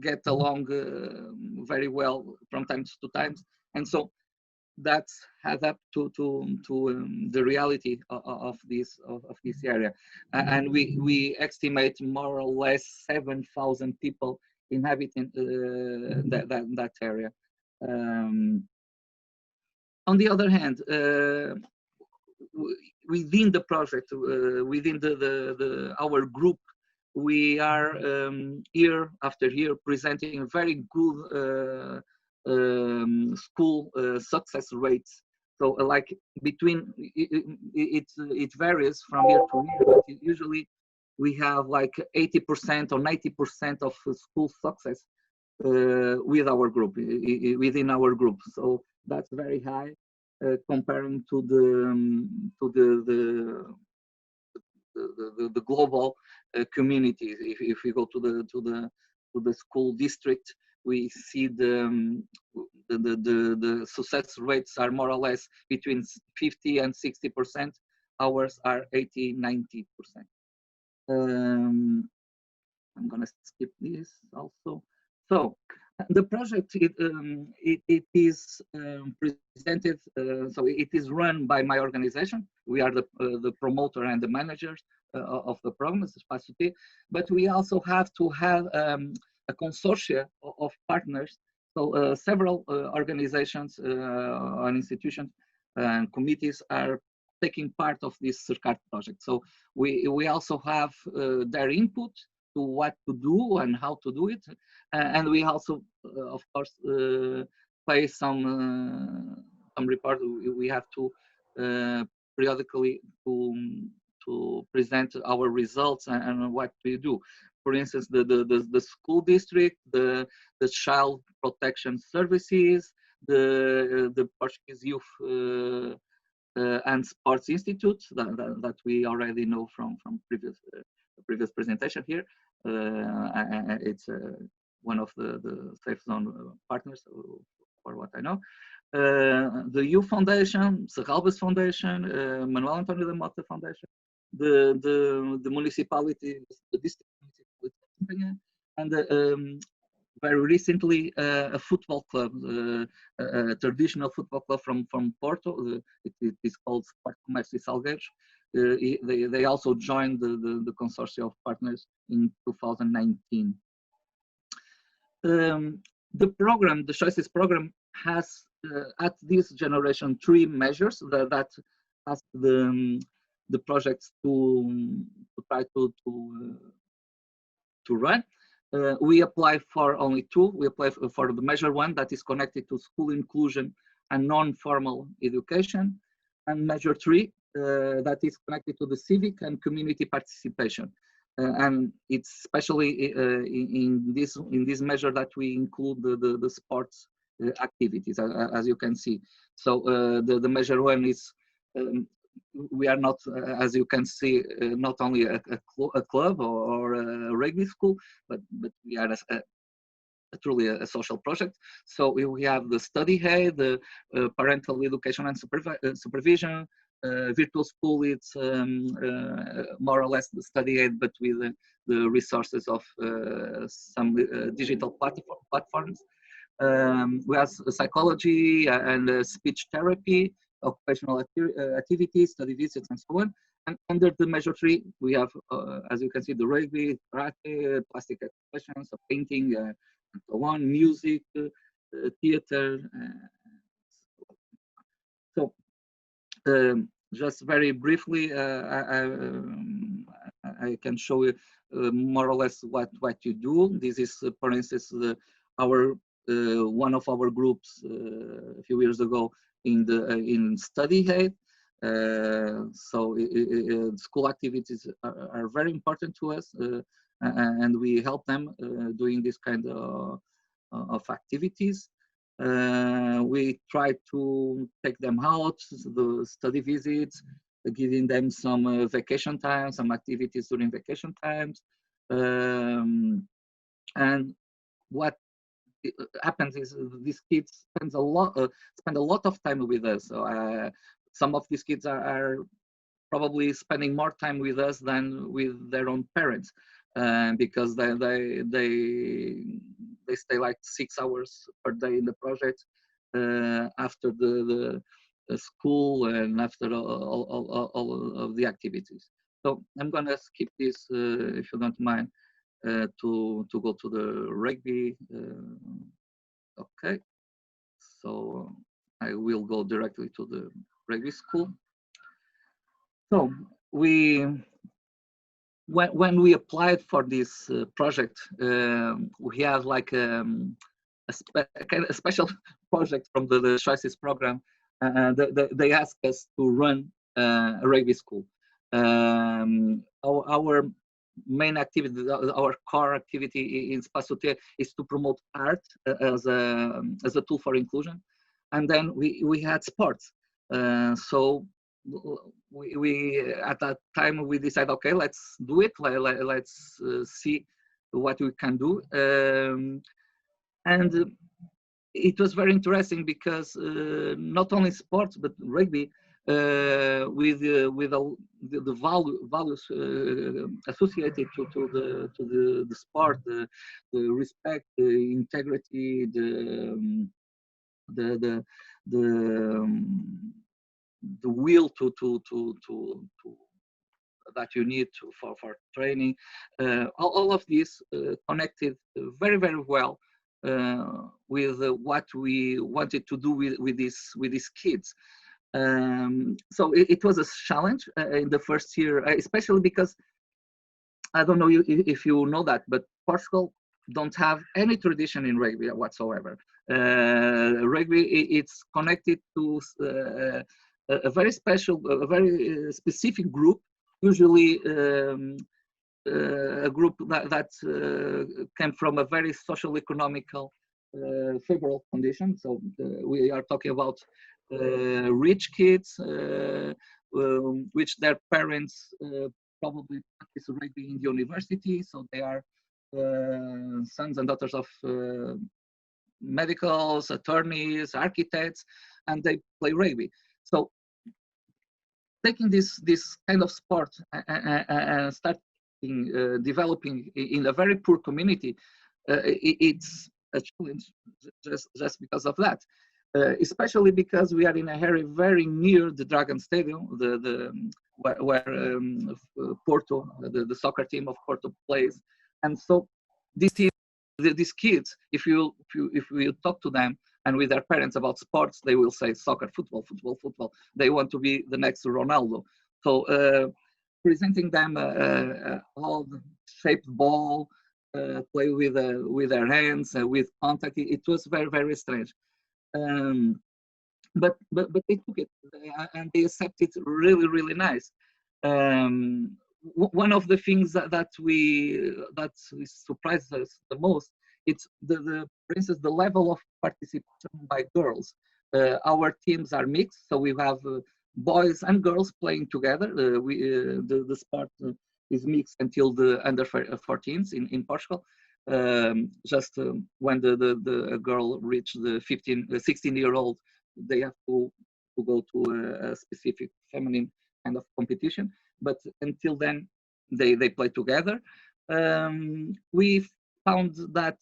get along very well from time to time, and so that's adds up to the reality of this area, and we estimate more or less 7,000 people inhabiting that area. On the other hand, within the project, within our group, we are year after year presenting very good school success rates. So like between, it varies from year to year, but usually we have like 80% or 90% of school success with our group, within our group. So that's very high comparing to the global community. If we go to the school district, we see the success rates are more or less between 50 and 60%. Ours are 80, 90%. I'm gonna skip this also. So the project, it is presented, so it is run by my organization. We are the promoter and the managers of the program, Espaço T, but we also have to have a consortia of partners. So several organizations and institutions and committees are taking part of this CERCAR project. So we also have their input to what to do and how to do it, and we also, of course, pay some report. We have to periodically to present our results and what we do. For instance, the school district, the child protection services, the Portuguese Youth and Sports Institute that we already know from previous presentation here. It's one of the Safe Zone partners, for what I know. The Youth Foundation, Serralbas Foundation, Manuel António da Mota Foundation, the municipality, the district municipality, and very recently a football club, a traditional football club from Porto. It is called Sport Comércio Salgueiros. They also joined the consortium of partners in 2019. The program, the Choices program, has at this generation 3 measures that ask the projects to try to run. We apply for only two. We apply for the measure one that is connected to school inclusion and non-formal education, and measure three that is connected to the civic and community participation. And it's especially in this measure that we include the sports activities, as you can see. So the measure one is we are not, as you can see, not only a club or a rugby school, but we are truly a social project. So we have the study aid, the parental education and supervision. Virtual school, it's more or less the study aid, but with the resources of some digital platforms. We have psychology and speech therapy, occupational activities, study visits, and so on. And under the measure three, we have, as you can see, the rugby, karate, plastic expressions, painting, and so on, music, theater. So just very briefly, I can show you more or less what you do. This is, for instance, our one of our groups a few years ago in study aid. So school activities are very important to us, and we help them doing this kind of activities. We try to take them out, the study visits, giving them some vacation time, some activities during vacation times. And what happens is these kids spend a lot of time with us. So some of these kids are probably spending more time with us than with their own parents, because they stay like 6 hours per day in the project after the school and after all of the activities. So I'm gonna skip this if you don't mind, to go to the rugby. Okay, so I will go directly to the rugby school. So when we applied for this project, we have like a special project from the Choices program. They asked us to run a rugby school. Our main activity, our core activity in Spaço-T is to promote art as a tool for inclusion, and then we had sports. So we at that time we decided, okay, let's do it. Let's see what we can do, and it was very interesting because not only sports but rugby, with the values associated to the sport, the respect, the integrity, the will to that you need for training, all of this connected very well with what we wanted to do with these kids. So it was a challenge in the first year, especially because I don't know if you know that, but Portugal don't have any tradition in rugby whatsoever. Rugby, it's connected to a very special, a very specific group, usually a group that came from a very social economical favorable condition. So we are talking about rich kids, which their parents probably practice rugby in the university. So they are sons and daughters of medicals, attorneys, architects, and they play rugby. So taking this kind of sport and starting developing in a very poor community, it's a challenge just because of that. Especially because we are in a area very near the Dragon Stadium, where Porto, the soccer team of Porto plays, and so these kids, if you talk to them and with their parents about sports, they will say soccer, football. They want to be the next Ronaldo. So presenting them all the shaped ball, play with their hands, with contact. It was very, very strange. But they took it and they accepted it really, really nice. One of the things that surprised us the most, it's for instance, the level of participation by girls. Our teams are mixed, so we have boys and girls playing together. The sport is mixed until the under 14s in Portugal. Just when the girl reached the 16-year-old, they have to go to a specific feminine kind of competition. But until then, they play together. We found that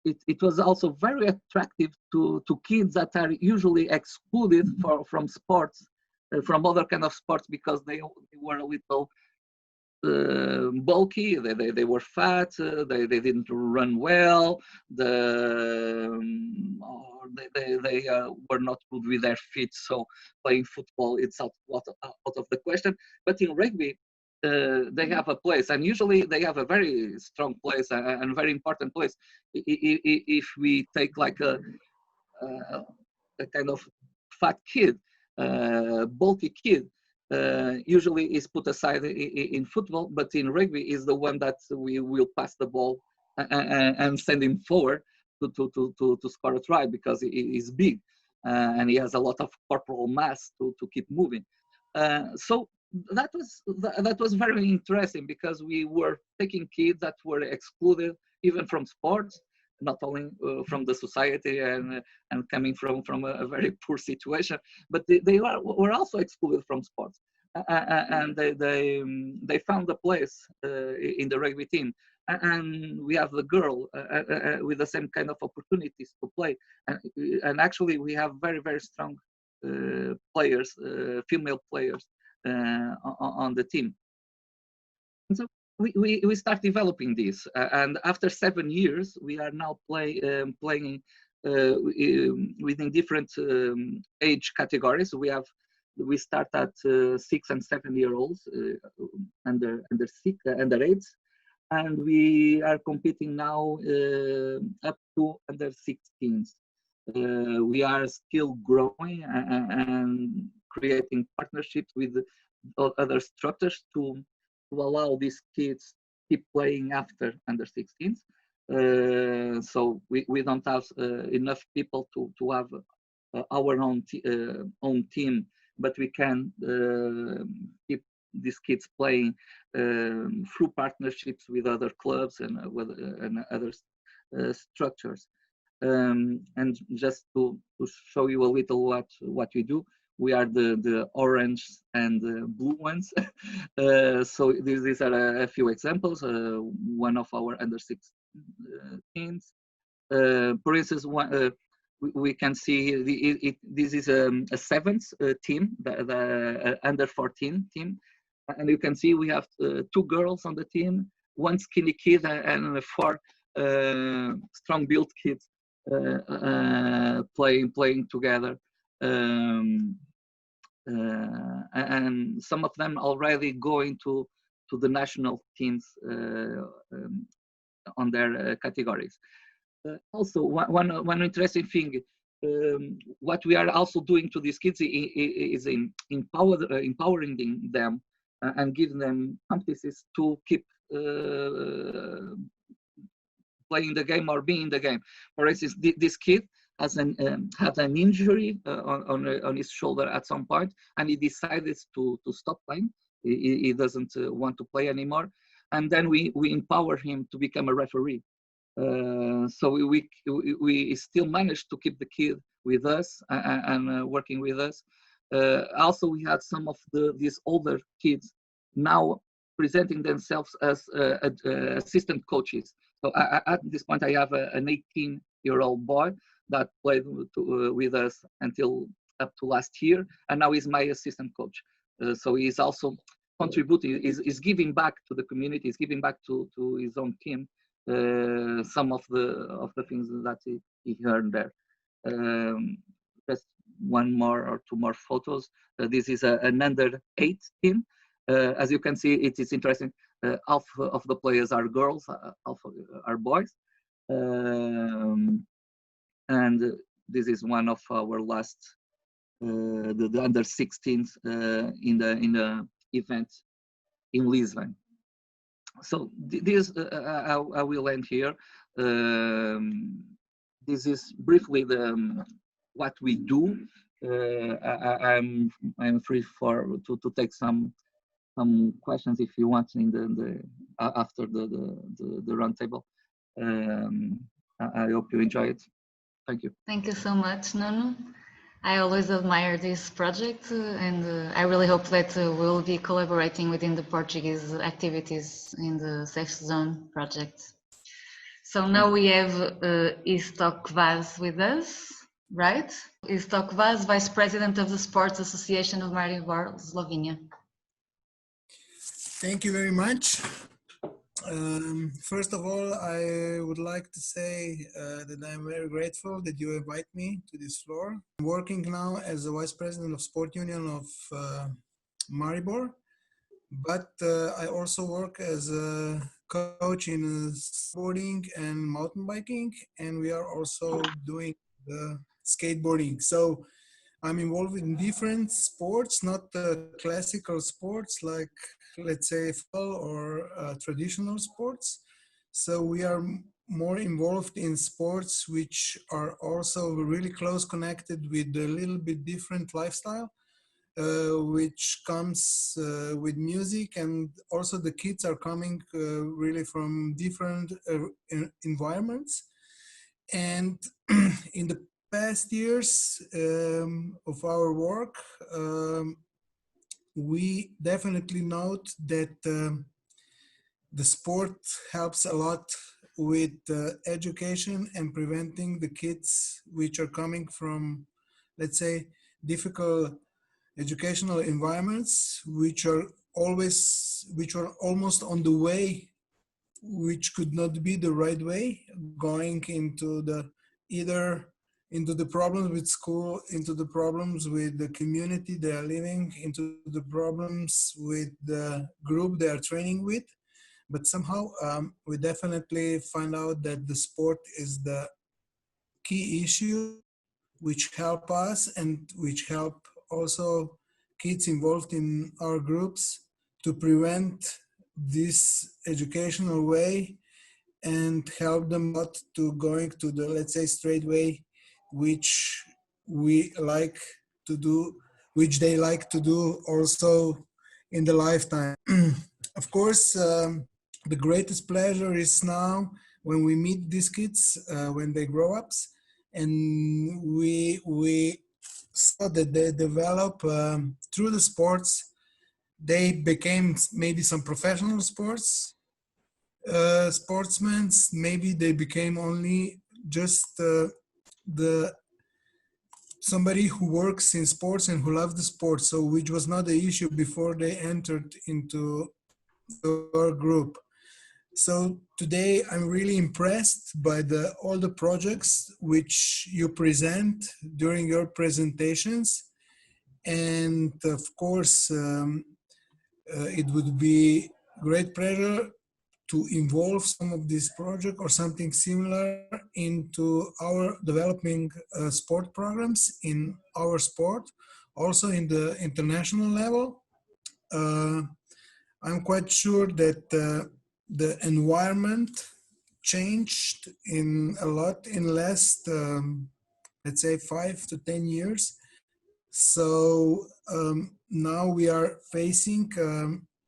it was also very attractive to kids that are usually excluded from sports, from other kind of sports, because they were a little bulky, they were fat, they didn't run well, they were not good with their feet, so playing football, it's out of the question. But in rugby, they have a place, and usually they have a very strong place and very important place. If we take like a kind of fat kid, bulky kid, usually is put aside in football, but in rugby is the one that we will pass the ball and send him forward to score a try, because he is big and he has a lot of corporal mass to keep moving. So that was very interesting, because we were taking kids that were excluded even from sports, not only from the society and coming from a very poor situation, but they were also excluded from sports, and they found a place in the rugby team. And we have the girl with the same kind of opportunities to play, and actually we have very, very strong players, female players on the team. And so we start developing this, and after 7 years, we are now playing within different age categories. We start at 6 and 7 year olds, under 8, and we are competing now up to under 16s. We are still growing and creating partnerships with other structures to allow these kids keep playing after under 16s. So we don't have enough people to have our own team, but we can keep these kids playing through partnerships with other clubs and other structures. And just to show you a little what we do, we are the orange and blue ones. So these are a few examples. One of our under 6 teams. For instance, we can see this is a 7th team, the under 14 team. And you can see we have 2 girls on the team, 1 skinny kid and 4 strong-built kids playing together. And some of them already going to the national teams on their categories. Also, one interesting thing, what we are also doing to these kids is empowering them and giving them competencies to keep playing the game or being in the game. For instance, this kid had an injury on his shoulder at some point, and he decided to stop playing. He doesn't want to play anymore, and then we empower him to become a referee. So we still managed to keep the kid with us and working with us. Also, we had some of these older kids now presenting themselves as assistant coaches. So at this point, I have an 18-year-old boy that played with us until up to last year, and now he's my assistant coach. So he's also contributing, is giving back to the community, is giving back to his own team some of the things that he earned there. Just 1 more or 2 more photos. This is an under 8 team. As you can see, it is interesting. Half of the players are girls, half are boys. And this is one of our last, the under 16s in the event in Lisbon. So this, I will end here. This is briefly what we do. I'm free to take some questions if you want in the after the roundtable. I hope you enjoy it. Thank you. Thank you so much, Nuno. I always admire this project, and I really hope that we'll be collaborating within the Portuguese activities in the Safe Zone project. So now we have Istok Vaz with us, right? Istok Vaz, Vice President of the Sports Association of Maribor, Slovenia. Thank you very much. First of all, I would like to say that I'm very grateful that you invite me to this floor. I'm working now as the Vice President of Sport Union of Maribor, but I also work as a coach in skateboarding and mountain biking, and we are also doing the skateboarding. So I'm involved in different sports, not classical sports like, let's say, football or traditional sports. So we are more involved in sports which are also really close connected with a little bit different lifestyle, which comes with music, and also the kids are coming really from different environments. And in the past years of our work, we definitely note that the sport helps a lot with education and preventing the kids which are coming from, let's say, difficult educational environments, which are almost on the way, which could not be the right way, going into either into the problems with school, into the problems with the community they are living, into the problems with the group they are training with. But somehow we definitely find out that the sport is the key issue which help us and which help also kids involved in our groups to prevent this educational way and help them not to going to the, let's say, straight way, which we like to do, which they like to do also in the lifetime. Of course, the greatest pleasure is now when we meet these kids, when they grow up, and we saw that they develop through the sports. They became maybe some professional sportsmen. Maybe they became only just somebody who works in sports and who loves the sport. So which was not the issue before they entered into our group. So today I'm really impressed by all the projects which you present during your presentations. And of course, it would be great pleasure to involve some of this project or something similar into our developing sport programs in our sport, also in the international level. I'm quite sure that the environment changed a lot in last, let's say, 5 to 10 years. So now we are facing,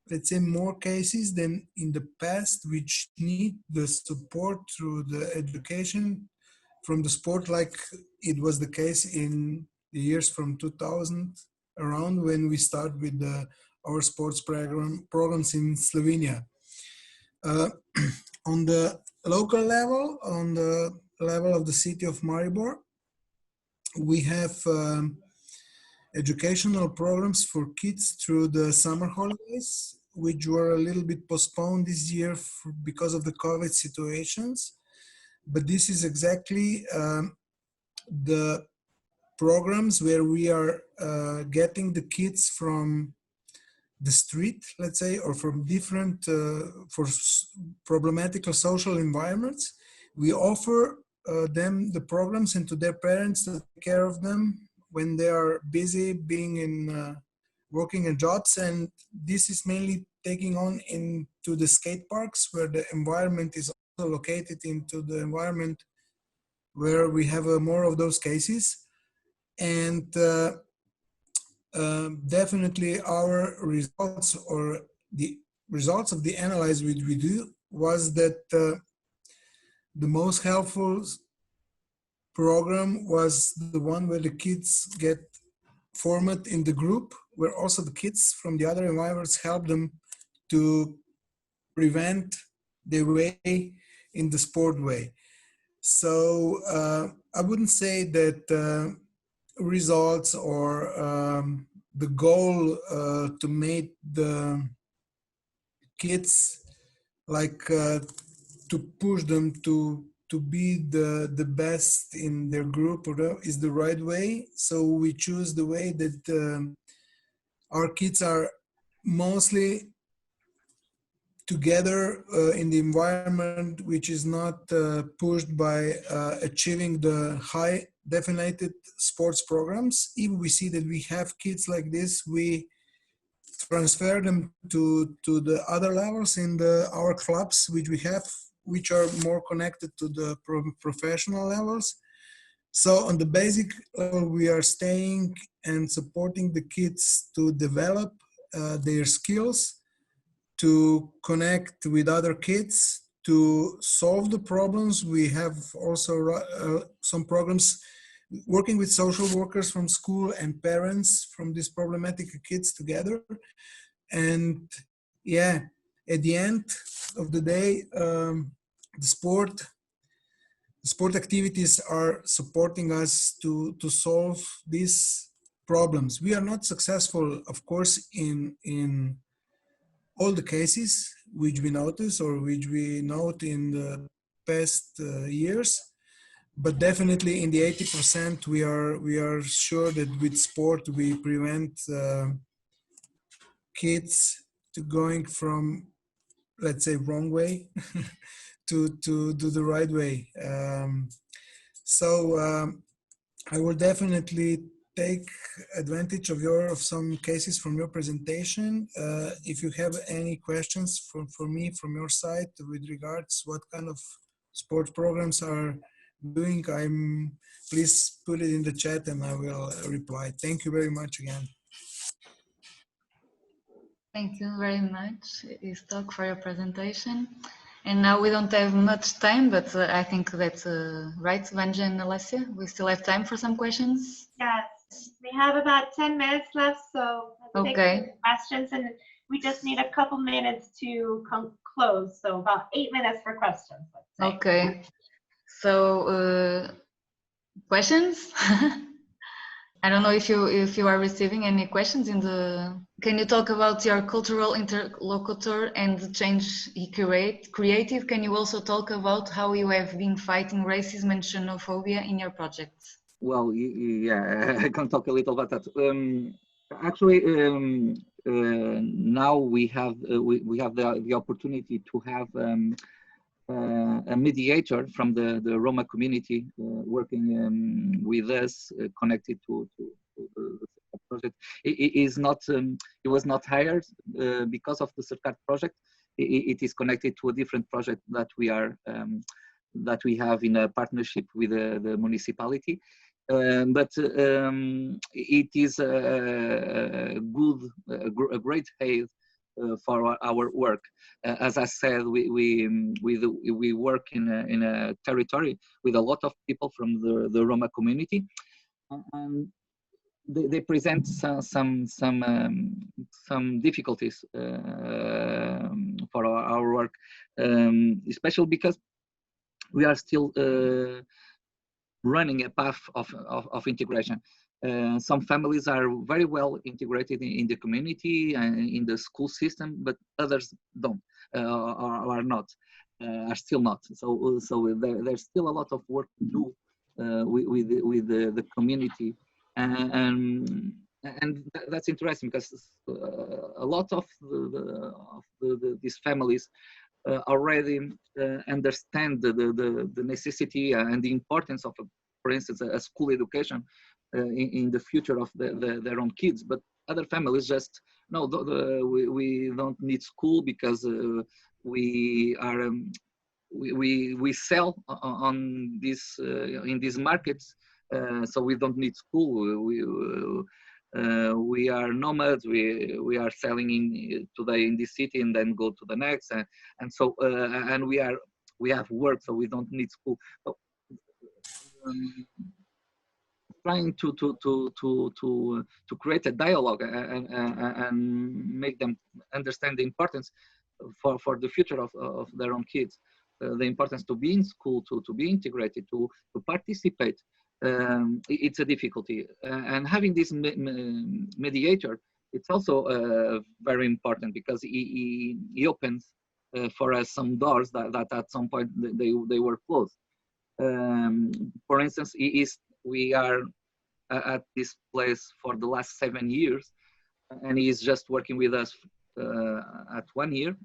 let's say, more cases than in the past, which need the support through the education from the sport, like it was the case in the years from 2000 around, when we start with our sports programs in Slovenia. On the local level, on the level of the city of Maribor, we have educational programs for kids through the summer holidays, which were a little bit postponed this year because of the COVID situations. But this is exactly the programs where we are getting the kids from the street, let's say, or from different problematical social environments. We offer them the programs and to their parents to take care of them when they are busy being in working in jobs. And this is mainly taking on into the skate parks, where the environment is also located into the environment where we have more of those cases. And definitely our results, or the results of the analysis which we do, was that the most helpful program was the one where the kids get formed in the group, where also the kids from the other environments help them to prevent their way in the sport way. So I wouldn't say that results or the goal to make the kids like to push them to be the best in their group is the right way. So we choose the way that our kids are mostly together in the environment, which is not pushed by achieving the high definited sports programs. If we see that we have kids like this, we transfer them to the other levels in our clubs, which we have, which are more connected to the professional levels. So on the basic level, we are staying and supporting the kids to develop their skills, to connect with other kids, to solve the problems. We have also some programs working with social workers from school and parents from these problematic kids together. And yeah, at the end of the day, the sport activities are supporting us to solve these problems. We are not successful, of course, in all the cases which we notice or which we note in the past years, but definitely in the 80% we are sure that with sport we prevent kids to going from, let's say, wrong way to do the right way. I will definitely take advantage of some cases from your presentation. If you have any questions for me from your side with regards what kind of sports programs are doing, please put it in the chat and I will reply. Thank you very much again. Thank you very much, Istok, for your presentation. And now we don't have much time, but I think that's right, Vanja and Alessia. We still have time for some questions. Yes, we have about 10 minutes left, so let's take questions, and we just need a couple minutes to close, so about 8 minutes for questions. Let's say. Okay, so questions? I don't know if you are receiving any questions in the. Can you talk about your cultural interlocutor and the change he created? Can you also talk about how you have been fighting racism and xenophobia in your projects? Well, yeah, I can talk a little about that. Actually, now we have the opportunity to have a mediator from the Roma community working with us, connected to the project. It was not hired because of the Cercat project. It is connected to a different project that we have in a partnership with the municipality. But it is a great aid for our work. As I said, we work in a territory with a lot of people from the Roma community, and they present some difficulties for our work, especially because we are still running a path of integration. Some families are very well integrated in the community and in the school system, but others don't, or are not, are still not. So there's still a lot of work to do with the community. And and that's interesting because a lot of these families already understand the necessity and the importance of, for instance, a school education in the future of their own kids. But other families just, no, we don't need school because we are we sell on this in these markets, so we don't need school. We are nomads. We are selling in today in this city and then go to the next, and so and we have work, so we don't need school. So, trying to create a dialogue and make them understand the importance for the future of their own kids, the importance to be in school, to be integrated, to participate. It's a difficulty, and having this mediator, it's also very important because he opens for us some doors that at some point they were closed. For instance, we are at this place for the last 7 years, and he is just working with us at 1 year,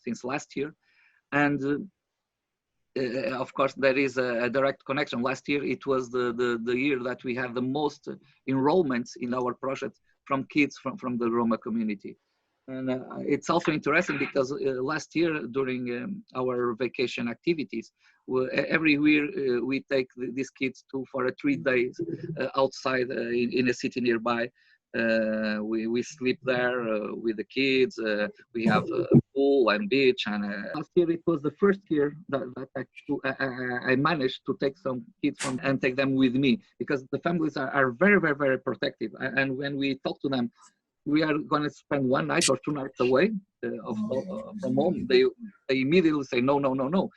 since last year. And of course, there is a direct connection. Last year, it was the year that we had the most enrollments in our project from kids from the Roma community. And it's also interesting because last year during our vacation activities, every year we take these kids for 3 days outside in a city nearby. We sleep there with the kids. We have a pool and beach. And last year it was the first year that I managed to take some kids and take them with me, because the families are very, very, very protective. And when we talk to them, we are going to spend 1 night or 2 nights away from home, they immediately say, no, no, no, no.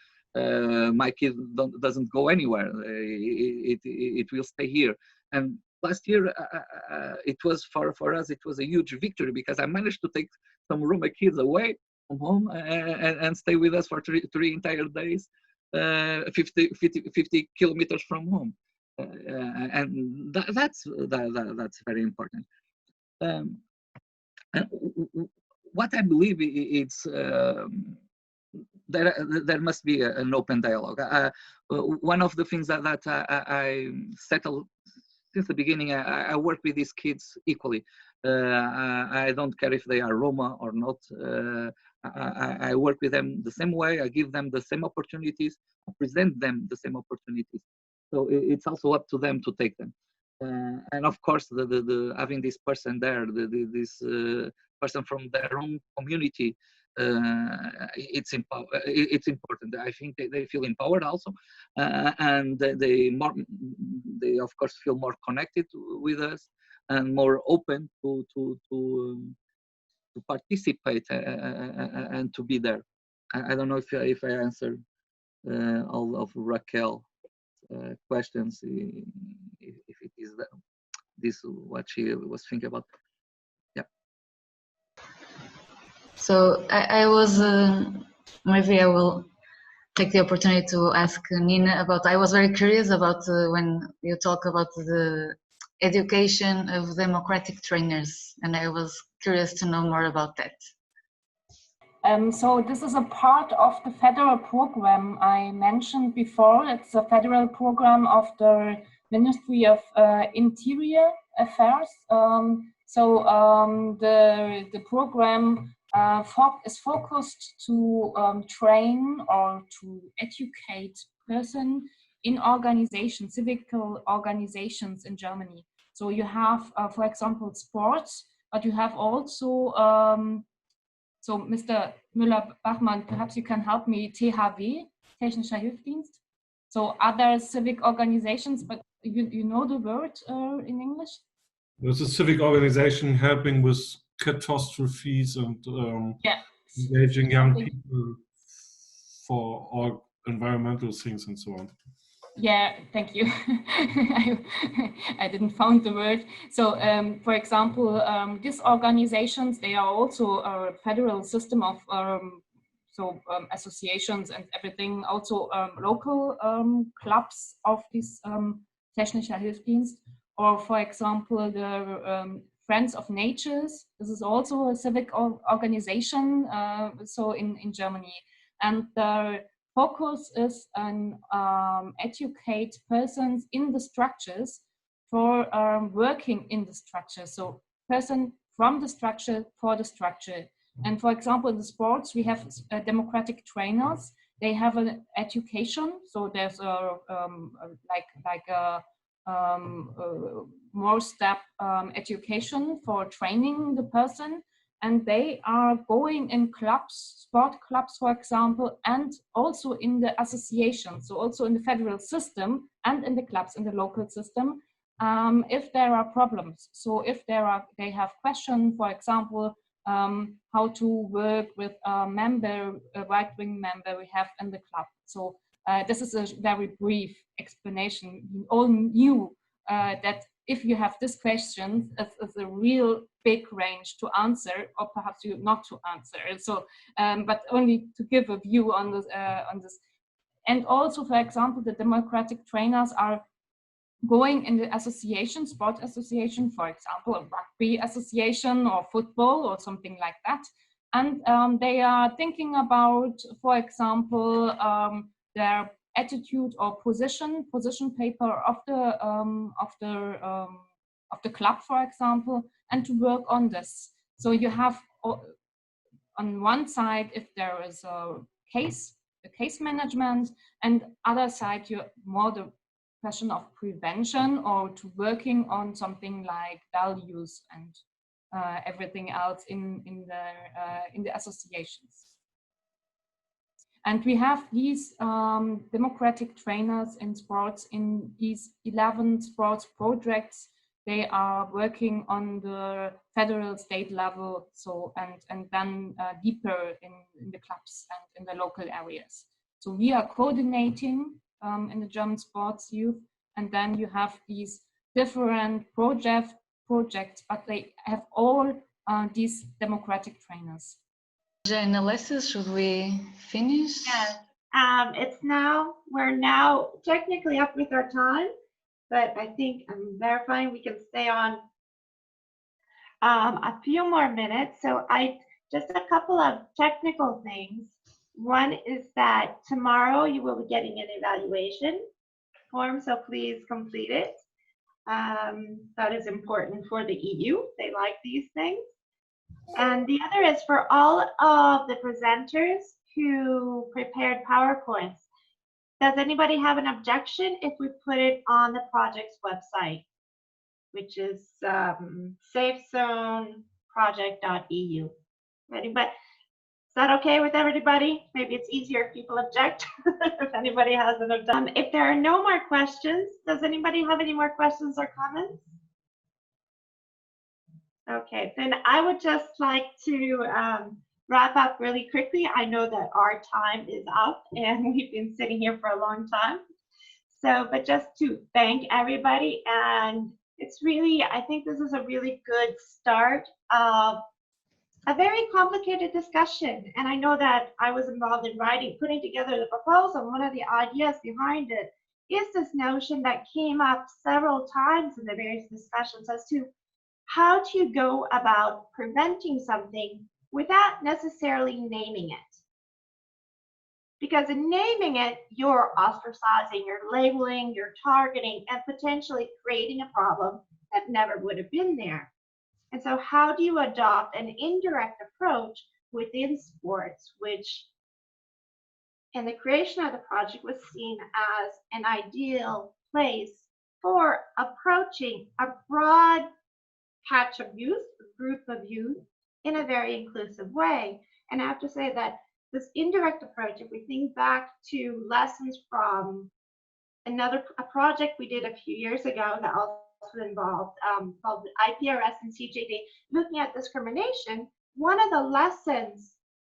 My kid doesn't go anywhere. It will stay here. And last year, it was for us, it was a huge victory because I managed to take some Roma kids away from home and stay with us for three entire days, 50 kilometers from home. And that's very important. And what I believe it's there must be an open dialogue. One of the things that I settled since the beginning, I work with these kids equally. I don't care if they are Roma or not. I work with them the same way. I give them the same opportunities. I present them the same opportunities. So it's also up to them to take them. And of course, having this person there, this person from their own community, it's important. I think they feel empowered also, and they of course feel more connected with us and more open to participate and to be there. I don't know if I answered all of Raquel's questions. If it is this what she was thinking about. Yeah. So I was maybe I will take the opportunity to ask Nina about. I was very curious about when you talk about the education of democratic trainers, and I was curious to know more about that. So this is a part of the federal program I mentioned before. It's a federal program of the Ministry of Interior Affairs. The program is focused to train or to educate persons in organizations, civic organizations in Germany. So you have, for example, sports, but you have also so, Mr. Müller-Bachmann, perhaps you can help me, THW, Technischer Hilfsdienst. So, other civic organizations, but you know the word in English? There's a civic organization helping with catastrophes and engaging young people for all environmental things and so on. Yeah, thank you. I didn't find the word. So, for example, these organizations, they are also a federal system of associations and everything, also local clubs of this Technischer Hilfsdienst, or for example, the Friends of Natures. This is also a civic organization, so in Germany. And the focus is on educate persons in the structures for working in the structure. So person from the structure for the structure. And for example, in the sports, we have democratic trainers. They have an education. So there's a more step education for training the person. And they are going in clubs, sport clubs, for example, and also in the association. So also in the federal system and in the clubs in the local system, if there are problems. So if they have questions, for example, how to work with a right-wing member we have in the club. So this is a very brief explanation. You all knew that if you have this question, it's a real big range to answer, or perhaps you not to answer. So, but only to give a view on this. And also, for example, the democratic trainers are going in the association, sport association, for example, a rugby association or football or something like that. And they are thinking about, for example, their attitude or position paper of the club, for example, and to work on this. So you have on one side, if there is a case management, and other side, you more the question of prevention or to working on something like values and everything else in the associations. And we have these democratic trainers in sports in these 11 sports projects. They are working on the federal state level, so and then deeper in the clubs and in the local areas. So we are coordinating in the German sports youth, and then you have these different projects, but they have all these democratic trainers. Analysis, should we finish? Yes. We're now technically up with our time, but I think I'm verifying we can stay on a few more minutes. So just a couple of technical things. One is that tomorrow you will be getting an evaluation form, so please complete it. That is important for the EU. They like these things. And the other is for all of the presenters who prepared PowerPoints. Does anybody have an objection if we put it on the project's website, which is safezoneproject.eu? Anybody? Is that okay with everybody? Maybe it's easier if people object, if anybody has an objection. If there are no more questions, does anybody have any more questions or comments? Okay, then I would just like to wrap up really quickly. I know that our time is up and we've been sitting here for a long time. So, but just to thank everybody, and it's really, I think this is a really good start of a very complicated discussion. And I know that I was involved in putting together the proposal. One of the ideas behind it is this notion that came up several times in the various discussions as to how do you go about preventing something without necessarily naming it? Because in naming it, you're ostracizing, you're labeling, you're targeting, and potentially creating a problem that never would have been there. And so how do you adopt an indirect approach within sports, which in the creation of the project was seen as an ideal place for approaching a broad patch of youth, a group of youth, in a very inclusive way. And I have to say that this indirect approach, if we think back to lessons from a project we did a few years ago that also involved called IPRS and CJD, looking at discrimination, one of the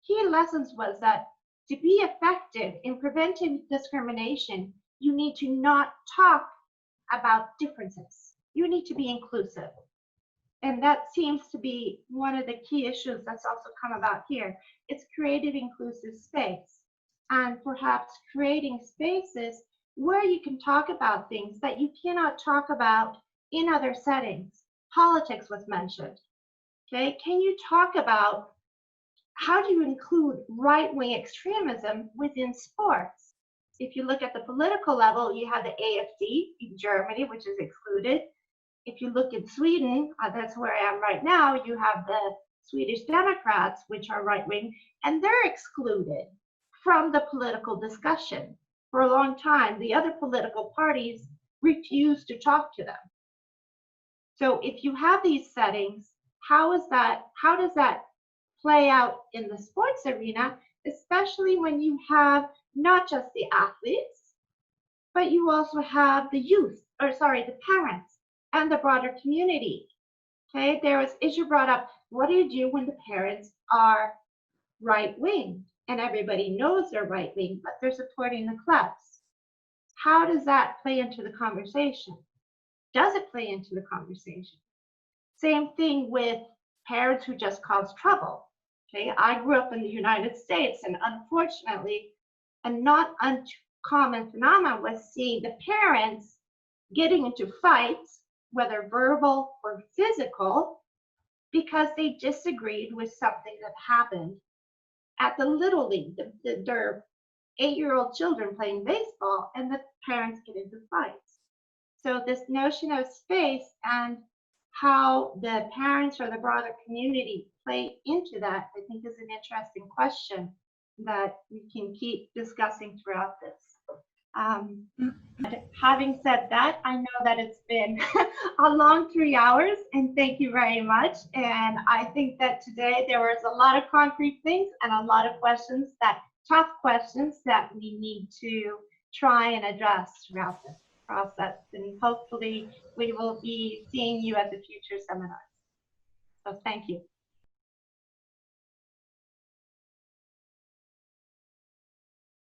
key lessons was that to be effective in preventing discrimination, you need to not talk about differences. You need to be inclusive. And that seems to be one of the key issues that's also come about here. It's creative inclusive space, and perhaps creating spaces where you can talk about things that you cannot talk about in other settings. Politics was mentioned. Okay, can you talk about how do you include right-wing extremism within sports? If you look at the political level, you have the AFD in Germany, which is excluded. If you look in Sweden, that's where I am right now, you have the Swedish Democrats, which are right-wing, and they're excluded from the political discussion. For a long time, the other political parties refuse to talk to them. So if you have these settings, how does that play out in the sports arena, especially when you have not just the athletes, but you also have the the parents and the broader community. Okay, there was issue brought up, what do you do when the parents are right-wing and everybody knows they're right-wing, but they're supporting the clubs? How does that play into the conversation? Does it play into the conversation? Same thing with parents who just cause trouble. Okay, I grew up in the United States, and unfortunately, a not uncommon phenomenon was seeing the parents getting into fights, whether verbal or physical, because they disagreed with something that happened at the Little League. Their 8-year-old children playing baseball, and the parents get into fights. So this notion of space and how the parents or the broader community play into that, I think, is an interesting question that we can keep discussing throughout this. Having said that, I know that it's been a long 3 hours, and thank you very much. And I think that today there was a lot of concrete things and a lot of questions, tough questions that we need to try and address throughout this process. And hopefully we will be seeing you at the future seminars. So thank you.